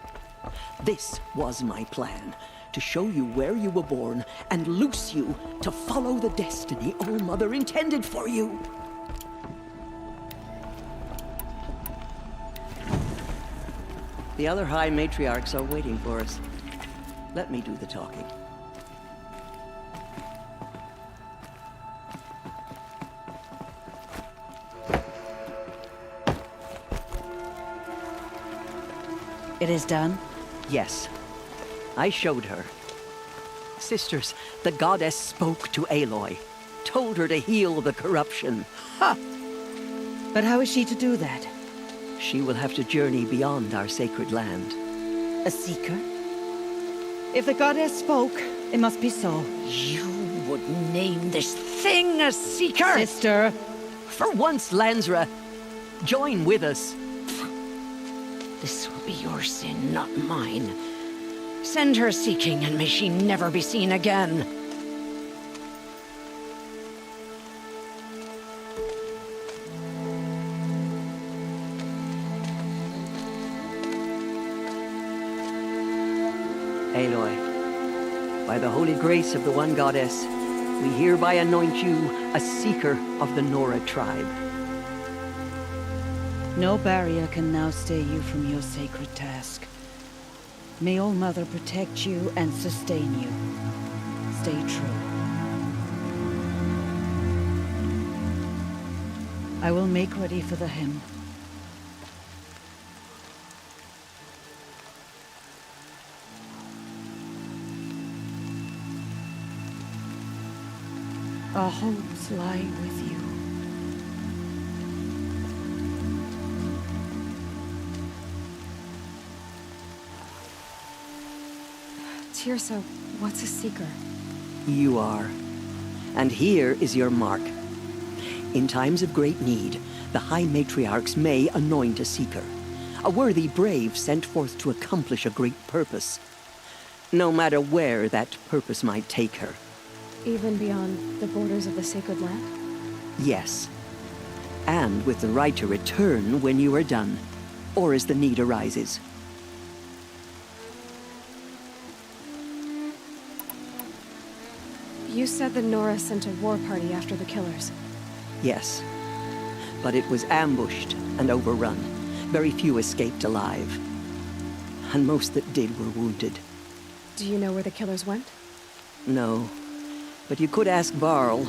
was my plan. To show you where you were born and loose you to follow the destiny All Mother intended for you. The other High Matriarchs are waiting for us. Let me do the talking. It is done? Yes. I showed her. Sisters, the goddess spoke to Aloy. Told her to heal the corruption. Ha! But how is she to do that? She will have to journey beyond our sacred land. A seeker? If the goddess spoke, it must be so. You would name this thing a seeker? Sister! For once, Lansra, join with us. This will be your sin, not mine. Send her seeking, and may she never be seen again. Aloy, by the holy grace of the One Goddess, we hereby anoint you a seeker of the Nora tribe. No barrier can now stay you from your sacred task. May All Mother protect you and sustain you. Stay true. I will make ready for the hymn. Our hopes lie with you. Teersa, what's a seeker? You are. And here is your mark. In times of great need, the High Matriarchs may anoint a seeker. A worthy brave sent forth to accomplish a great purpose. No matter where that purpose might take her. Even beyond the borders of the sacred land? Yes. And with the right to return when you are done, or as the need arises. You said the Nora sent a war party after the killers. Yes. But it was ambushed and overrun. Very few escaped alive. And most that did were wounded. Do you know where the killers went? No. But you could ask Varl,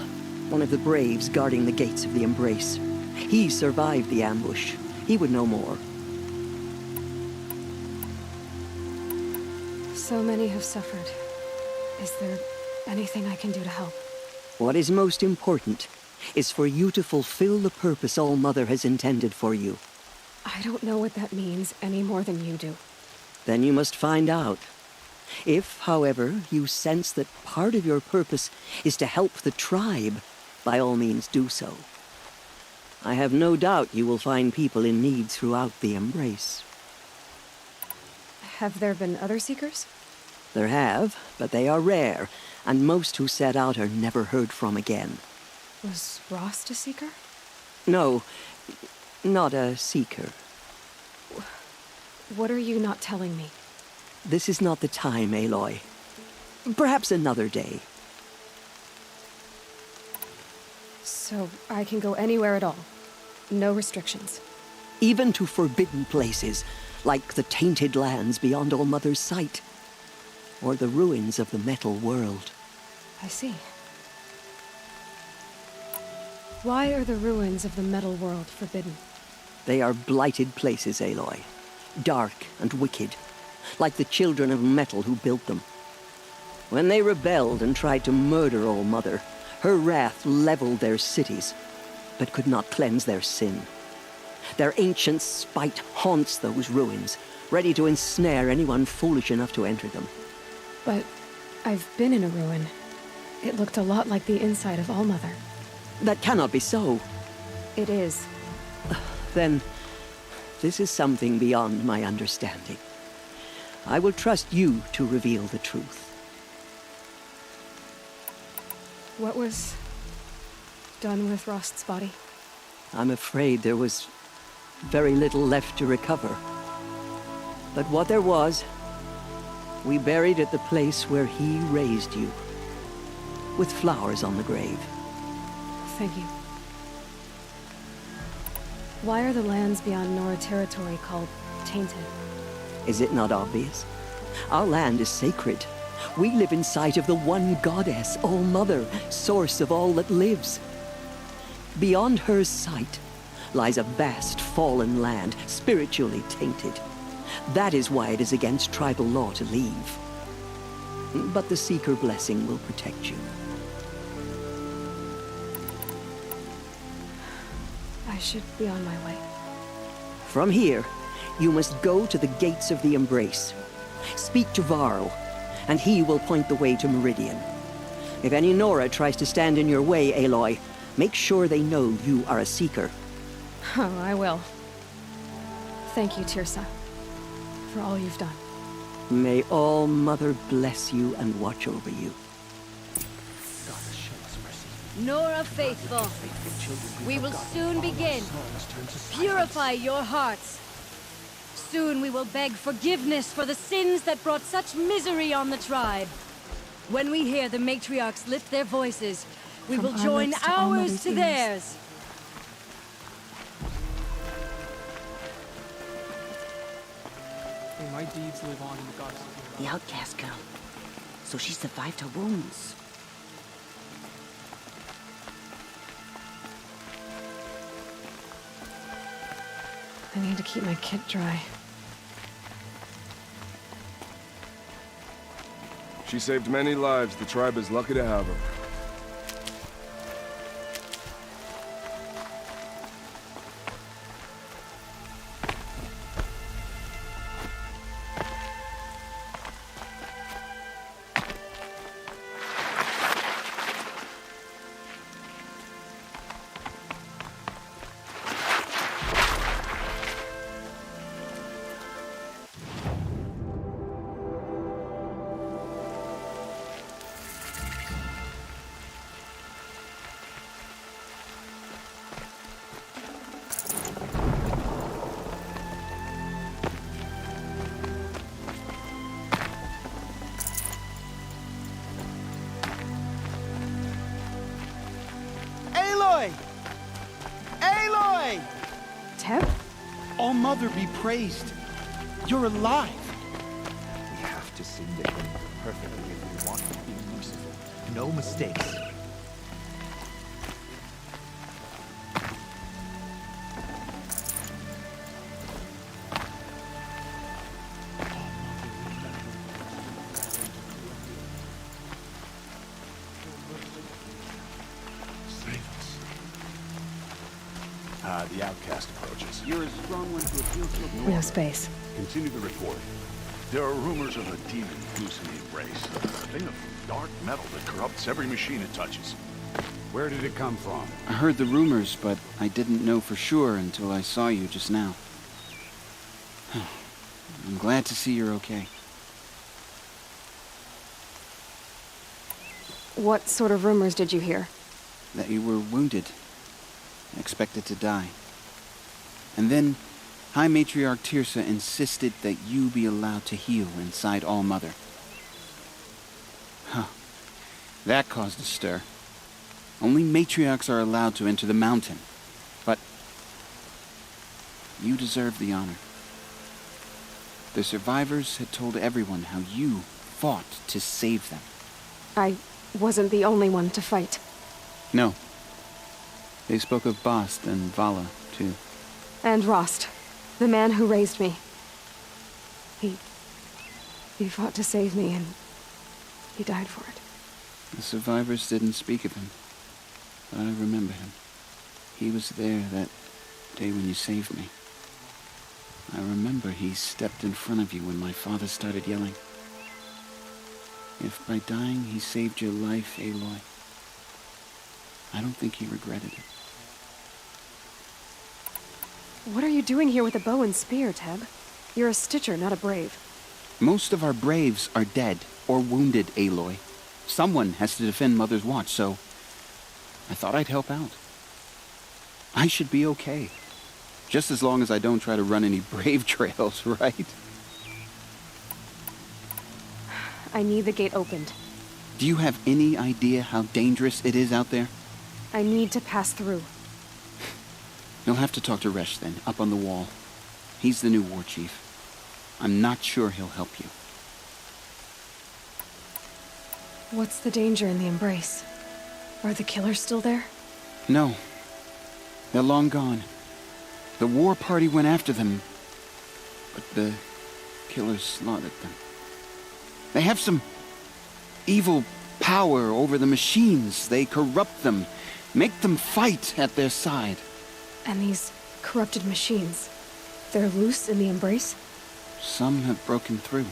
one of the braves guarding the gates of the Embrace. He survived the ambush. He would know more. So many have suffered. Is there anything I can do to help? What is most important is for you to fulfill the purpose All Mother has intended for you. I don't know what that means any more than you do. Then you must find out. If, however, you sense that part of your purpose is to help the tribe, by all means do so. I have no doubt you will find people in need throughout the Embrace. Have there been other seekers? There have, but they are rare, and most who set out are never heard from again. Was Rost a seeker? No, not a seeker. What are you not telling me? This is not the time, Aloy. Perhaps another day. So I can go anywhere at all? No restrictions? Even to forbidden places, like the tainted lands beyond All Mother's sight. Or the ruins of the metal world. I see. Why are the ruins of the metal world forbidden? They are blighted places, Aloy. Dark and wicked. Like the children of metal who built them. When they rebelled and tried to murder All Mother, her wrath leveled their cities, but could not cleanse their sin. Their ancient spite haunts those ruins, ready to ensnare anyone foolish enough to enter them. But I've been in a ruin. It looked a lot like the inside of Allmother. That cannot be so. It is. Then, this is something beyond my understanding. I will trust you to reveal the truth. What was done with Rost's body? I'm afraid there was very little left to recover. But what there was, we buried at the place where he raised you, with flowers on the grave. Thank you. Why are the lands beyond Nora territory called tainted? Is it not obvious? Our land is sacred. We live in sight of the one goddess, All-Mother, source of all that lives. Beyond her sight lies a vast fallen land, spiritually tainted. That is why it is against tribal law to leave. But the Seeker blessing will protect you. I should be on my way. From here, you must go to the gates of the Embrace. Speak to Varl, and he will point the way to Meridian. If any Nora tries to stand in your way, Aloy, make sure they know you are a Seeker. Oh, I will. Thank you, Teersa, for all you've done. May All-Mother bless you and watch over you. Nora faithful, we will soon begin. Purify your hearts. Soon we will beg forgiveness for the sins that brought such misery on the tribe. When we hear the matriarchs lift their voices, we will join ours to theirs. May my deeds live on in the goddess of The outcast girl. So she survived her wounds. I need to keep my kit dry. She saved many lives. The tribe is lucky to have her. Aloy! Aloy! Teb? All-Mother be praised. You're alive. We have to sing the hymn perfectly if we want to be merciful. No mistakes. The outcast approaches. You're a strong one to appeal to. No space. Continue the report. There are rumors of a demon loose in the Embrace. A thing of dark metal that corrupts every machine it touches. Where did it come from? I heard the rumors, but I didn't know for sure until I saw you just now. I'm glad to see you're okay. What sort of rumors did you hear? That you were wounded. Expected to die. And then, High Matriarch Teersa insisted that you be allowed to heal inside All-Mother. Huh. That caused a stir. Only matriarchs are allowed to enter the mountain. But you deserve the honor. The survivors had told everyone how you fought to save them. I wasn't the only one to fight. No. They spoke of Bast and Vala, too. And Rost, the man who raised me. He fought to save me, and he died for it. The survivors didn't speak of him, but I remember him. He was there that day when you saved me. I remember he stepped in front of you when my father started yelling. If by dying he saved your life, Aloy, I don't think he regretted it. What are you doing here with a bow and spear, Teb? You're a Stitcher, not a Brave. Most of our Braves are dead or wounded, Aloy. Someone has to defend Mother's Watch, so I thought I'd help out. I should be okay. Just as long as I don't try to run any Brave trails, right? I need the gate opened. Do you have any idea how dangerous it is out there? I need to pass through. You'll have to talk to Resh then, up on the wall. He's the new war chief. I'm not sure he'll help you. What's the danger in the Embrace? Are the killers still there? No. They're long gone. The war party went after them, but the killers slaughtered them. They have some evil power over the machines. They corrupt them, make them fight at their side. And these corrupted machines, they're loose in the Embrace? Some have broken through.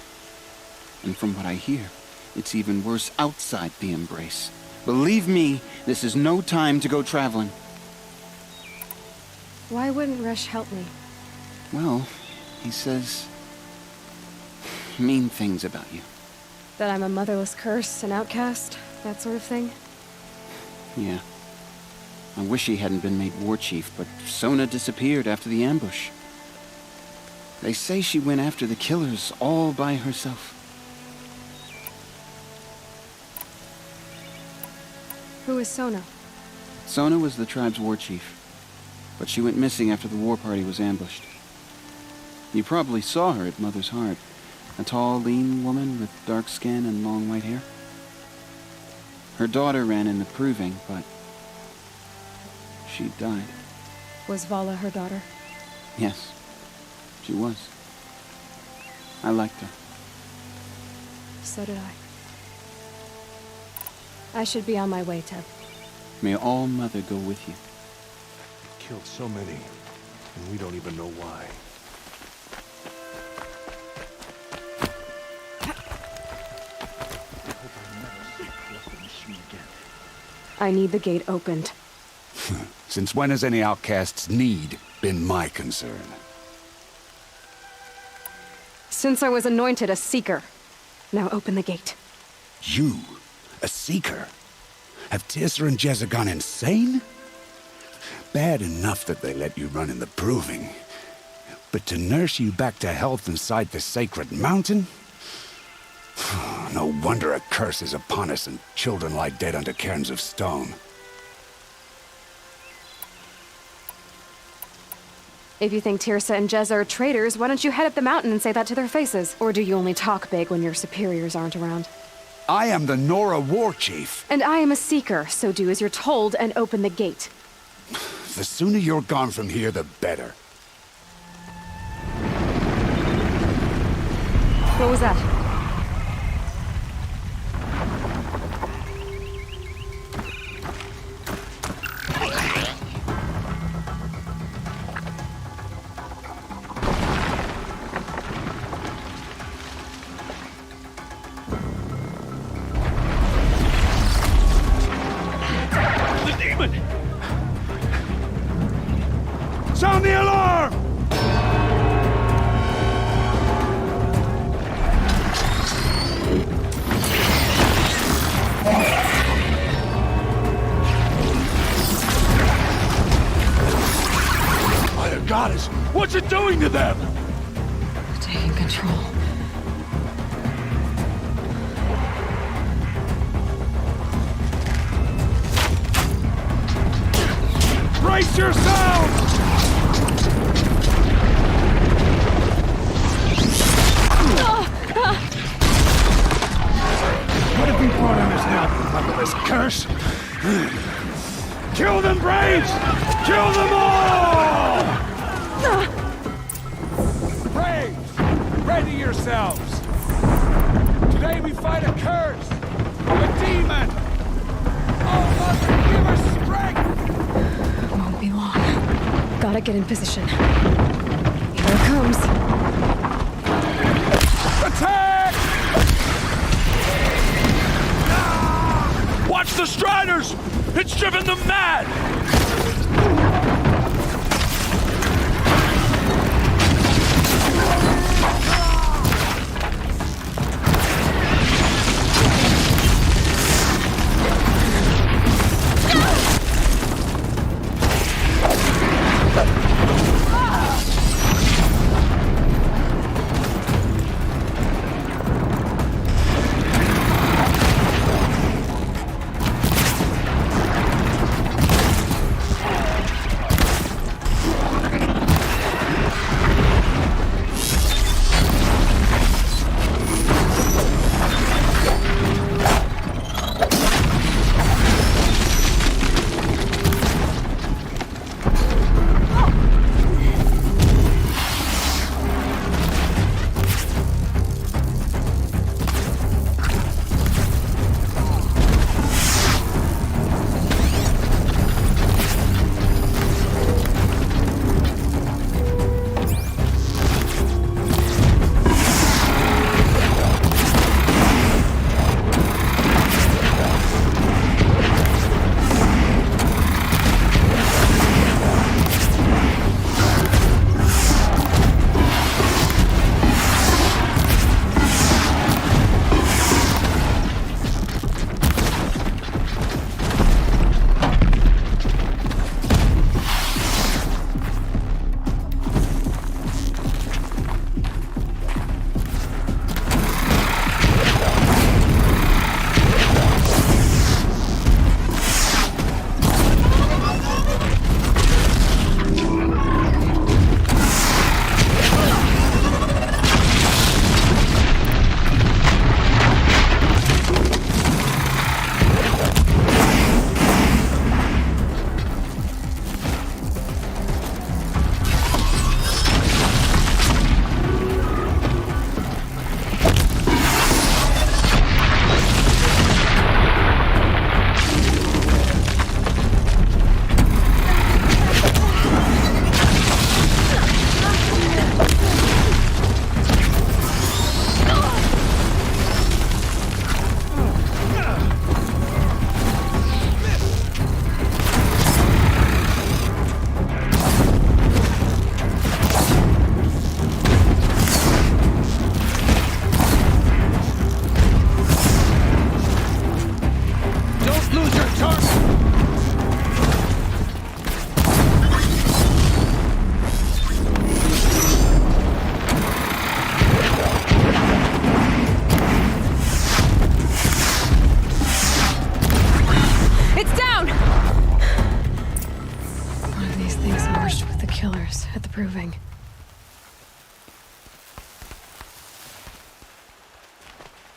And from what I hear, it's even worse outside the Embrace. Believe me, this is no time to go traveling. Why wouldn't Resh help me? Well, he says mean things about you. That I'm a motherless curse, an outcast, that sort of thing? Yeah. I wish he hadn't been made war chief, but Sona disappeared after the ambush. They say she went after the killers all by herself. Who is Sona? Sona was the tribe's war chief, but she went missing after the war party was ambushed. You probably saw her at Mother's Heart. A tall, lean woman with dark skin and long white hair. Her daughter ran in the proving, but she died. Was Vala her daughter? Yes, she was. I liked her. So did I should be on my way, Teb. May All Mother go with you. Killed so many, and we don't even know why. I need the gate opened. Since when has any outcast's need been my concern? Since I was anointed a Seeker. Now open the gate. You? A Seeker? Have Teersa and Jezza gone insane? Bad enough that they let you run in the Proving. But to nurse you back to health inside the Sacred Mountain? No wonder a curse is upon us and children lie dead under cairns of stone. If you think Teersa and Jezza are traitors, why don't you head up the mountain and say that to their faces? Or do you only talk big when your superiors aren't around? I am the Nora War Chief. And I am a Seeker, so do as you're told and open the gate. The sooner you're gone from here, the better. What was that? Sound the alarm! By the goddess, what's it doing to them? Taking control. Brace yourselves! What have we brought on us now, motherless curse? Kill them, Braves! Kill them all! Braves, ready yourselves! Today we fight a curse, a demon! Oh, Mother, give us strength! Won't be long. Gotta get in position. Here it comes. Attack! Watch the Striders! It's driven them mad! Proving.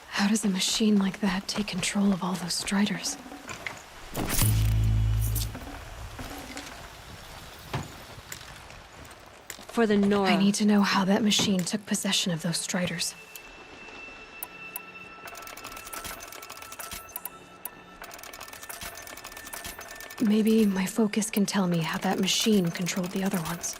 How does a machine like that take control of all those Striders? For the Nora. I need to know how that machine took possession of those Striders. Maybe my focus can tell me how that machine controlled the other ones.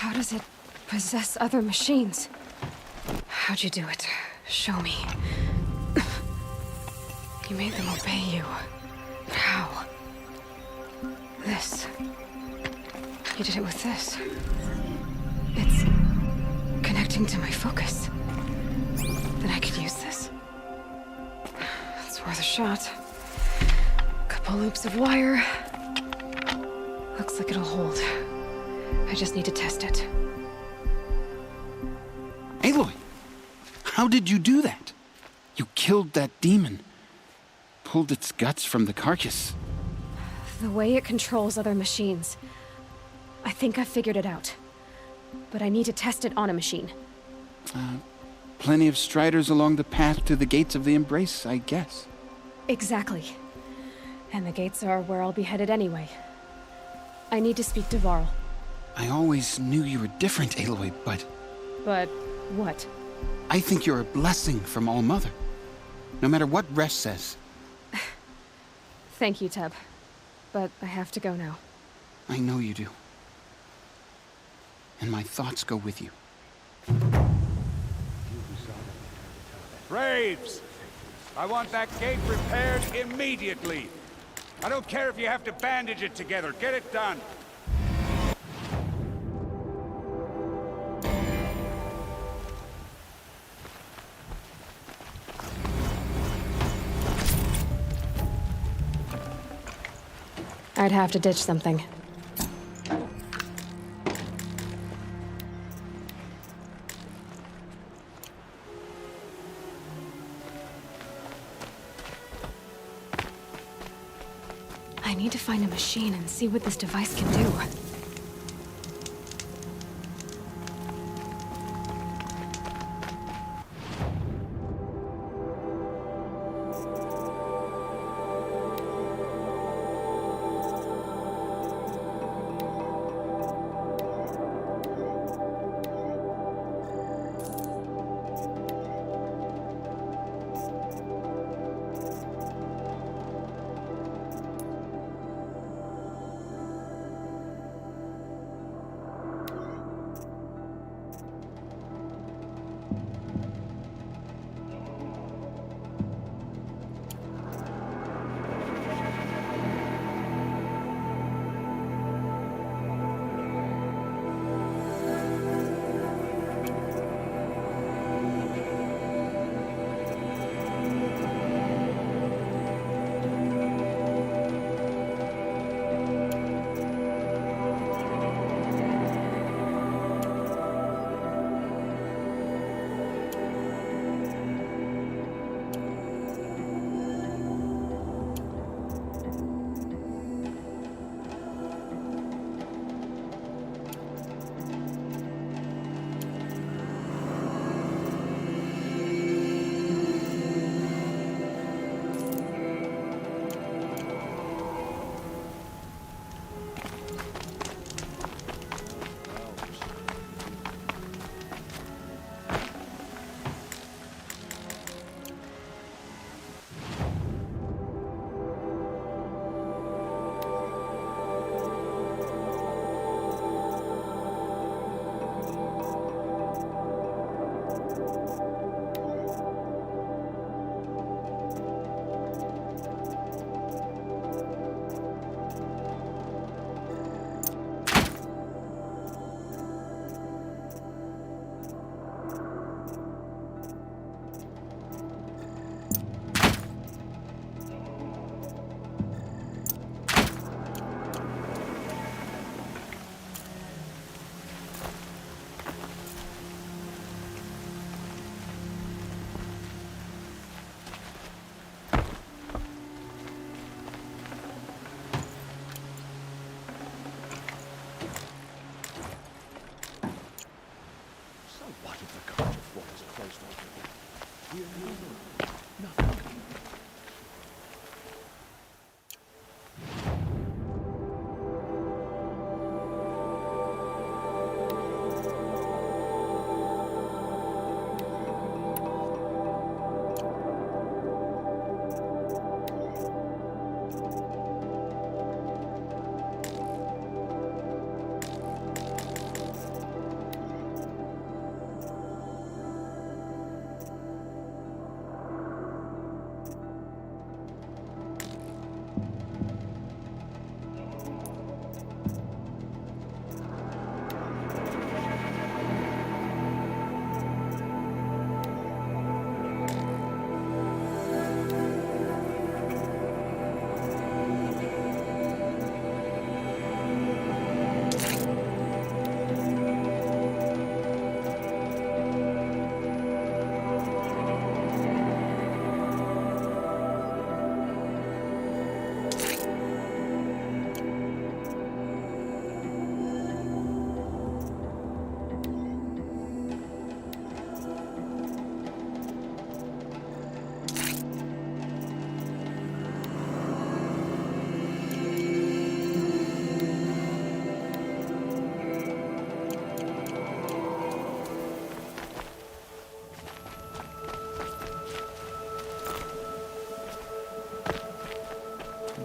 How does it possess other machines? How'd you do it? Show me. You made them obey you. But how? This. You did it with this. It's connecting to my focus. Then I could use this. It's worth a shot. Couple loops of wire. Looks like it'll hold. I just need to test it. Aloy! How did you do that? You killed that demon. Pulled its guts from the carcass. The way it controls other machines. I think I figured it out. But I need to test it on a machine. Plenty of striders along the path to the gates of the Embrace, I guess. Exactly. And the gates are where I'll be headed anyway. I need to speak to Varl. I always knew you were different, Aloy, but... But what? I think you're a blessing from All-Mother. No matter what Resh says. Thank you, Teb. But I have to go now. I know you do. And my thoughts go with you. Braves! I want that gate repaired immediately. I don't care if you have to bandage it together. Get it done. I'd have to ditch something. I need to find a machine and see what this device can do.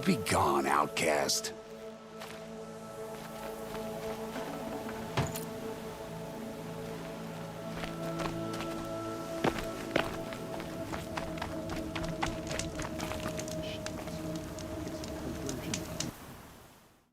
Be gone, outcast.